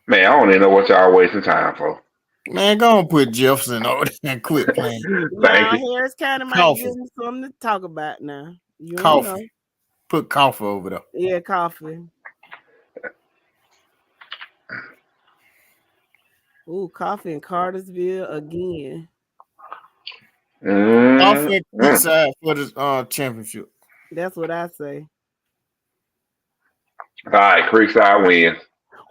Man, I don't even know what y'all wasting time for. Man, go on put Jefferson over there and quit playing. Harris County might give me something to talk about now. Coffee. Put coffee over there. Yeah, coffee. Ooh, coffee in Cartersville again. Coffee inside for this championship. That's what I say. All right, Creekside wins.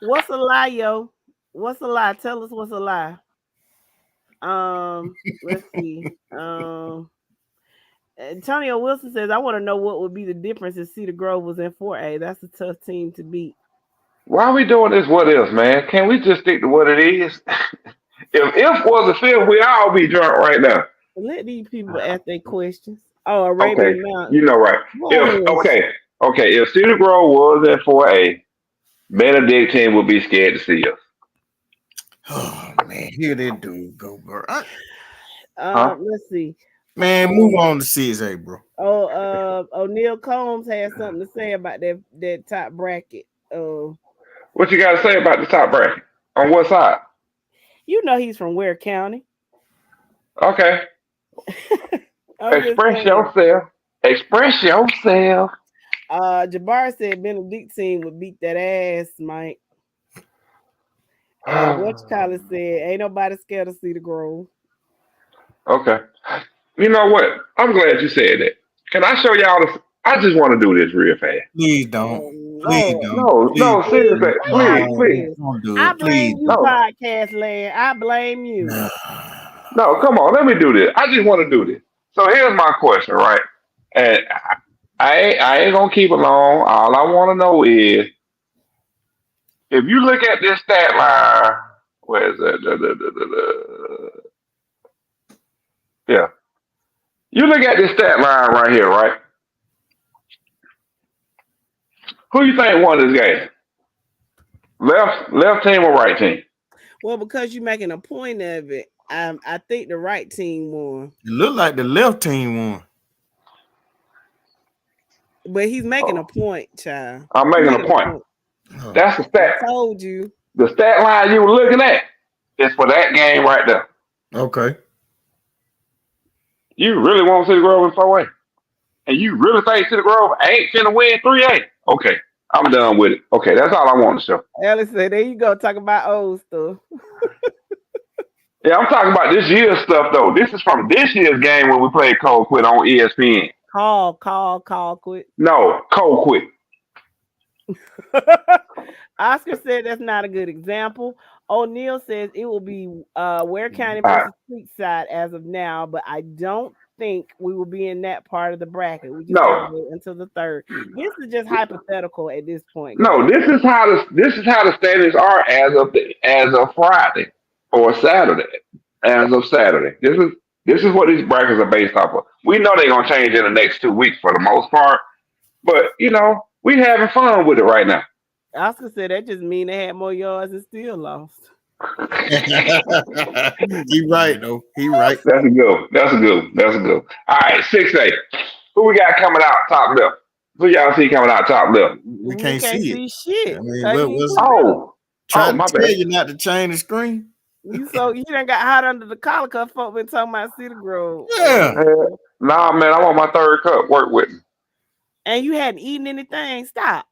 What's a lie, yo? What's a lie? Tell us what's a lie. Let's see. Antonio Wilson says, I want to know what would be the difference if Cedar Grove was in 4A. That's a tough team to beat. Why are we doing this what else, man? Can't we just stick to what it is? If was a fifth, we all be drunk right now. Let these people ask their questions. Oh, Okay, Arabian Mountain. you know right. If Cedar Grove was in 4A, Benedictine would be scared to see us. Oh man, here they do go, bro. Let's see. Man, move on to 6A, bro. O'Neal Combs has something to say about that top bracket. What you got to say about the top bracket? On what side? You know he's from Ware County. Okay. Express yourself. Express yourself. Jabbar said Benedictine would beat that ass, Mike. College said ain't nobody scared of Cedar Grove. Okay. You know what? I'm glad you said that. Can I show y'all this? I just want to do this real fast. Please don't. Please don't. No, seriously. Please. Don't do it. I blame you, podcast land. I blame you. No, come on. Let me do this. I just want to do this. So here's my question, right? And I ain't going to keep it long. All I want to know is, if you look at this stat line, where is it? Yeah. You look at this stat line right here, right? Who you think won this game? Left team or right team? Well, because you're making a point of it, I think the right team won. It looked like the left team won. But he's making a point, child. I'm making a point. That's the stat. I told you. The stat line you were looking at is for that game right there. Okay. You really want Cedar Grove in 4A? And you really think Cedar Grove ain't finna win 3A? Okay, I'm done with it. Okay, that's all I want to show. Alice said, there you go, talking about old stuff. Yeah, I'm talking about this year's stuff, though. This is from this year's game when we played Cold Quit on ESPN. Call quit. No, Cold Quit. Oscar said that's not a good example. O'Neal says it will be Ware County versus Creekside as of now, but I don't think we will be in that part of the bracket. We just have to wait until the third. This is just hypothetical at this point. No, this is how the standings are as of Friday or Saturday. As of Saturday, this is what these brackets are based off of. We know they're gonna change in the next 2 weeks for the most part, but we having fun with it right now. Oscar said that just mean they had more yards and still lost. He right though. He right. That's a good. All right, 6A. Who we got coming out top left? Who y'all see coming out top left? We can't see it. Shit. I mean, trying to tell you not to change the screen. You done got hot under the collar because folk been talking about Cedar Grove. Yeah. Nah, man, I want my third cup. Work with me. And you hadn't eaten anything. Stop.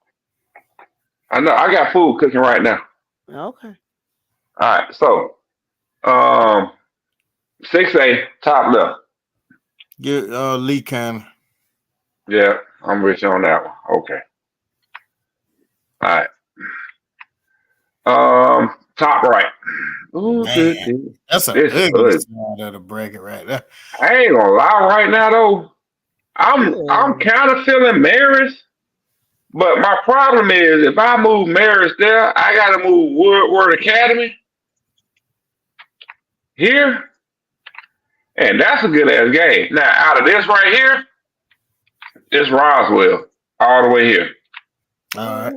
I know. I got food cooking right now. Okay. All right. So, 6A, top left. Get Lee County. Yeah, I'm rich on that one. Okay. All right. Top right. Ooh, that's a ugly side of the bracket right there. I ain't gonna lie right now though. I'm kind of feeling Maris, but my problem is if I move Maris there, I gotta move Woodward Academy here, and that's a good ass game. Now out of this right here, it's Roswell all the way here. All right.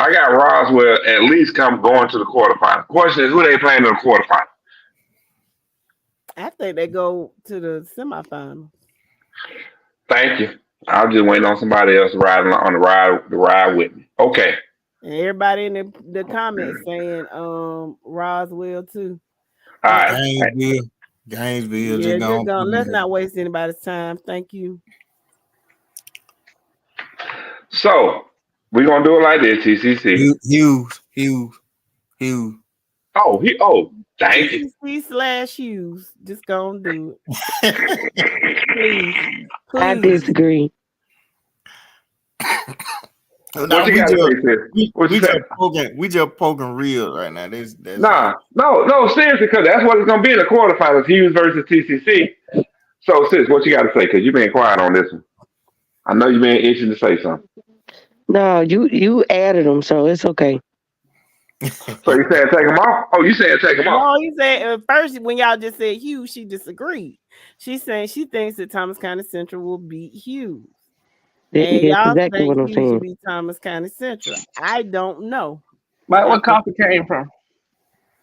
I got Roswell at least going to the quarterfinal. Question is, who they playing in the quarterfinal? I think they go to the semifinal. Thank you. I'm just waiting on somebody else riding on the ride with me. Okay. And everybody in the comments saying Roswell too. All right. Gainesville. Yeah, just go. Let's not waste anybody's time. Thank you. So we're gonna do it like this, TCC. Hughes. Thank you. TCC/Hughes. Just gonna do it. Please. I disagree. What you got to say, sis? What you say? We just poking real right now. That's No, seriously, because that's what it's gonna be in the quarterfinals. Hughes versus TCC. So, sis, what you got to say? Because you've been quiet on this one. I know you've been itching to say something. No, you added them, so it's okay. So you saying take them off? Oh, you saying take them off? No, he said at first when y'all just said Hughes, she disagreed. She's saying she thinks that Thomas County Central will beat Hughes. And That's y'all exactly think what I'm Hughes saying. will beat Thomas County Central. I don't know. What coffee came from?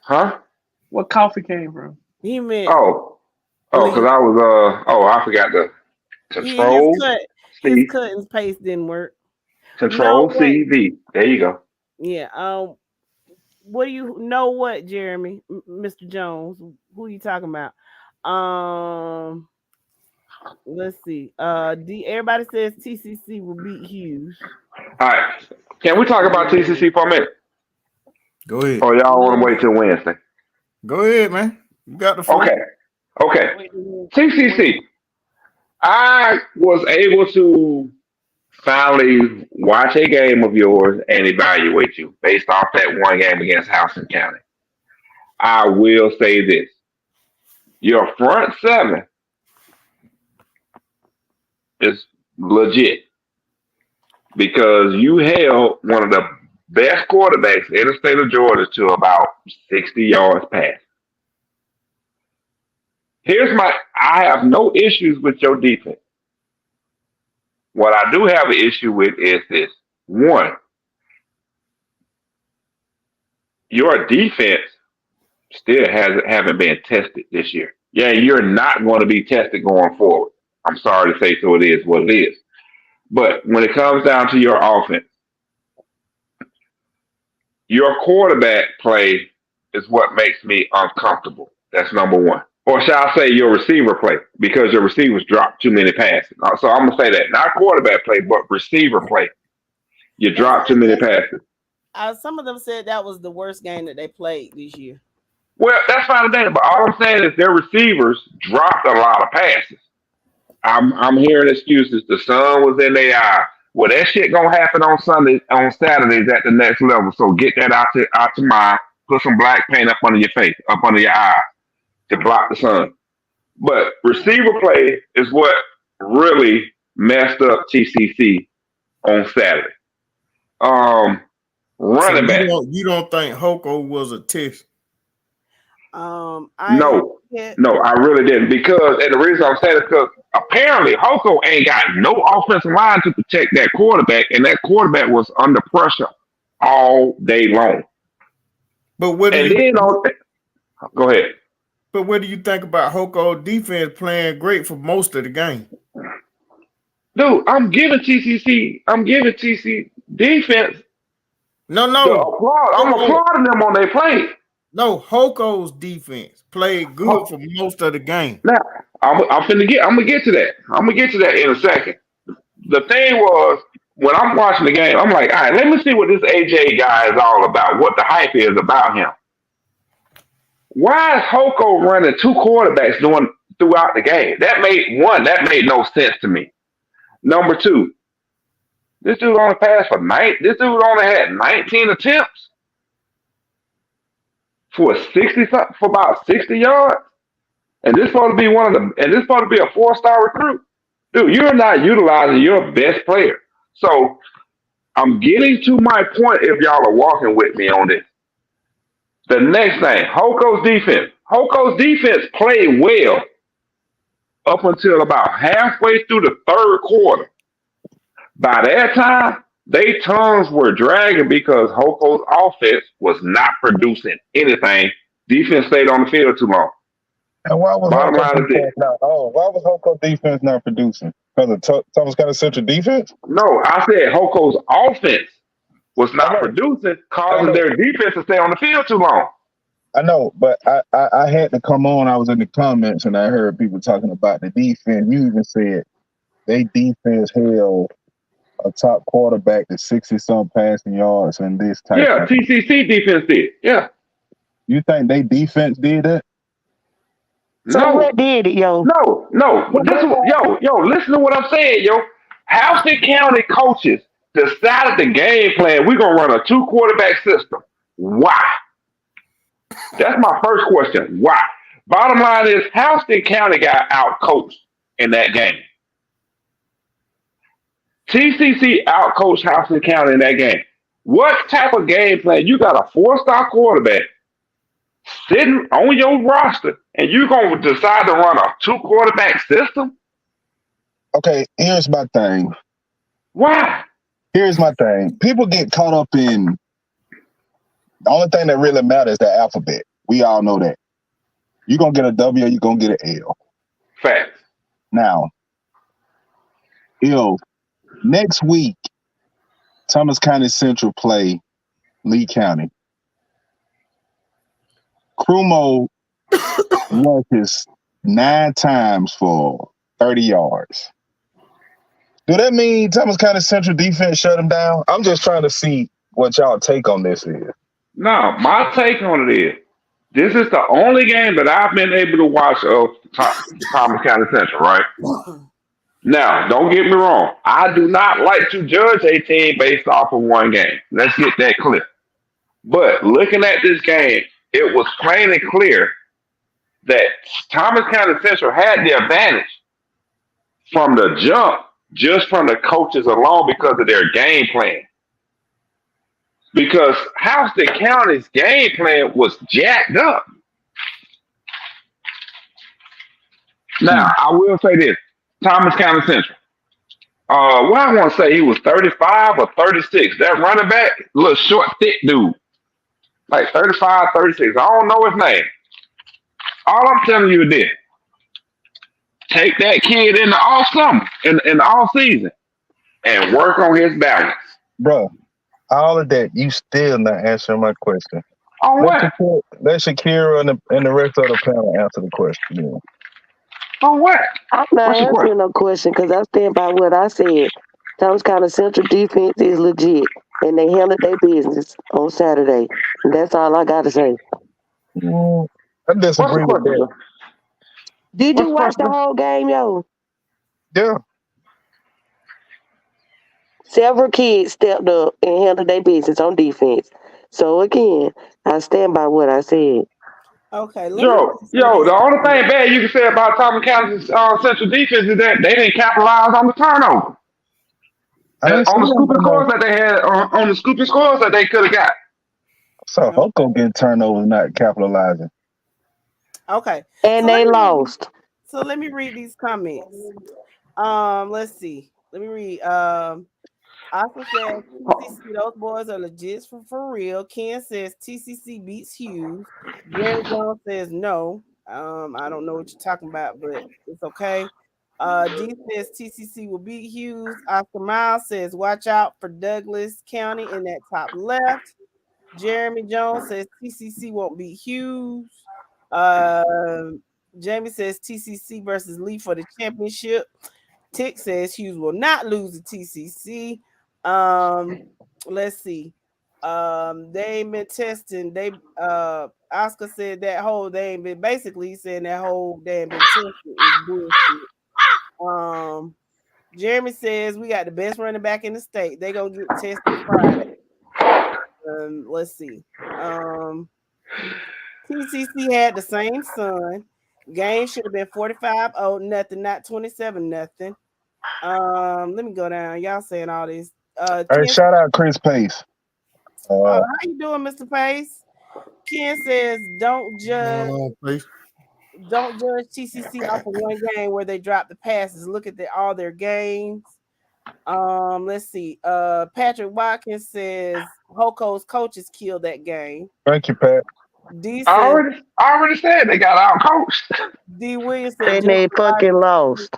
Huh? What coffee came from? He meant because I was I forgot the control his C. cut and paste didn't work. Control C V. There you go. Yeah. What do you know? What Jeremy, Mr. Jones? Who you talking about? Let's see. Everybody says TCC will beat Hughes. All right. Can we talk about TCC for a minute? Go ahead. Or y'all want to wait till Wednesday? Go ahead, man. You got the floor. Okay. TCC. I was able to finally watch a game of yours and evaluate you based off that one game against Houston County. I will say this. Your front seven is legit because you held one of the best quarterbacks in the state of Georgia to about 60 yards pass. I have no issues with your defense. What I do have an issue with is this. One, your defense still haven't been tested this year. Yeah, you're not going to be tested going forward. I'm sorry to say so it is what it is. But when it comes down to your offense, your quarterback play is what makes me uncomfortable. That's number one. Or shall I say your receiver play, because your receivers drop too many passes. So I'm going to say that. Not quarterback play, but receiver play. You drop too many passes. Some of them said that was the worst game that they played this year. Well, that's fine today, but all I'm saying is their receivers dropped a lot of passes. I'm hearing excuses. The sun was in their eye. Well, that shit gonna happen on Saturdays at the next level. So get that out to mind. Put some black paint up under your face, up under your eye, to block the sun. But receiver play is what really messed up TCC on Saturday. Running back. You don't think Hoko was a test? No, I really didn't. And the reason I'm saying is because apparently Hoko ain't got no offensive line to protect that quarterback, and that quarterback was under pressure all day long. But go ahead. But what do you think about Hoko defense playing great for most of the game? Dude, I'm giving TC defense. No. I'm applauding them on their play. No, Hoko's defense played good for most of the game. Now, I'm gonna get to that. I'm gonna get to that in a second. The thing was, when I'm watching the game, I'm like, all right, let me see what this AJ guy is all about, what the hype is about him. Why is Hoko running two quarterbacks throughout the game? That made no sense to me. Number two, this dude only passed for This dude only had 19 attempts for about 60 yards, and this supposed to be a 4-star recruit. Dude, you're not utilizing your best player. So I'm getting to my point. If y'all are walking with me on this, the next thing, Hoko's defense. Hoko's defense played well up until about halfway through the third quarter. By that time, their tongues were dragging because Hoko's offense was not producing anything. Defense stayed on the field too long. And why was Hoko defense not producing? Because of Thomas County Central defense? No, I said Hoko's offense was not producing, causing their defense to stay on the field too long. I know, but I had to come on. I was in the comments and I heard people talking about the defense. You even said they defense held a top quarterback to 60-some passing yards in this type. Yeah, TCC defense did. Yeah. You think they defense did that? So what did it, yo? No. Listen to what I'm saying, yo. Houston County coaches decided the game plan. We're gonna run a 2 quarterback system. Why? That's my first question. Why? Bottom line is Houston County got out coached in that game. TCC out coached Houston County in that game. What type of game plan? You got a 4-star quarterback sitting on your roster, and you're gonna decide to run a 2 quarterback system? Okay, here's my thing. Why? Here's my thing. People get caught up in the only thing that really matters is the alphabet. We all know that. You're gonna get a W or you're gonna get an L. Facts. Now, if next week Thomas County Central play Lee County, Crumo rushes 9 times for 30 yards. Do that mean Thomas County Central defense shut him down? I'm just trying to see what y'all take on this is. No, my take on it is this is the only game that I've been able to watch of Thomas County Central, right? Now, don't get me wrong. I do not like to judge a team based off of one game. Let's get that clear. But looking at this game, it was plain and clear that Thomas County Central had the advantage from the jump just from the coaches alone because of their game plan. Because Houston County's game plan was jacked up. Now, I will say this. Thomas County Central. Well, I want to say he was 35 or 36. That running back, little short, thick dude. Like 35, 36. I don't know his name. All I'm telling you is this. Take that kid in the off summer, in the off season, and work on his balance. Bro, all of that, you still not answering my question. On what? Let Shakira and the rest of the panel answer the question. Yeah. On what? I'm not answering no question because I stand by what I said. Thomas County Central defense is legit, and they handled their business on Saturday. And that's all I got to say. I disagree with that. Did you watch the whole game, yo? Yeah. Several kids stepped up and handled their business on defense. So again, I stand by what I said. Okay. Yo, the only thing bad you can say about Thomas County Central defense is that they didn't capitalize on the turnover. On the scooping scores that they had, on the scooping scores that they could have got. So Hoko getting turnovers, not capitalizing. Okay. And they lost. So let me read these comments. Let's see. Let me read. Oscar says TCC, those boys are legit for real. Ken says TCC beats Hughes. Jerry Jones says no. I don't know what you're talking about, but it's okay. D says TCC will beat Hughes. Oscar Miles says watch out for Douglas County in that top left. Jeremy Jones says TCC won't beat Hughes. Jamie says TCC versus Lee for the championship. Tick says Hughes will not lose to TCC. Let's see. They ain't been testing. Oscar said that whole they ain't been basically saying that whole they ain't been testing is bullshit. Jeremy says we got the best running back in the state. They gonna get tested Friday. Let's see. TCC had the same son. Game should have been 45-0, nothing, not 27-0. Let me go down. Y'all saying all this. Hey, shout out Chris Pace. How you doing, Mr. Pace? Ken says don't judge TCC off of one game where they dropped the passes. Look at all their games. Let's see. Patrick Watkins says Hoko's coaches killed that game. Thank you, Pat. I already said they got out coached. D. Williams said and they fucking lost.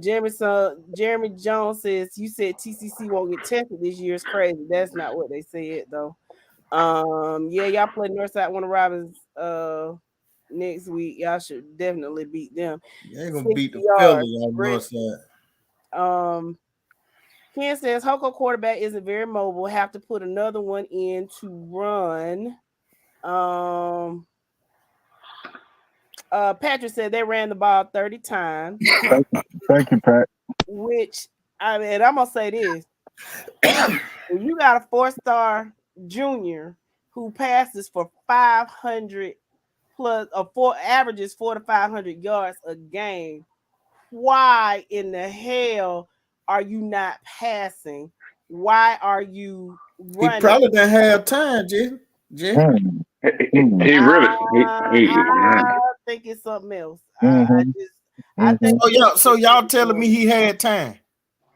Jeremy Jones says you said TCC won't get tested this year. It's crazy. That's not what they said though. Yeah, y'all play Northside Warner Robins next week. Y'all should definitely beat them. They ain't gonna beat the Philly on Northside. Ken says Hoko quarterback isn't very mobile. Have to put another one in to run. Patrick said they ran the ball 30 times. Thank you, Pat. Which I mean, I'm gonna say this: when you got a 4-star junior who passes for 500 plus, or averages 400 to 500 yards a game, why in the hell are you not passing? Why are you He running? probably didn't have time, Jay. He really, I think it's something else. I think. So y'all telling me he had time?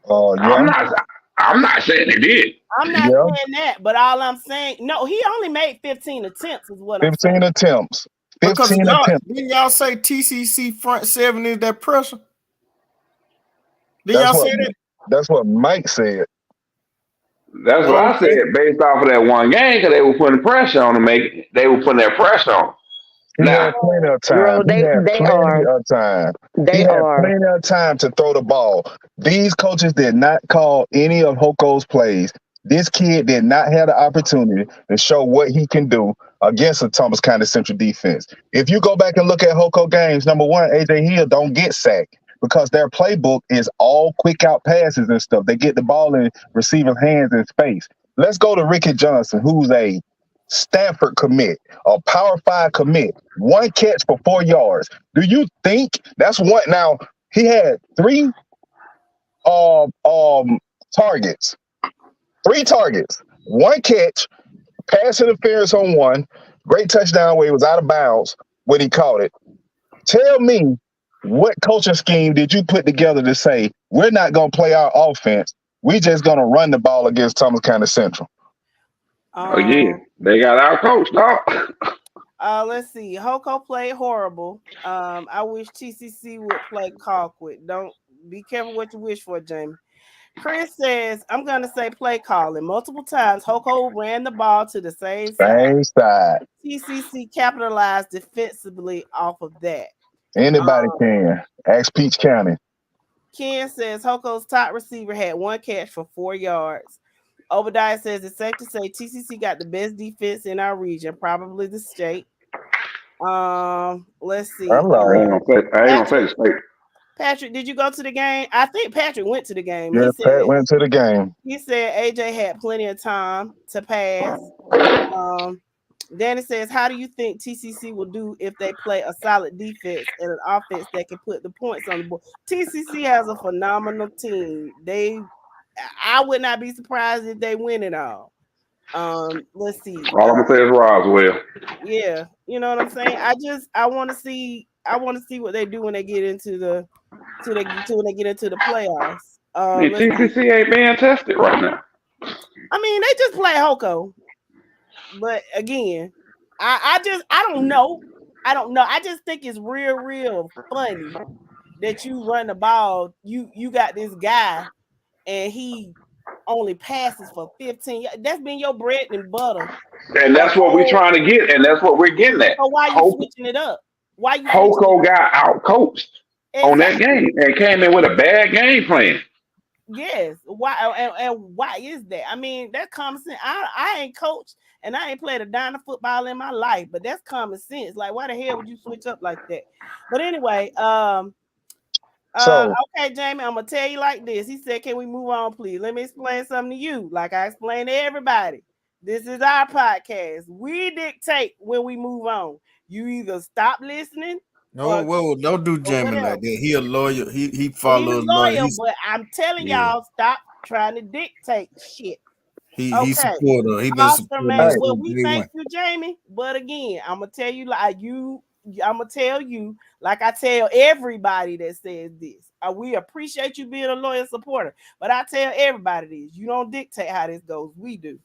Oh yeah. I'm not saying he did. I'm not saying that, but all I'm saying, no, he only made 15 attempts, is what I'm saying. 15 attempts. Because 15 attempts. didn't y'all say TCC front seven is that pressure? Did That's y'all what say that? that's what Mike said. That's what I said based off of that one game because they were putting pressure on him. They were putting that pressure on him. He had plenty of time. Bro, they are. He had plenty of time to throw the ball. These coaches did not call any of Hoko's plays. This kid did not have the opportunity to show what he can do against a Thomas County Central defense. If you go back and look at Hoko games, number one, AJ Hill don't get sacked because their playbook is all quick out passes and stuff. They get the ball in receivers' hands in space. Let's go to Ricky Johnson, who's a Stanford commit, a Power 5 commit, 1 catch for 4 yards. Do you think that's one? Now, he had 3 targets. 3 targets, 1 catch, pass interference on 1, great touchdown where he was out of bounds when he caught it. Tell me, what coaching scheme did you put together to say, we're not going to play our offense, we're just going to run the ball against Thomas County Central? Again, they got our coach, dog. Let's see. Hoko played horrible. I wish TCC would play Colquitt. Don't be careful what you wish for, Jamie. Chris says, I'm going to say play calling. Multiple times, Hoko ran the ball to the same side. TCC capitalized defensively off of that. Anybody can. Ask Peach County. Ken says, Hoko's top receiver had 1 catch for 4 yards. Obadiah says, it's safe to say TCC got the best defense in our region, probably the state. Let's see. I ain't gonna say the state. Patrick, did you go to the game? I think Patrick went to the game. Yeah, Pat went to the game. He said AJ had plenty of time to pass. Danny says, how do you think TCC will do if they play a solid defense and an offense that can put the points on the board? TCC has a phenomenal team. I would not be surprised if they win it all. Let's see. All I'm gonna say is Roswell. Yeah, you know what I'm saying. I want to see what they do when they get into the playoffs. TCC ain't being tested right now. I mean, they just play Hoko, but again, I don't know. I just think it's real funny that you run the ball. You got this guy, and he only passes for 15. That's been your bread and butter. And that's what we're trying to get, and that's what we're getting at. So why you switching it up? Why you? Hoko got out coached on that game and came in with a bad game plan. Yes. Why and why is that? I mean, that's common sense. I ain't coached and I ain't played a dime of football in my life, but that's common sense. Like, why the hell would you switch up like that? But anyway, okay, Jamie, I'm gonna tell you like this. He said, can we move on, please? Let me explain something to you. Like I explained to everybody. This is our podcast. We dictate when we move on. You either stop listening. No, don't do Jamie like that. He a lawyer. He follow He's loyal, but I'm telling y'all, stop trying to dictate shit. He supporter. He been supporting. Well, we thank you, Jamie. But again, I'm gonna tell you like I tell everybody that says this. We appreciate you being a loyal supporter, but I tell everybody this: you don't dictate how this goes. We do.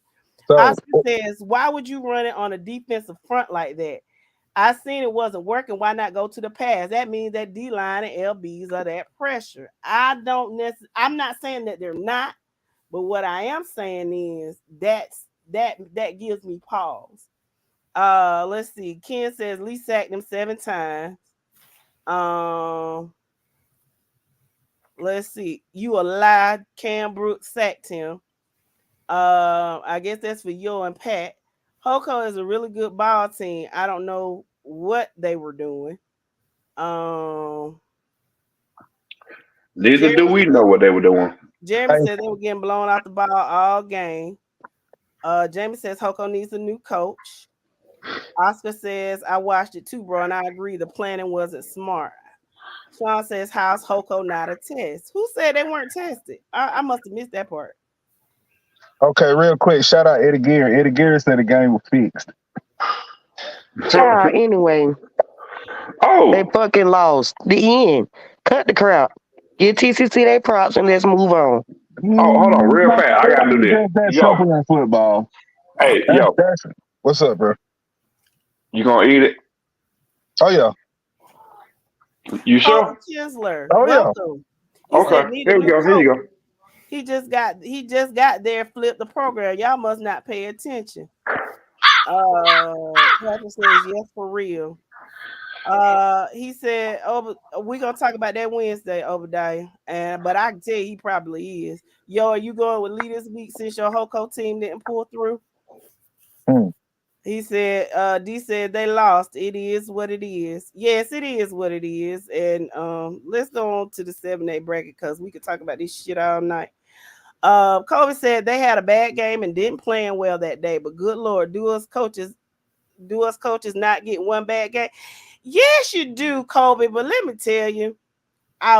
Oscar says, why would you run it on a defensive front like that? I seen it wasn't working. Why not go to the pass? That means that D-line and LBs are that pressure. I'm not saying that they're not, but what I am saying is that gives me pause. Let's see. Ken says Lee sacked him 7 times. Let's see. You a lie. Cam Brooks sacked him. I guess that's for you and Pat. Hoko is a really good ball team. I don't know what they were doing. Neither do we know what they were doing. Jeremy said they were getting blown out the ball all game. Jamie says Hoko needs a new coach. Oscar says I watched it too, bro, and I agree the planning wasn't smart. Sean says how's Hoko not a test? Who said they weren't tested? I must have missed that part. Okay, real quick, shout out Eddie Gear. Eddie Gear said the game was fixed. Child, anyway. They fucking lost. The end. Cut the crap. Get TCC their props and let's move on. Oh, hold on, real fast. I gotta do this. That's Yo, simple in football. hey, yo, What's up, bro? you gonna eat it? Oh yeah. You sure? Chisler. Oh yeah. Welcome. Okay. Here we go. Here you go. He just got there, flipped the program. Y'all must not pay attention. Patrick says yes for real. He said, we're gonna talk about that Wednesday, Obadiah. But I can tell you he probably is. Yo, are you going with Lee this week since your Hoko team didn't pull through? He said, D said they lost. It is what it is. Yes, it is what it is. And let's go on to the 7-8 bracket because we could talk about this shit all night. Kobe said they had a bad game and didn't play well that day, but good Lord, do us coaches not get one bad game? Yes, you do, Kobe. But let me tell you,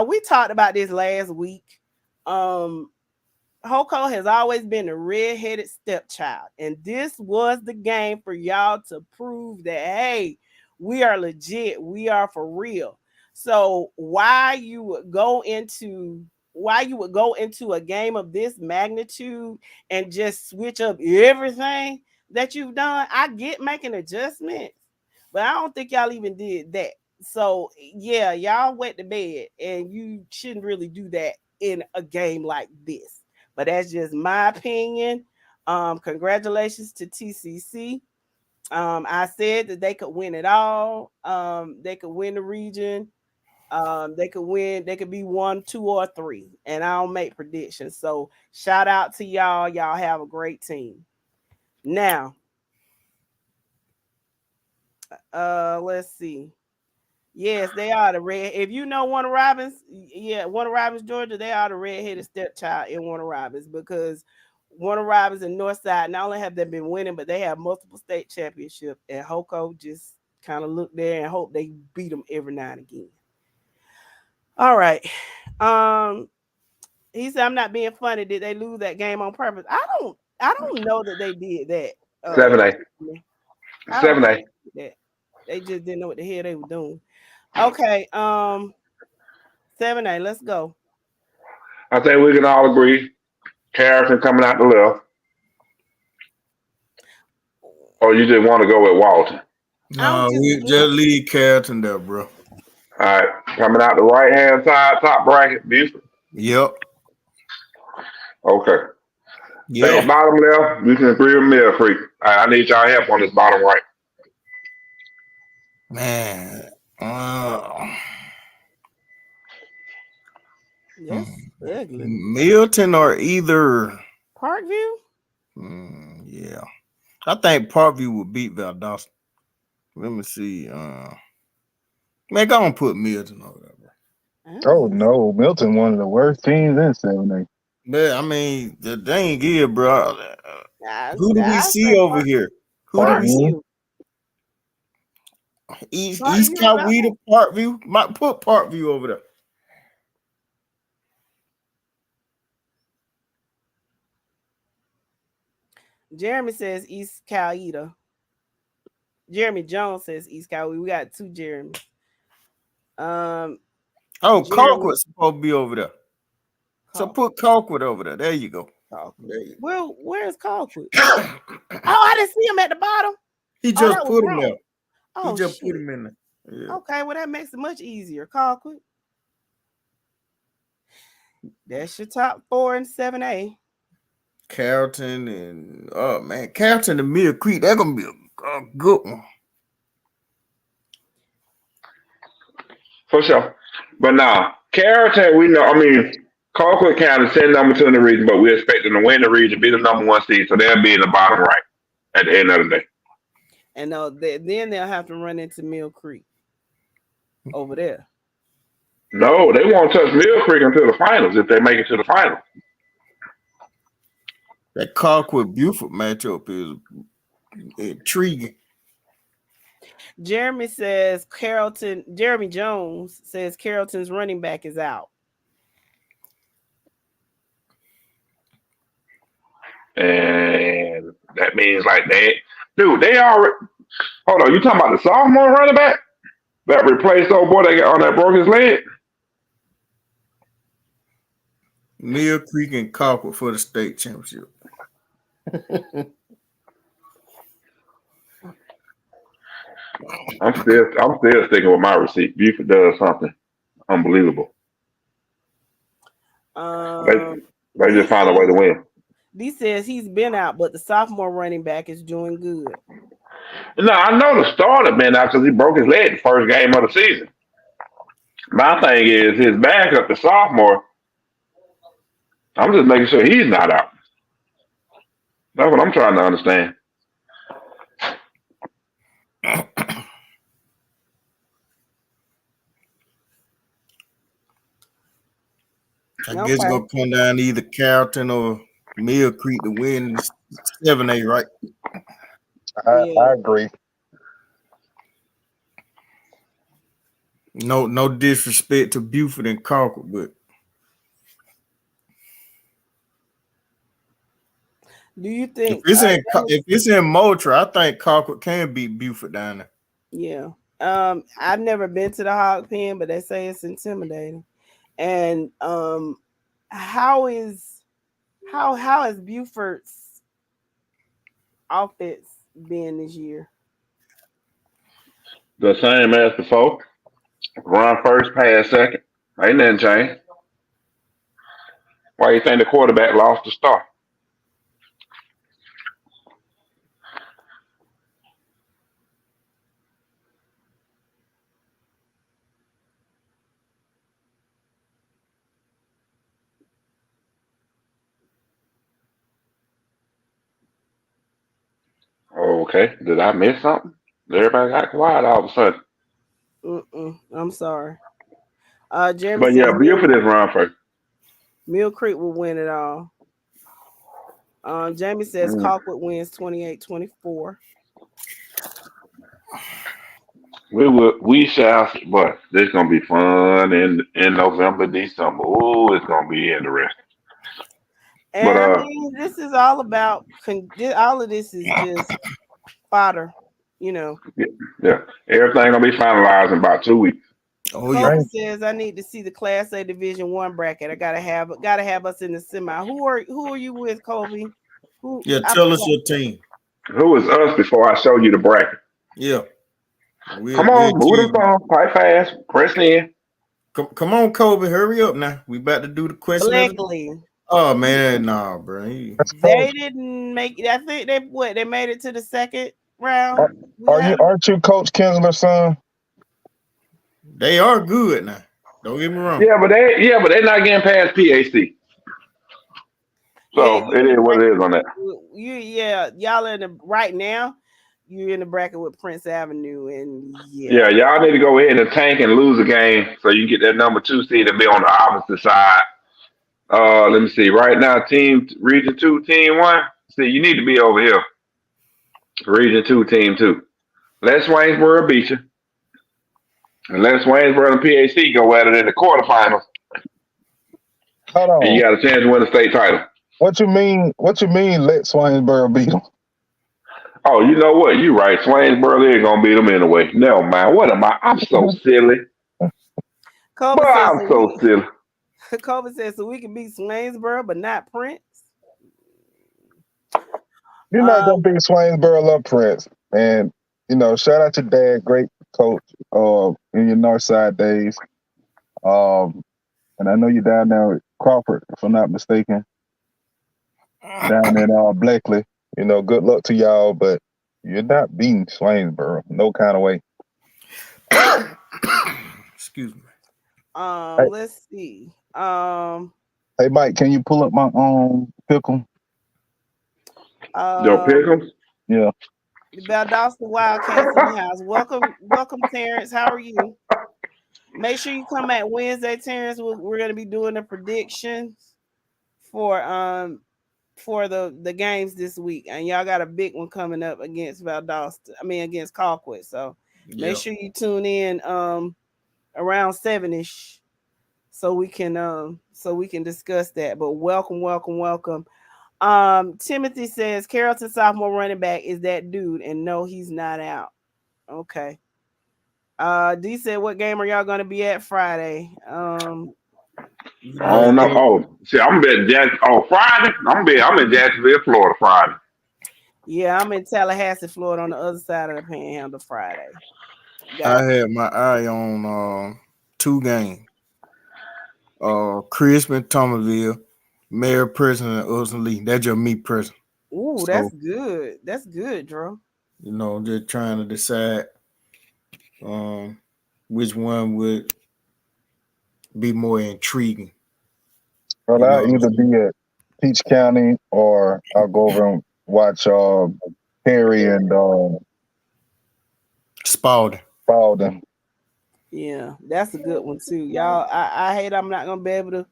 we talked about this last week. Hoko has always been a red-headed stepchild, and this was the game for y'all to prove that, hey, we are legit, we are for real. So why you would go into a game of this magnitude and just switch up everything that you've done? I get making adjustments, but I don't think y'all even did that. So yeah, y'all went to bed, and you shouldn't really do that in a game like this. But that's just my opinion. Congratulations to TCC. I said that they could win it all. They could win the region. They could be 1, 2, or 3. And I don't make predictions. So shout out to y'all. Y'all have a great team. Now, let's see. Yes, they are the red. If you know Warner Robins, Warner Robins, Georgia, they are the red-headed stepchild in Warner Robins because Warner Robins and Northside not only have they been winning, but they have multiple state championships. And Hoko just kind of look there and hope they beat them every now and again. All right. He said, "I'm not being funny. Did they lose that game on purpose?" I don't know that they did that. 7-8. 7-8. They just didn't know what the hell they were doing. Okay, 7-8. Let's go. I think we can all agree. Harrison coming out the left. Or you just want to go with Walton? No, we just leave Carrollton there, bro. All right, coming out the right hand side, top bracket, Buford. Yep. Okay. Yeah. Bottom left, we can agree with Mill Creek. I need y'all help on this bottom right. Man. Yes, ugly. Milton or either Parkview? Yeah. I think Parkview would beat Valdosta. Let me see. Man, go on put Milton over there, bro. Oh no, Milton, one of the worst teams in 7-8. Man, I mean, the thing is, bro. Who do we see over here? Who do we see? East Coweta, Parkview. Put Parkview over there. Jeremy says East Coweta. Jeremy Jones says East Coweta. We got 2 Jeremys. Colquitt's supposed to be over there. So put Colquitt over there. There you go. Well, where's Colquitt? I didn't see him at the bottom. He just put him there. Oh, he just put him in there. Yeah. Okay, well, that makes it much easier. Colquitt. That's your top 4 in 7A. Carrollton and Carrollton and Mill Creek. They're gonna be a good one. For sure. But now, Carrollton, we know, Colquitt County is 10 number 2 in the region, but we expect them to win the region, be the number 1 seed, so they'll be in the bottom right at the end of the day. And then they'll have to run into Mill Creek over there. No, they won't touch Mill Creek until the finals if they make it to the finals. That Colquitt Buford matchup is intriguing. Jeremy Jones says Carrollton's running back is out. And that means like they already. Hold on, you talking about the sophomore running back that replaced old boy that got on that broke his leg? Mill Creek and Colquitt for the state championship. I'm still sticking with my receipt. Buford does something unbelievable. They just found a way to win. D says he's been out, but the sophomore running back is doing good. No, I know the starter been out because he broke his leg the first game of the season. My thing is his backup, the sophomore. I'm just making sure he's not out. That's what I'm trying to understand. I guess it's gonna come down to either Carrollton or Mill Creek to win 7A, right? I agree. No disrespect to Buford and Colquitt, but do you think if it's in Moultrie, I think Colquitt can beat Buford down there. Yeah. I've never been to the hog pen, but they say it's intimidating. And how is Buford's offense been this year? The same as before. Run first, pass second. Ain't nothing changed. Why you think the quarterback lost the star? Okay, did I miss something? Everybody got quiet all of a sudden. I'm sorry. Jeremy But says yeah, Buford is run first. Mill Creek will win it all. Jamie says Colquitt wins 28-24. We shall see, but this is gonna be fun in November, December. Oh, it's gonna be interesting. And But I mean, this is all about all of this is just fodder, you know. Yeah, everything gonna be finalized in about 2 weeks. Oh Kobe says I need to see the Class A Division 1 bracket. I gotta have us in the semi. Who are you with, Kobe? Tell us your team. Who is us before I show you the bracket? Yeah. Come on, move the phone, pipe fast, press in. Come on, Kobe, hurry up now. We about to do the question. Blackley. Oh man, nah, bro. They didn't make it. I think they made it to the second round. Aren't you Coach Kinsler's son? They are good now. Don't get me wrong. Yeah, but they're not getting past PAC. So it is what it is on that. Y'all in the right now. You're in the bracket with Prince Avenue, and y'all need to go ahead and tank and lose a game so you can get that number 2 seed and be on the opposite side. Let me see. Right now, Region 2, Team 1. See, you need to be over here. Region 2, Team 2. Let Swainsboro beat you. And let Swainsboro and PAC go at it in the quarterfinals. Hold on. And you got a chance to win the state title. What you mean? Let Swainsboro beat them? Oh, you know what? You're right. Swainsboro is gonna beat them anyway. Never mind. What am I? I'm so silly. I'm so silly. Kobe says so we can beat Swainsboro, but not Prince. You're not gonna beat Swainsboro or Prince. And shout out to Dad, great coach in your Northside days. And I know you're down there at Crawford, if I'm not mistaken. Down in Blakely. Good luck to y'all, but you're not beating Swainsboro. No kind of way. Excuse me. Let's see. Hey Mike, can you pull up my pick'em? Your pick'em? Yeah. The Valdosta Wildcats in the house. Welcome, Terrence. How are you? Make sure you come back Wednesday, Terrence. We're going to be doing the predictions for for the games this week, and y'all got a big one coming up against Valdosta. I mean against Colquitt. So make sure you tune in around 7ish so we can discuss that. But welcome. Timothy says Carrollton sophomore running back is that dude, and no, he's not out. Okay. D said, what game are y'all gonna be at Friday? I don't know. Oh, see, I'm in Friday. I'm in Jacksonville, Florida, Friday. Yeah, I'm in Tallahassee, Florida, on the other side of the Panhandle Friday. I had my eye on 2 games. Crispin, Thomasville, Mayor President Urson Lee. That's just me present. Ooh, So, that's good. That's good, Drew. You know, just trying to decide which one would be more intriguing. Well, I'll either be at Peach County or I'll go over and watch Perry and Spalding. Yeah, that's a good one too. Y'all, I hate I'm not gonna be able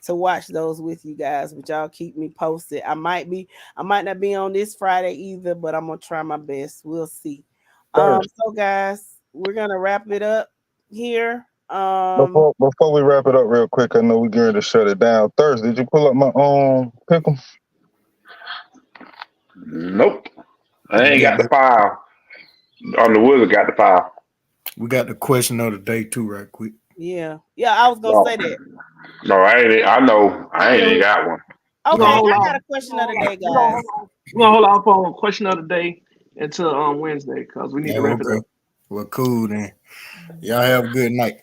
to watch those with you guys, but y'all keep me posted. I might not be on this Friday either, but I'm gonna try my best. We'll see. So guys, we're gonna wrap it up here. Before we wrap it up real quick, I know we're going to shut it down. Thursday, did you pull up my pick'em? Nope. I ain't got the file. On the Wizard got the file. We got the question of the day too, right quick. Yeah, I was gonna say that. No, I ain't. I know. I ain't got one. Okay, I got a question of the day, guys. We're gonna hold off on question of the day until Wednesday because we need to wrap it up. Well, cool then. Y'all have a good night.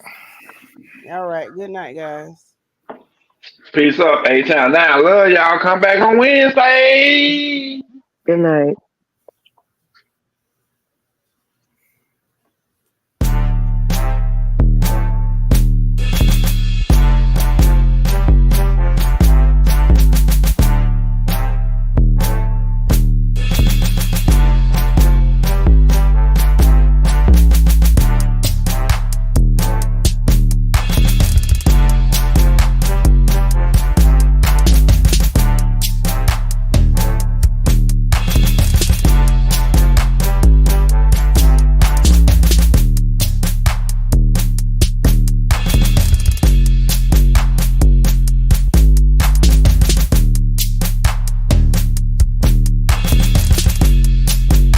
All right, good night, guys. Peace up, A-Town. Now, love y'all. Come back on Wednesday. Good night.